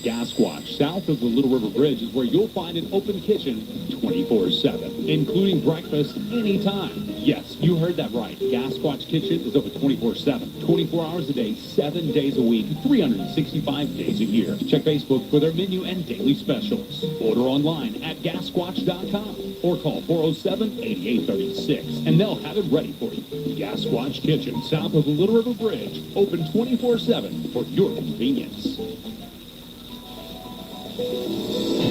Gasquatch, south of the Little River Bridge, is where you'll find an open kitchen 24/7, including breakfast anytime. Yes, you heard that right. Gasquatch Kitchen is open 24/7, 24 hours a day, 7 days a week, 365 days a year. Check Facebook for their menu and daily specials. Order online at gasquatch.com or call 407-8836, and they'll have it ready for you. Gasquatch Kitchen, south of the Little River Bridge, open 24/7 for your convenience.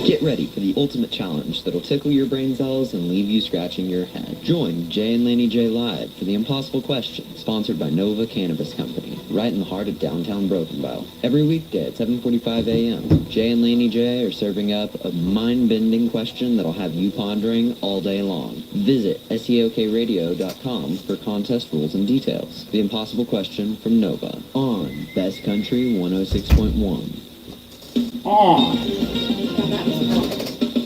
Get ready for the ultimate challenge that'll tickle your brain cells and leave you scratching your head. Join Jay and Laney J live for the Impossible Question, sponsored by Nova Cannabis Company, right in the heart of downtown Broken Bow. Every weekday at 7:45 a.m., Jay and Laney J are serving up a mind-bending question that'll have you pondering all day long. Visit SEOKradio.com for contest rules and details. The Impossible Question from Nova on Best Country 106.1.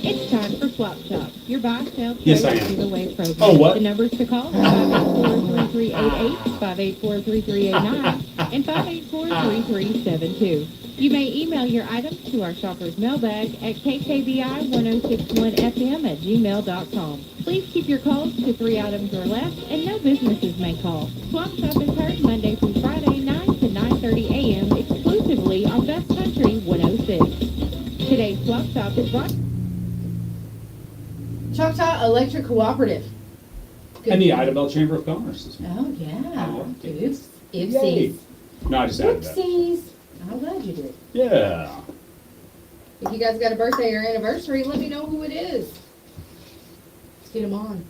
It's time for Swap Shop, your buy, sell, trade, Yes, I am. giveaway program. Oh, what? The numbers to call are 584-3388, 584-3389, and 584-3372. You may email your items to our shopper's mailbag at kkbi1061fm@gmail.com. Please keep your calls to 3 items or less, and no businesses may call. Swap Shop is heard Monday through Friday, 9 to 9:30 a.m., exclusively on Best Country 106. Today's Swap Shop is brought Choctaw Electric Cooperative. And the Idabel Chamber of Commerce this morning. Oh, yeah. Oops. Yay. Oopsies. No, I just added that. Oopsies. I'm glad you did. Yeah. If you guys got a birthday or anniversary, let me know who it is. Let's get them on.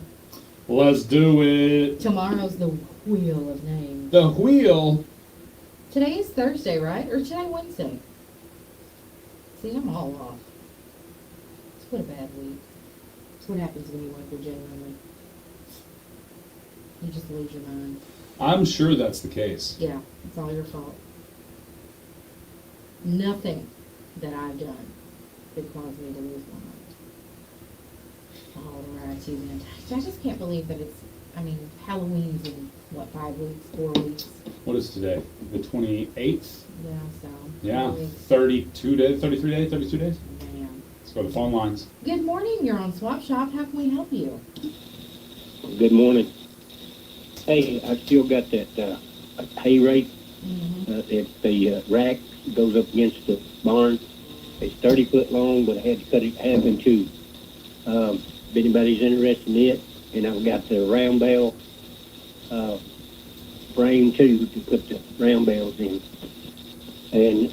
Let's do it. Tomorrow's the Wheel of Names. The wheel. Today is Thursday, right? Or today Wednesday? See, I'm all off. It's what a bad week. It's what happens when you work for genuinely. You just lose your mind. I'm sure that's the case. Yeah, it's all your fault. Nothing that I've done could cause me to lose my mind. All the gratitude and I just can't believe that it's, Halloween's in, 5 weeks, 4 weeks? What is today? The 28th? Yeah, so. Yeah, 4 weeks. 32 days, 33 days, 32 days? Yeah. Let's go to phone lines. Good morning, you're on Swap Shop. How can we help you? Good morning. Hey, I still got that hay rake. If the rack goes up against the barn, it's 30 foot long, but I had to cut it half in two. If anybody's interested in it, and I've got the round bell frame too to put the round bells in. And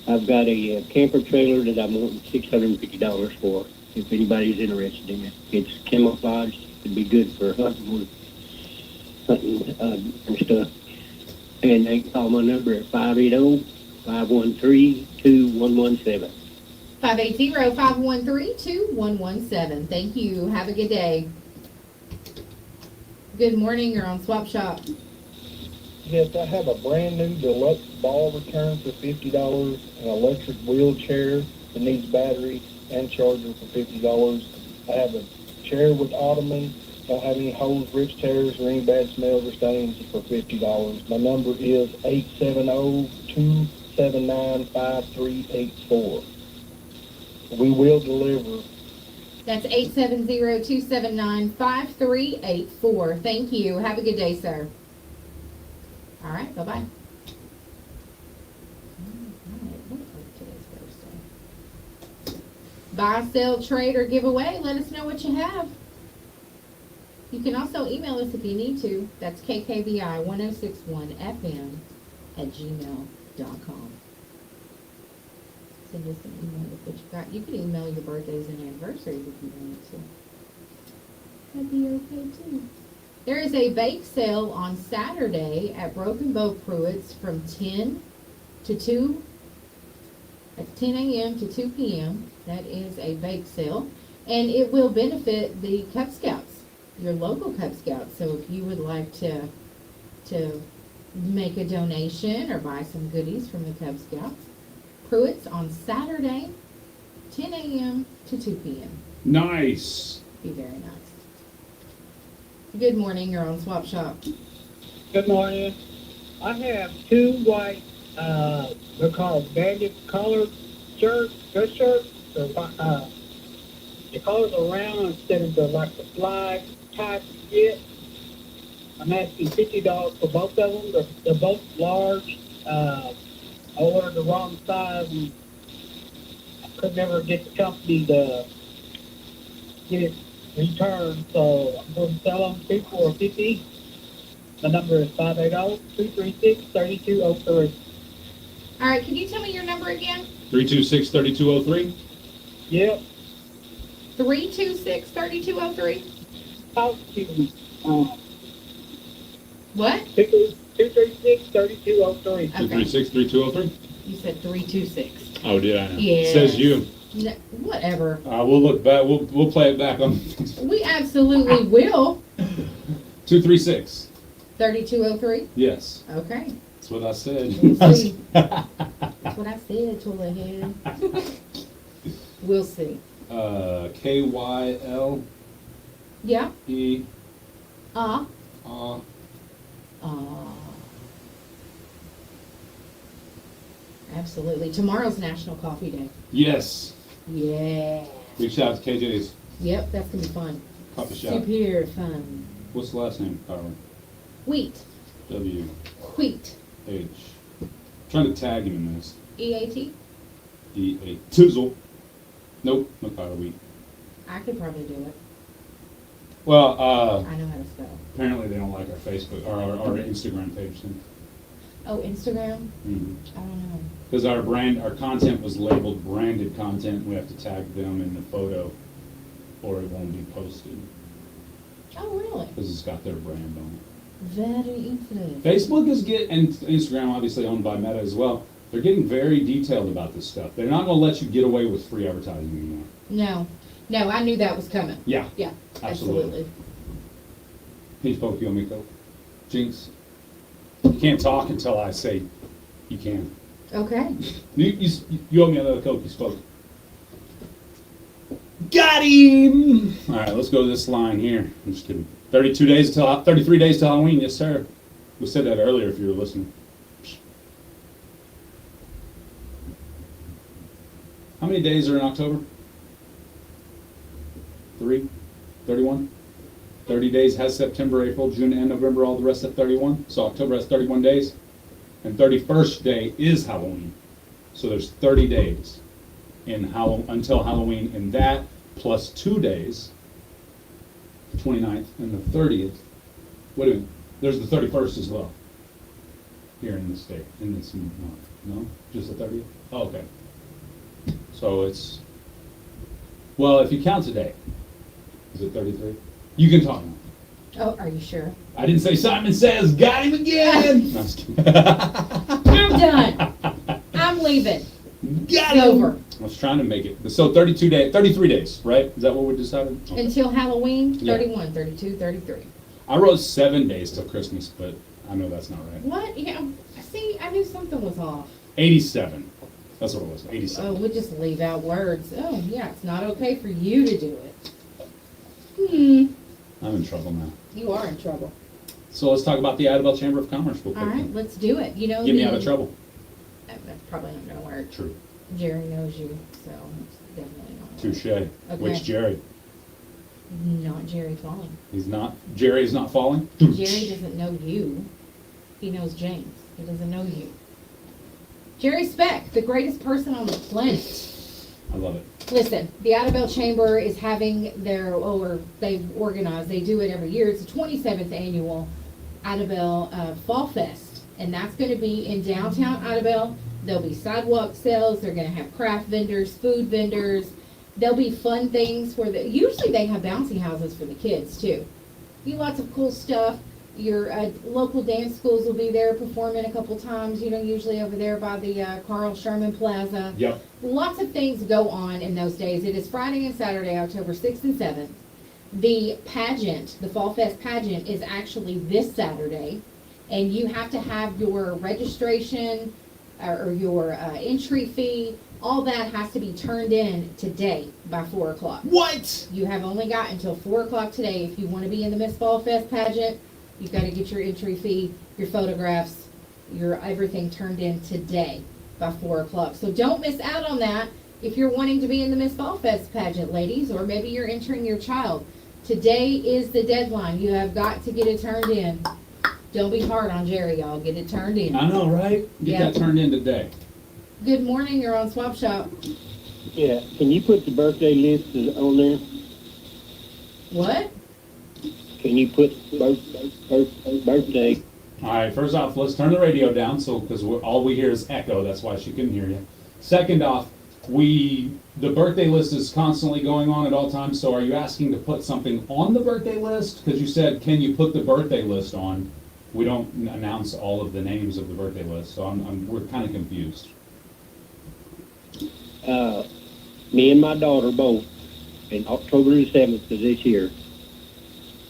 I've got a camper trailer that I'm wanting $650 for. If anybody's interested in it, it's camouflage. It'd be good for hunting and stuff. And they can call my number at 580-513-2117. 580-513-2117. Thank you. Have a good day. Good morning. You're on Swap Shop. Yes, I have a brand new deluxe ball return for $50, an electric wheelchair that needs battery and charger for $50. I have a chair with ottoman, don't have any holes, rips, tears, or any bad smells or stains for $50. My number is 870-279-5384. We will deliver. That's 870-279-5384. Thank you. Have a good day, sir. All right. Bye-bye. All right. What is today's Thursday? Buy, sell, trade, or give away. Let us know what you have. You can also email us if you need to. That's kkbi1061fm@gmail.com. Send us an email with what you got. You can email your birthdays and anniversaries if you want to. That'd be okay too. There is a bake sale on Saturday at Broken Bow Pruitt's from 10 to 2 That's 10 a.m. to 2 p.m. That is a bake sale. And it will benefit the Cub Scouts, your local Cub Scouts. So if you would like to make a donation or buy some goodies from the Cub Scouts, Pruitt's on Saturday, 10 a.m. to 2 p.m. Nice. Be very nice. Good morning, you're on Swap Shop. Good morning. I have two white, they're called bandit colored shirts, dress shirts. The colors are round instead of like the flag type shit. I'm asking $50 for both of them. They're both large. I ordered the wrong size and I could never get the company to get it returned, so I'm going to sell them for $50. The number is 580-236-3203. All right, can you tell me your number again? 326-3203? Yep. 326-3203? Talk to me. What? 236-3203. 236-3203? You said 326. Oh, did I know? Yes. Says you. No, whatever. We'll look back. We'll play it back on. We absolutely will. 236. 3203? Yes. Okay. That's what I said. We'll see. That's what I said, Tulahead. We'll see. KYL. Yeah. E. Absolutely. Tomorrow's National Coffee Day. Yes. Yeah. Reach out to KJ's Yep, that's gonna be fun. coffee shop. Super fun. What's the last name, Carlin? Wheat. W. Wheat. H. Trying to tag him in this. EAT? E-A. Tizzle. Nope, no Carla Wheat. I could probably do it. Well, I know how to spell. apparently they don't like our Facebook or our Instagram page then. Oh, Instagram? Mm-hmm. I don't know. Because our content was labeled branded content, we have to tag them in the photo, or it won't be posted. Oh, really? Because it's got their brand on it. Very interesting. Facebook and Instagram, obviously owned by Meta as well. They're getting very detailed about this stuff. They're not going to let you get away with free advertising anymore. No, I knew that was coming. Yeah. Yeah, absolutely. Peach Poke, you owe me a Coke. Jinx. You can't talk until I say you can. Okay. You owe me another Coke, you spoke. Got him! All right, let's go to this line here. I'm just kidding. 33 days till Halloween, yes sir. We said that earlier if you were listening. How many days are in October? 3? 31? 30 days has September, April, June, and November, all the rest at 31. So October has 31 days. And 31st day is Halloween. So there's 30 days until Halloween, and that plus 2 days, the 29th and the 30th. Wait a minute, there's the 31st as well. Here in the state, in this month. No? Just the 30th? Oh, okay. So it's, well, if you count today, is it 33? You can talk now. Oh, are you sure? I didn't say Simon Says, got him again! No, I'm just kidding. I'm done. I'm leaving. Got It's him! over. I was trying to make it. So 33 days, right? Is that what we decided? Okay. Until Halloween, Yeah. 31, 32, 33. I wrote 7 days till Christmas, but I know that's not right. What? Yeah, see, I knew something was off. 87. That's what it was, 87. Oh, we'll just leave out words. Oh, yeah, it's not okay for you to do it. I'm in trouble now. You are in trouble. So let's talk about the Idabel Chamber of Commerce real quick. All right, let's do it. You know, Get me out of trouble. That's probably not going to work. True. Jerry knows you, so it's definitely not. Touche. Okay. Which Jerry? Not Jerry Falling. He's not. Jerry's not falling? Jerry doesn't know you. He knows James. He doesn't know you. Jerry Speck, the greatest person on the planet. I love it. Listen, the Idabel Chamber is having they've organized, they do it every year. It's the 27th annual Idabel Fall Fest. And that's going to be in downtown Idabel. There'll be sidewalk sales. They're going to have craft vendors, food vendors. There'll be fun things usually they have bouncy houses for the kids too. Lots of cool stuff. Your local dance schools will be there performing a couple times, usually over there by the Carl Sherman Plaza. Yep. Lots of things go on in those days. It is Friday and Saturday, October 6th and 7th. The pageant, the Fall Fest pageant, is actually this Saturday, and you have to have your registration or your entry fee. All that has to be turned in today by 4 o'clock. What? You have only got until 4 o'clock today if you want to be in the Miss Fall Fest pageant. You've got to get your entry fee, your photographs, your everything turned in today by 4 o'clock. So don't miss out on that if you're wanting to be in the Miss Fall Fest pageant, ladies, or maybe you're entering your child. Today is the deadline. You have got to get it turned in. Don't be hard on Jerry, y'all. Get it turned in. I know, right? Get that turned in today. Good morning. You're on Swap Shop. Yeah, can you put the birthday list on there? What? Can you put birthday? All right, first off, let's turn the radio down because all we hear is echo. That's why she couldn't hear you. Second off, the birthday list is constantly going on at all times, so are you asking to put something on the birthday list? Because you said, can you put the birthday list on? We don't announce all of the names of the birthday list, so we're kind of confused. Me and my daughter both, in October the 7th of this year,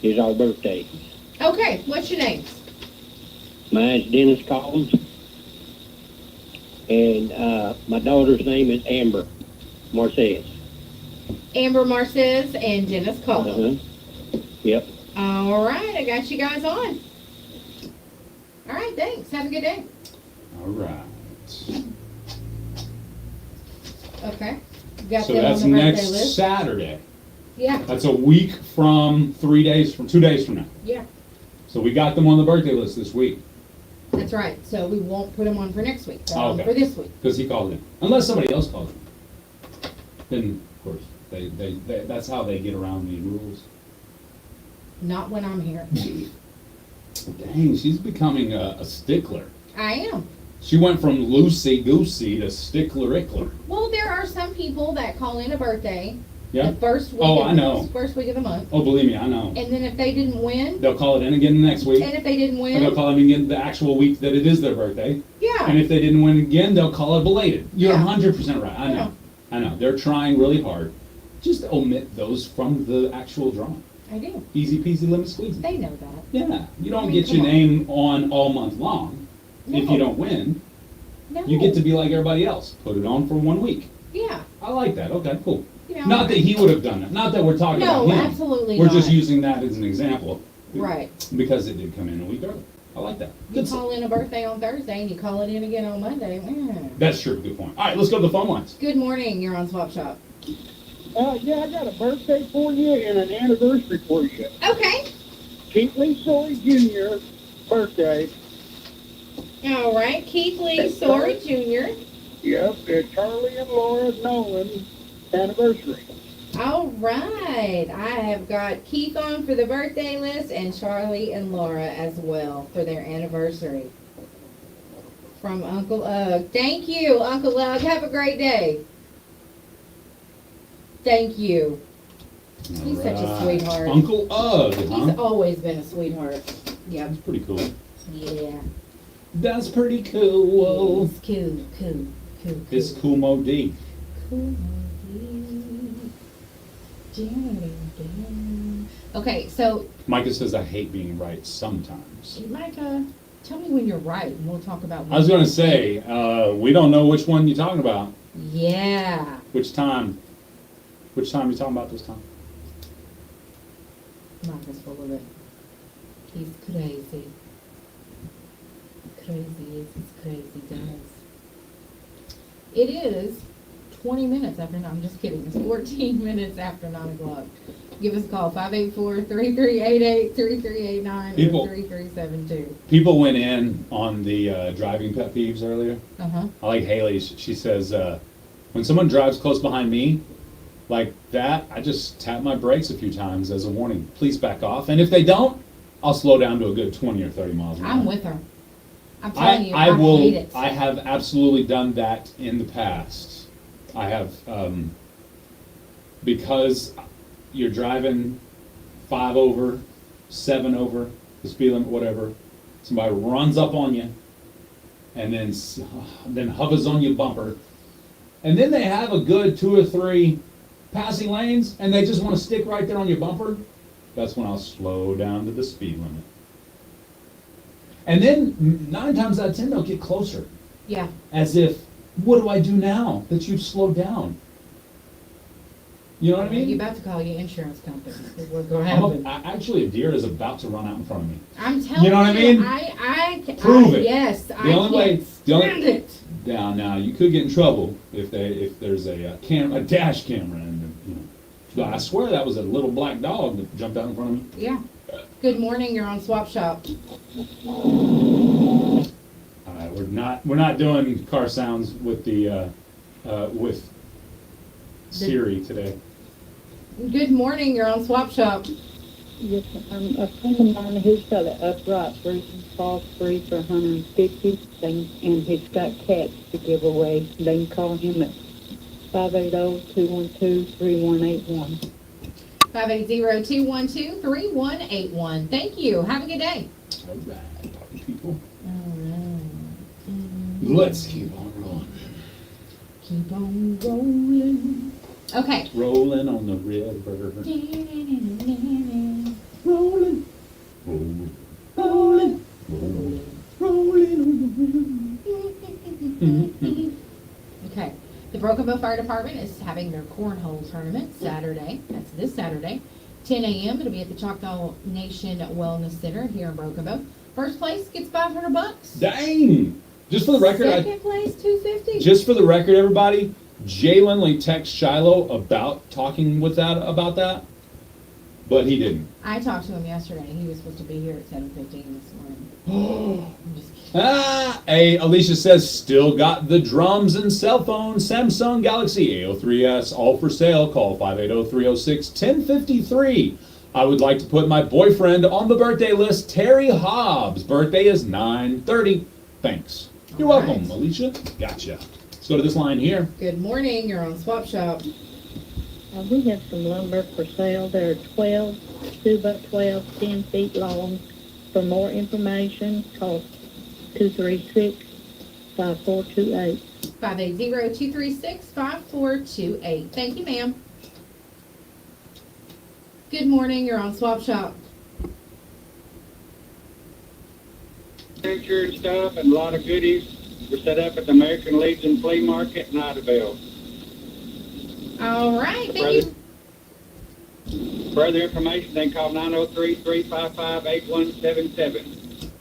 is our birthday. Okay, what's your names? Mine's Dennis Collins, and my daughter's name is Amber Marcez. Amber Marcez and Dennis Collins. Yep. All right, I got you guys on. All right, thanks. Have a good day. All right. Okay. Got So them that's on the birthday next list. Saturday. Yeah. That's a week from 2 days from now. Yeah, So we got them on the birthday list this week. that's right. So we won't put them on for next week. They're Oh, on okay. for this week. Because he called in. Unless somebody else called in. Then, of course, they that's how they get around the rules. Not when I'm here. Dang, she's becoming a stickler. I am. She went from loosey-goosey to stickler-ickler. Well, there are some people that call in a birthday Yeah? the first week. Oh, of I know. First week of the month. Oh, believe me, I know. And then if they didn't win, They'll call it in again the next week. and if they didn't And they'll win, call it in again the actual week that it is their birthday. yeah. And if they didn't win again, they'll call it belated. You're Yeah. 100% right. I know. I know. They're trying really hard. Just omit those from the actual drawing. I do. Easy peasy lemon squeezy. They know that. Yeah. You don't I mean, get your come on. name on all month long if No. you don't win. No. You get to be like everybody else. Put it on for 1 week. Yeah. I like that. Okay, cool. You know, Not that he would have done it. Not that we're talking No, about him. absolutely We're just not. using that as an example. Right. Because it did come in a week early. I like that. You Good call in a birthday on Thursday and you call it in again on Monday. That's true. Good point. All right, let's go to the phone lines. Good morning. You're on Swap Shop. Yeah, I got a birthday for you and an anniversary for you. Okay. Keith Lee Story Jr. birthday. All right. Keith Lee Story Jr. Yep, it's Charlie and Laura Nolan anniversary. All right. I have got Keith on for the birthday list and Charlie and Laura as well for their anniversary. From Uncle Ugg. Thank you, Uncle Ugg. Have a great day. Thank you. He's such a Right. sweetheart. Uncle Ugg, He's huh? always been a sweetheart. Yep. That's pretty cool. Yeah. That's pretty cool. It's cool, cool, cool. It's cool Mo D. Cool. Okay, so Micah says I hate being right sometimes. Micah, tell me when you're right, and we'll talk about. I was going to say, we don't know which one you're talking about. Yeah. Which time? Which time you talking about this time? Micah's full of it. He's crazy. Crazy is as crazy does. It is 20 minutes after 9. I'm just kidding. It's 14 minutes after 9 o'clock. Give us a call, 584-3388, 3389, People- or 3372. People went in on the driving pet peeves earlier. Uh-huh. I like Haley's. She says, when someone drives close behind me, like that, I just tap my brakes a few times as a warning. Please back off. And if they don't, I'll slow down to a good 20 or 30 miles an hour. I'm with her. I'm telling you, I I will. hate it. I have absolutely done that in the past. I have because you're driving 5 over, 7 over, the speed limit, whatever. Somebody runs up on you, and then hovers on your bumper, and then they have a good 2 or 3 passing lanes, and they just want to stick right there on your bumper. That's when I'll slow down to the speed limit. And then 9 times out of 10 they'll get closer, Yeah. as if, what do I do now that you've slowed down? You know what I mean? You're about to call your insurance company. Is what's going to happen. Actually, a deer is about to run out in front of me. I'm telling you. You know what I mean? Prove it. Yes. The only way. Stand it. Now you could get in trouble if there's a dash camera, and you know. But I swear that was a little black dog that jumped out in front of me. Yeah. Good morning. You're on Swap Shop. All right, we're not doing car sounds with the with Siri today. Good morning. You're on Swap Shop. Yes, a friend of mine who's got an upright Bruton falls free for 150, and he's got cats to give away. They can call him at 580-212-3181. 580-212-3181. Thank you. Have a good day. All right, party people. All right. Let's keep on rolling. Keep on rolling. Okay. Rolling on the river. Rolling. Rolling. Rolling. Rolling on the river. Okay. The Brokenville Fire Department is having their cornhole tournament Saturday. That's this Saturday. 10 a.m. It'll be at the Choctaw Nation Wellness Center here in Brokenville. First place gets $500. Dang! Just for the record, Second place, $250. Just for the record, everybody, Jay Lindley texted Shiloh about talking about that, but he didn't. I talked to him yesterday. He was supposed to be here at 7:15 this morning. I'm just kidding. Hey, Alicia says, still got the drums and cell phones. Samsung Galaxy A03s, all for sale. Call 580-306-1053. I would like to put my boyfriend on the birthday list, Terry Hobbs. Birthday is 9/30. Thanks. You're welcome, Alicia. Gotcha. Let's go to this line here. Good morning. You're on Swap Shop. We have some lumber for sale. There are 12, 2x12, 10 feet long. For more information, call 236-5428. 580-236-5428. Thank you, ma'am. Good morning. You're on Swap Shop. Furniture and stuff and a lot of goodies. We're set up at the American Legion Flea Market in Idaville. All right. Thank you. Further information, they call 903-355-8177.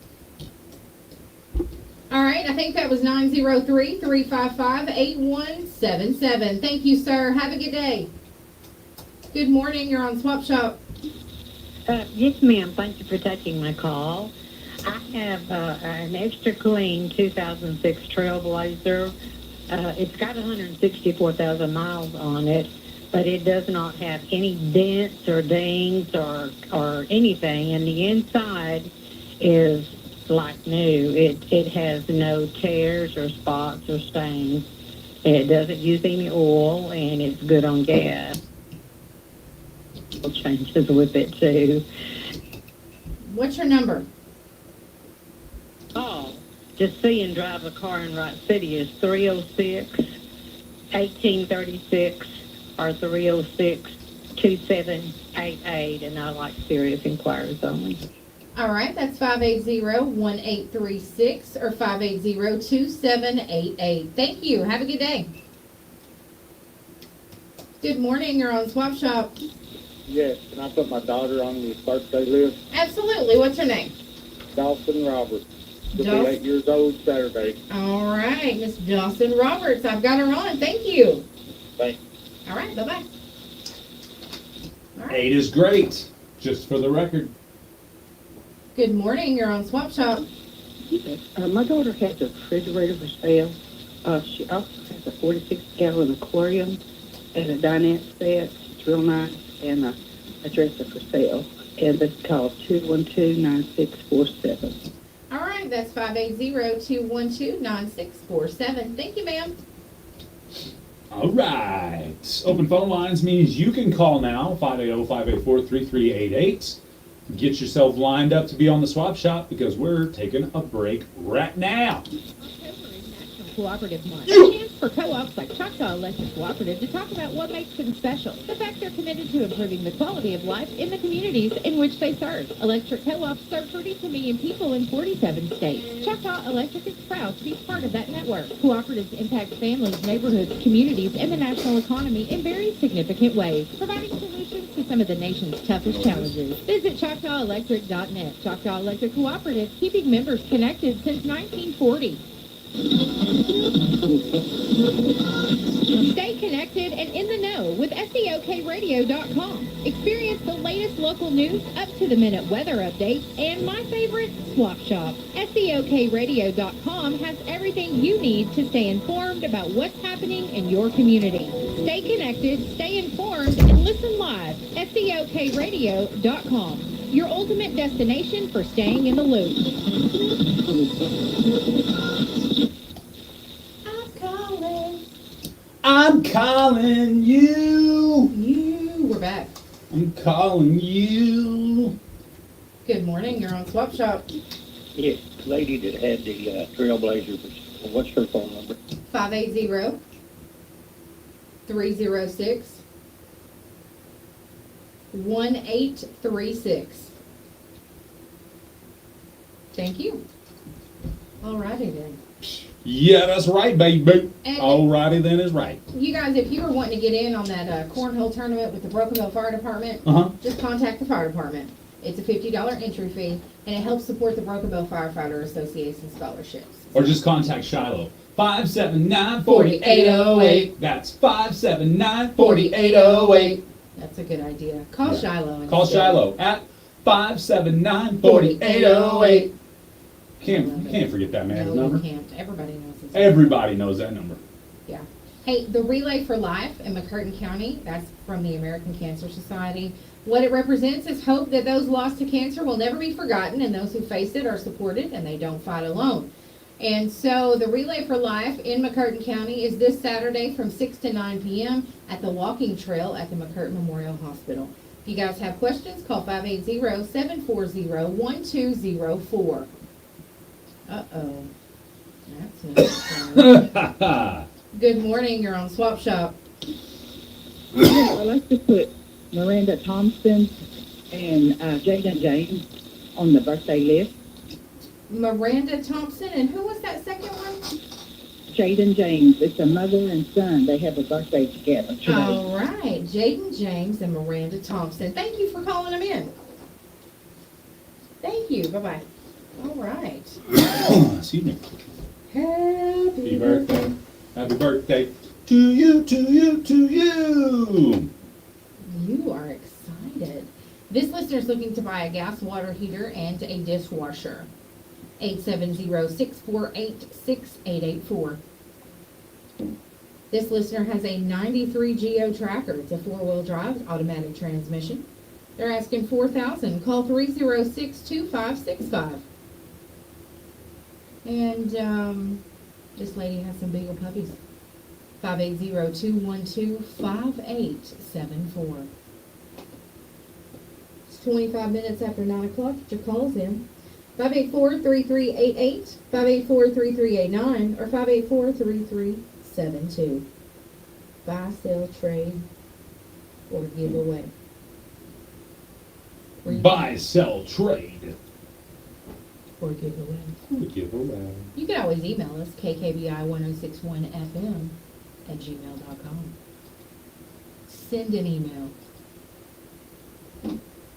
All right. I think that was 903-355-8177. Thank you, sir. Have a good day. Good morning. You're on Swap Shop. Yes, ma'am. Thank you for taking my call. I have an extra clean 2006 Trailblazer. It's got 164,000 miles on it, but it does not have any dents or dings or anything, and the inside is like new. It has no tears or spots or stains. It doesn't use any oil, and it's good on gas. Changes with it too. What's your number? Oh, to see and drive a car in Wright City is 306-1836 or 306-2788, and I like serious inquiries only. All right. That's 580-1836 or 580-2788. Thank you. Have a good day. Good morning. You're on Swap Shop. Yes, can I put my daughter on the birthday list? Absolutely. What's her name? Dawson Roberts. She'll be Dawson. 8 years old Saturday. All right. Miss Dawson Roberts. I've got her on. Thank you. Thanks. All right. Bye-bye. 8 is great, just for the record. Good morning. You're on Swap Shop. My daughter has a refrigerator for sale. She also has a 46-gallon aquarium and a dinette set. It's real nice, and a dresser for sale. And it's called 212-9647. All right. That's 580-212-9647. Thank you, ma'am. All right. Open phone lines means you can call now, 580-584-3388. Get yourself lined up to be on the swap shop because we're taking a break right now. Cooperative Month. A chance for co-ops like Choctaw Electric Cooperative to talk about what makes them special. The fact they're committed to improving the quality of life in the communities in which they serve. Electric co-ops serve 32 million people in 47 states. Choctaw Electric is proud to be part of that network. Cooperatives impact families, neighborhoods, communities, and the national economy in very significant ways, providing solutions to some of the nation's toughest challenges. Visit ChoctawElectric.net. Choctaw Electric Cooperative, keeping members connected since 1940. Stay connected and in the know with SEOKradio.com. Experience the latest local news, up-to-the-minute weather updates, and my favorite, Swap Shop. SEOKradio.com has everything you need to stay informed about what's happening in your community. Stay connected, stay informed, and listen live. SEOKradio.com, your ultimate destination for staying in the loop. I'm calling you. We're back. I'm calling you. Good morning. You're on Swap Shop. Yeah, lady that had the Trailblazer, what's her phone number? 580-306-1836. Thank you. All righty then. Yeah, that's right, baby. And- Alrighty then is right. You guys, if you were wanting to get in on that cornhole tournament with the Broken Bow Fire Department, just contact the fire department. It's a $50 entry fee, and it helps support the Broken Bow Firefighter Association scholarships. Or just contact Shiloh. 579-4808. That's 579-4808. That's a good idea. Call Shiloh. Call instead. Shiloh at 579-4808. Can't forget that man's No, number. you can't. Everybody knows his Everybody knows that number. Yeah. Hey, the Relay for Life in McCurtain County, that's from the American Cancer Society. What it represents is hope that those lost to cancer will never be forgotten and those who face it are supported and they don't fight alone. And so the Relay for Life in McCurtain County is this Saturday from 6 to 9 p.m. at the walking trail at the McCurtain Memorial Hospital. If you guys have questions, call 580-740-1204. Uh-oh. That's not fun. Good morning, you're on Swap Shop. I'd like to put Miranda Thompson and Jaden James on the birthday list. Miranda Thompson, and who was that second one? Jaden James. It's a mother and son. They have a birthday together today. All right, Jaden James and Miranda Thompson. Thank you for calling them in. Thank you. Bye-bye. All right. Excuse me. Happy birthday. Happy birthday to you, to you, to you. You are excited. This listener is looking to buy a gas water heater and a dishwasher. 870-648-6884. This listener has a 93 Geo tracker. It's a 4-wheel drive, automatic transmission. They're asking $4,000. Call 306-2565. And this lady has some beagle puppies. 580-212-5874. It's 25 minutes after 9 o'clock. Get your calls in. 584-3388, 584-3389, or 584-3372. Buy, sell, trade, or give away. Buy, sell, trade. Or give away. Give away. You can always email us, kkbi1061fm@gmail.com. Send an email.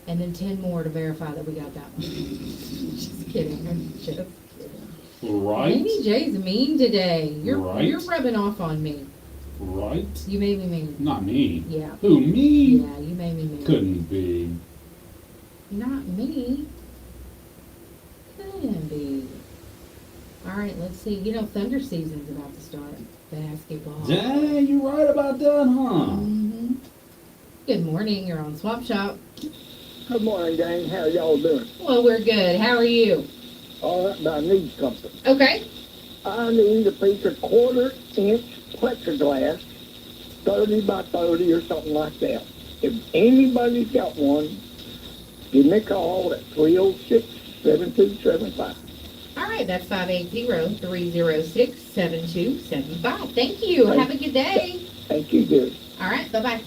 And then 10 more to verify that we got that one. Just kidding. I'm just kidding. Right. Laney J's mean today. You're rubbing off on me. Right. You made me mean. Not me. Yeah. Who, me? Yeah, you made me mean. Couldn't be. Not me. Couldn't be. All right, let's see. You know, thunder season's about to start. Basketball. Dang, you're right about that, huh? Mm-hmm. Good morning. You're on Swap Shop. Good morning, gang. How y'all doing? Well, we're good. How are you? All right, but I need something. Okay. I need a piece of 1/4-inch plexiglass, 30 by 30 or something like that. If anybody's got one, give me a call at 306-7275. All right, that's 580-306-7275. Thank you. Have a good day. Thank you, dear. All right, bye-bye. All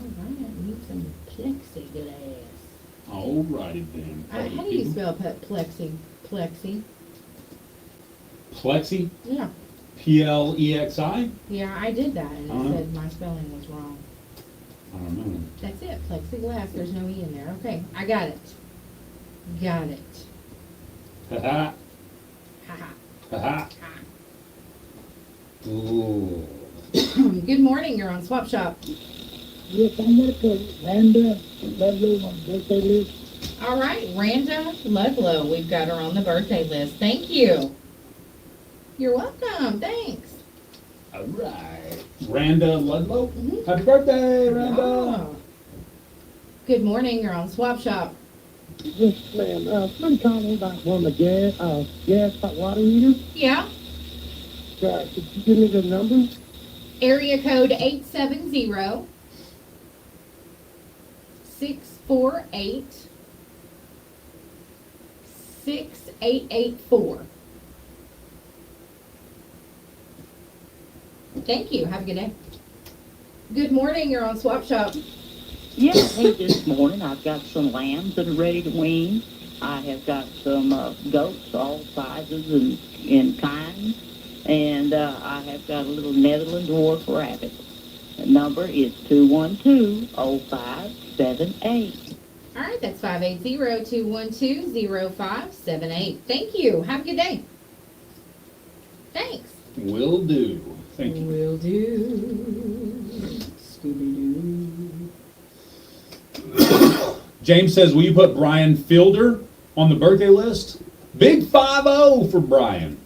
right, need some plexiglass. All righty then. How do you spell plexi? Plexi? Plexi? Yeah. Plexi? Yeah, I did that, and Uh-huh. it said my spelling was wrong. I don't know. That's it, plexiglass. There's no E in there. Okay, I got it. Got it. Ha Ha ha. Ha Ooh. Good morning. You're on Swap Shop. Yes, I'm with Randa Ludlow on birthday list. All right, Randa Ludlow. We've got her on the birthday list. Thank you. You're welcome. Thanks. All right. Randa Ludlow? Happy birthday, Randa. Oh. Good morning. You're on Swap Shop. Yes, ma'am. Somebody called me about one of the gas hot water heater. Yeah. Could you give me the number? Area code 870 648 6884. Thank you. Have a good day. Good morning. You're on Swap Shop. Yes, hey, this morning I've got some lambs that are ready to wean. I have got some goats, all sizes and kinds. And I have got a little Netherland dwarf rabbit. The number is 212-0578. All right, that's 580-212-0578. Thank you. Have a good day. Thanks. Will do. Thank you. Will do. James says, will you put Brian Fielder on the birthday list? Big 5-0 for Brian.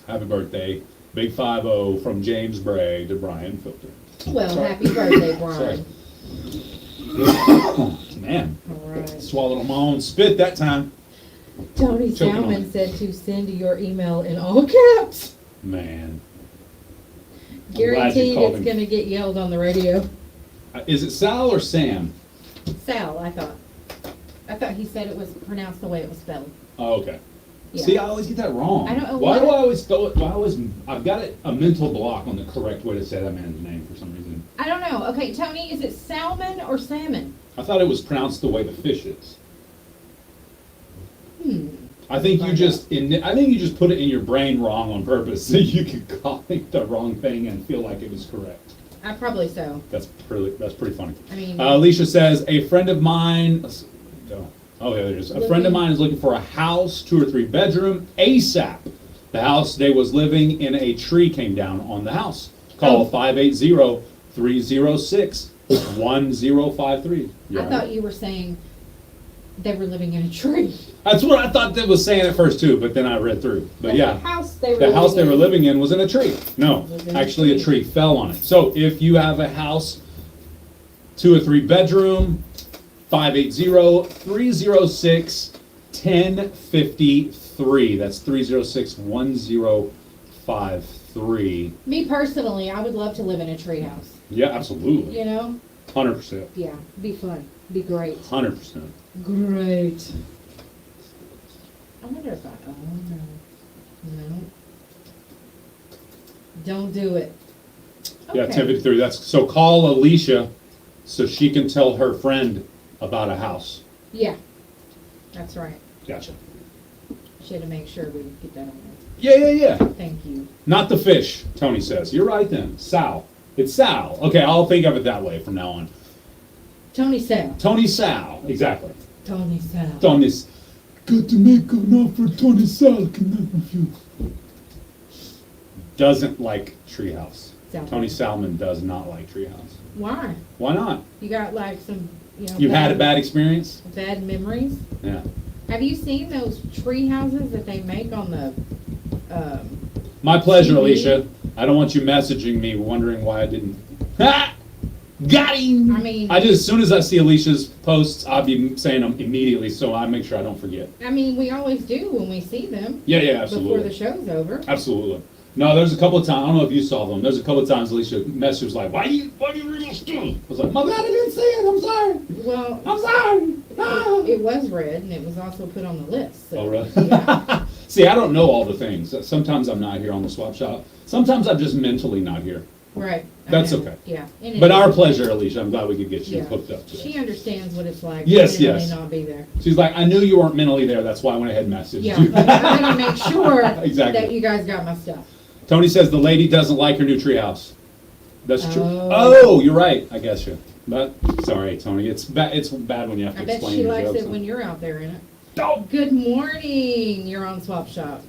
Happy birthday. Big 5-0 from James Bray to Brian Fielder. Well, happy birthday, Brian. Man. All right. Swallowed on my own spit that time. Tony Choking on Salmon it. said to send your email in all caps. Man. I'm glad you Guaranteed called it's him. going to get yelled on the radio. Is it Sal or Sam? Sal, I thought. I thought he said it was pronounced the way it was spelled. Oh, okay. Yeah. See, I always get that wrong. I don't know Why why. do I always throw it? I've got a mental block on the correct way to say that man's name for some reason. I don't know. Okay, Tony, is it salmon or salmon? I thought it was pronounced the way the fish is. I think you Find just put it in your brain wrong on purpose so you could call it the wrong thing and feel like it was correct. Probably so. That's pretty funny. I mean, Alicia says a friend of mine. Oh yeah, there it is. A friend of mine is looking for a house, 2 or 3 bedroom, ASAP. The house they was living in, a tree came down on the house. Call 580-306-1053. I thought you were saying they were living in a tree. That's what I thought that was saying at first too, but then I read through. But yeah, The house they were the house they were living living in was in a tree. No, Was in a actually a tree. tree fell on it. So if you have a house, 2 or 3 bedroom, 580-306-1053. That's 306-1053. Me personally, I would love to live in a tree house. Yeah, absolutely. You know? 100%. Yeah, be fun. Be great. 100%. Great. I wonder if oh no. No. Don't do it. Yeah, Okay. 1053. So call Alicia so she can tell her friend about a house. Yeah. That's right. Gotcha. Should have made sure we would get that on Yeah. there. Thank you. Not the fish, Tony says. You're right then. Sal. It's Sal. Okay, I'll think of it that way from now on. Tony Sal. Tony Sal. Exactly. Tony Sal. Tony's. Got to make an offer, Tony Sal. Can I refuse? Doesn't like treehouse. Sal. Tony Salmon does not like treehouse. Why? Why not? You got like some, You had a bad experience? bad memories? Yeah. Have you seen those tree houses that they make on the, My pleasure, TV? Alicia. I don't want you messaging me wondering why I didn't. Ha! Got him! I mean, as soon as I see Alicia's posts, I'll be saying them immediately, so I make sure I don't forget. we always do when we see them. Yeah, absolutely. Before the show's over. Absolutely. No, there's a couple of times, I don't know if you saw them, there's a couple of times Alicia messaged like, why do you read my stuff? I was like, my bad, I didn't see it, I'm sorry. Well, I'm sorry. Well, it was read, and it was also put on the list. So, Oh, really? yeah. See, I don't know all the things. Sometimes I'm not here on the swap shop. Sometimes I'm just mentally not here. Right. I That's know. okay. Yeah. And it But is our okay. pleasure, Alicia. I'm glad we could get you Yeah. hooked up today. She understands what it's like Yes, to mentally yes. not be there. She's like, I knew you weren't mentally there. That's why I went ahead and messaged Yeah, you. but I'm gonna make sure Exactly. that you guys got my stuff. Tony says the lady doesn't like her new treehouse. That's true. Oh. Oh, you're right. I guess you. But sorry, Tony. It's bad. It's bad when you have to I bet explain she your likes jokes. it when you're out there in it. Oh. Good morning. You're on Swap Shop.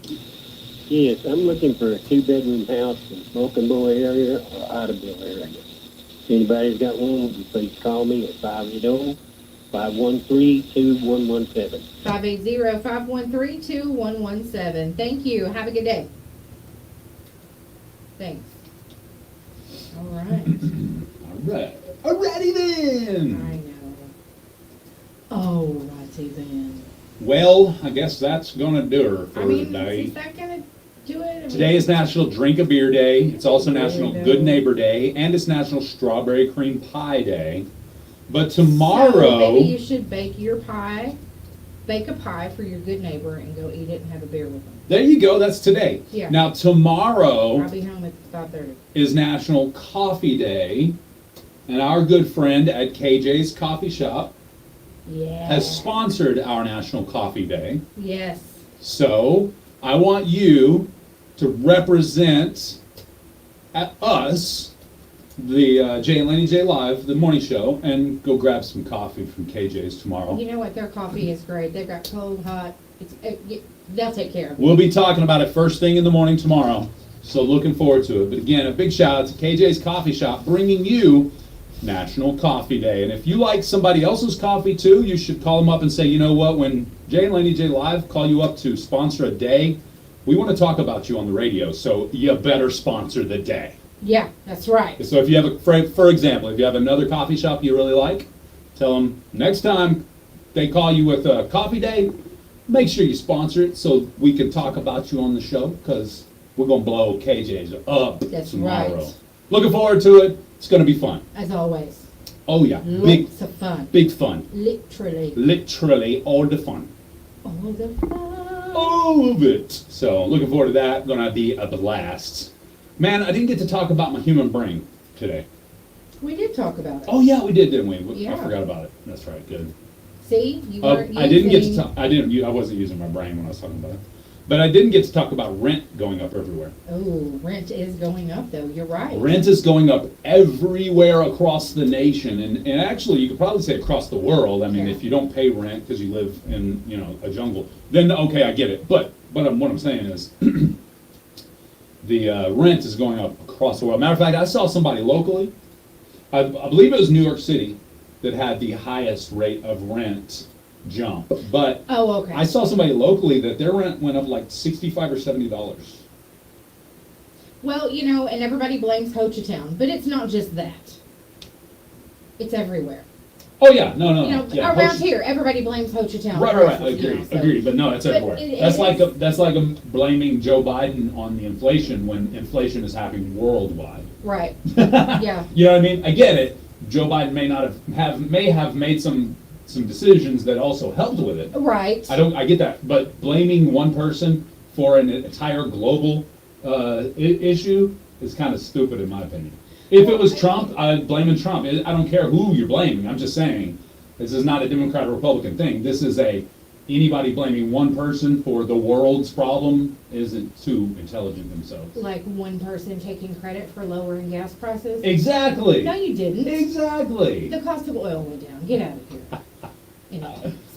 Yes, I'm looking for a 2-bedroom house in Smoking Boy area or Idabel area. If anybody's got one, would you please call me at 580-513-2117. 580-513-2117. Thank you. Have a good day. Thanks. All right. All right. Alrighty then. I know. Oh, righty then. Well, I guess that's gonna do her for I mean, today. is that gonna do it? I mean, Today is National Drink a Beer Day. It's also National Really? Good Neighbor Day, and it's National Strawberry Cream Pie Day. But So tomorrow, maybe you should bake your pie. Bake a pie for your good neighbor and go eat it and have a beer with them. there you go. That's today. Yeah. Now tomorrow I'll be home at 5:30. is National Coffee Day, and our good friend at KJ's Coffee Shop Yeah. has sponsored our National Coffee Day. Yes. So I want you to represent us, the Jay and Laney J Live, the morning show, and go grab some coffee from KJ's tomorrow. You know what? Their coffee is great. They've got cold, hot. They'll take care of it. We'll be talking about it first thing in the morning tomorrow, so looking forward to it. But again, a big shout out to KJ's Coffee Shop bringing you National Coffee Day. And if you like somebody else's coffee too, you should call them up and say, you know what, when Jay and Laney J Live call you up to sponsor a day, we want to talk about you on the radio, so you better sponsor the day. Yeah, that's right. So if you have for example, if you have another coffee shop you really like, tell them next time they call you with a coffee day, make sure you sponsor it so we can talk about you on the show, because we're going to blow KJ's up That's tomorrow. right. Looking forward to it. It's going to be fun. As always. Oh yeah, Lots of fun. big fun. Literally. All the fun. All the fun. All of it. So looking forward to that. Going to be a blast. Man, I didn't get to talk about my human brain today. We did talk about it. Oh yeah, we did, didn't we? Yeah. I forgot about it. That's right. Good. See, you weren't I didn't get to using- talk. I wasn't using my brain when I was talking about it. But I didn't get to talk about rent going up everywhere. Oh, rent is going up though. You're right. Rent is going up everywhere across the nation, and actually you could probably say across the world. I mean, Yeah. if you don't pay rent because you live in a jungle, then okay, I get it. But what I'm saying is the rent is going up across the world. Matter of fact, I saw somebody locally. I believe it was New York City that had the highest rate of rent jump. But Oh, okay. I saw somebody locally that their rent went up like $65 or $70. Well, and everybody blames Hochatown, but it's not just that. It's everywhere. Oh yeah, no. Yeah, around here, everybody blames Hochatown. Right. prices, so- Agreed. But no, it's But everywhere. it That's like is- that's like blaming Joe Biden on the inflation when inflation is happening worldwide. Right. Yeah. You know what I mean? I get it. Joe Biden may not may have made some decisions that also helped with it. Right. I get that, but blaming one person for an entire global issue is kind of stupid in my opinion. If it was Trump, I'd blame Trump. I don't care who you're blaming. I'm just saying this is not a Democrat or Republican thing. This is anybody blaming one person for the world's problem isn't too intelligent themselves. Like one person taking credit for lowering gas prices? Exactly. No, you didn't. Exactly. The cost of oil went down. Get out of here.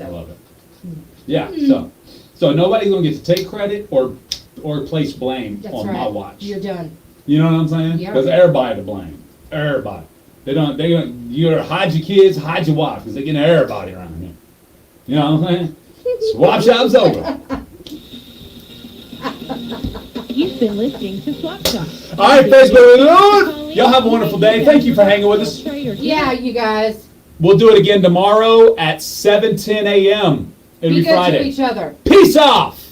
I love it. Yeah. So nobody's gonna get to take credit or place blame That's on right. my watch. You're done. You know what I'm saying? Yeah. Because everybody to blame. Everybody. You gotta hide your kids, hide your wife, because they're getting everybody around here. You know what I'm saying? Swap shop's over. You've been listening to Swap Shop. All right, Facebook, y'all have a wonderful day. Thank you for hanging with us. Yeah, you guys. We'll do it again tomorrow at 7:10 a.m. It'll Be be good Friday. to each other. Peace off.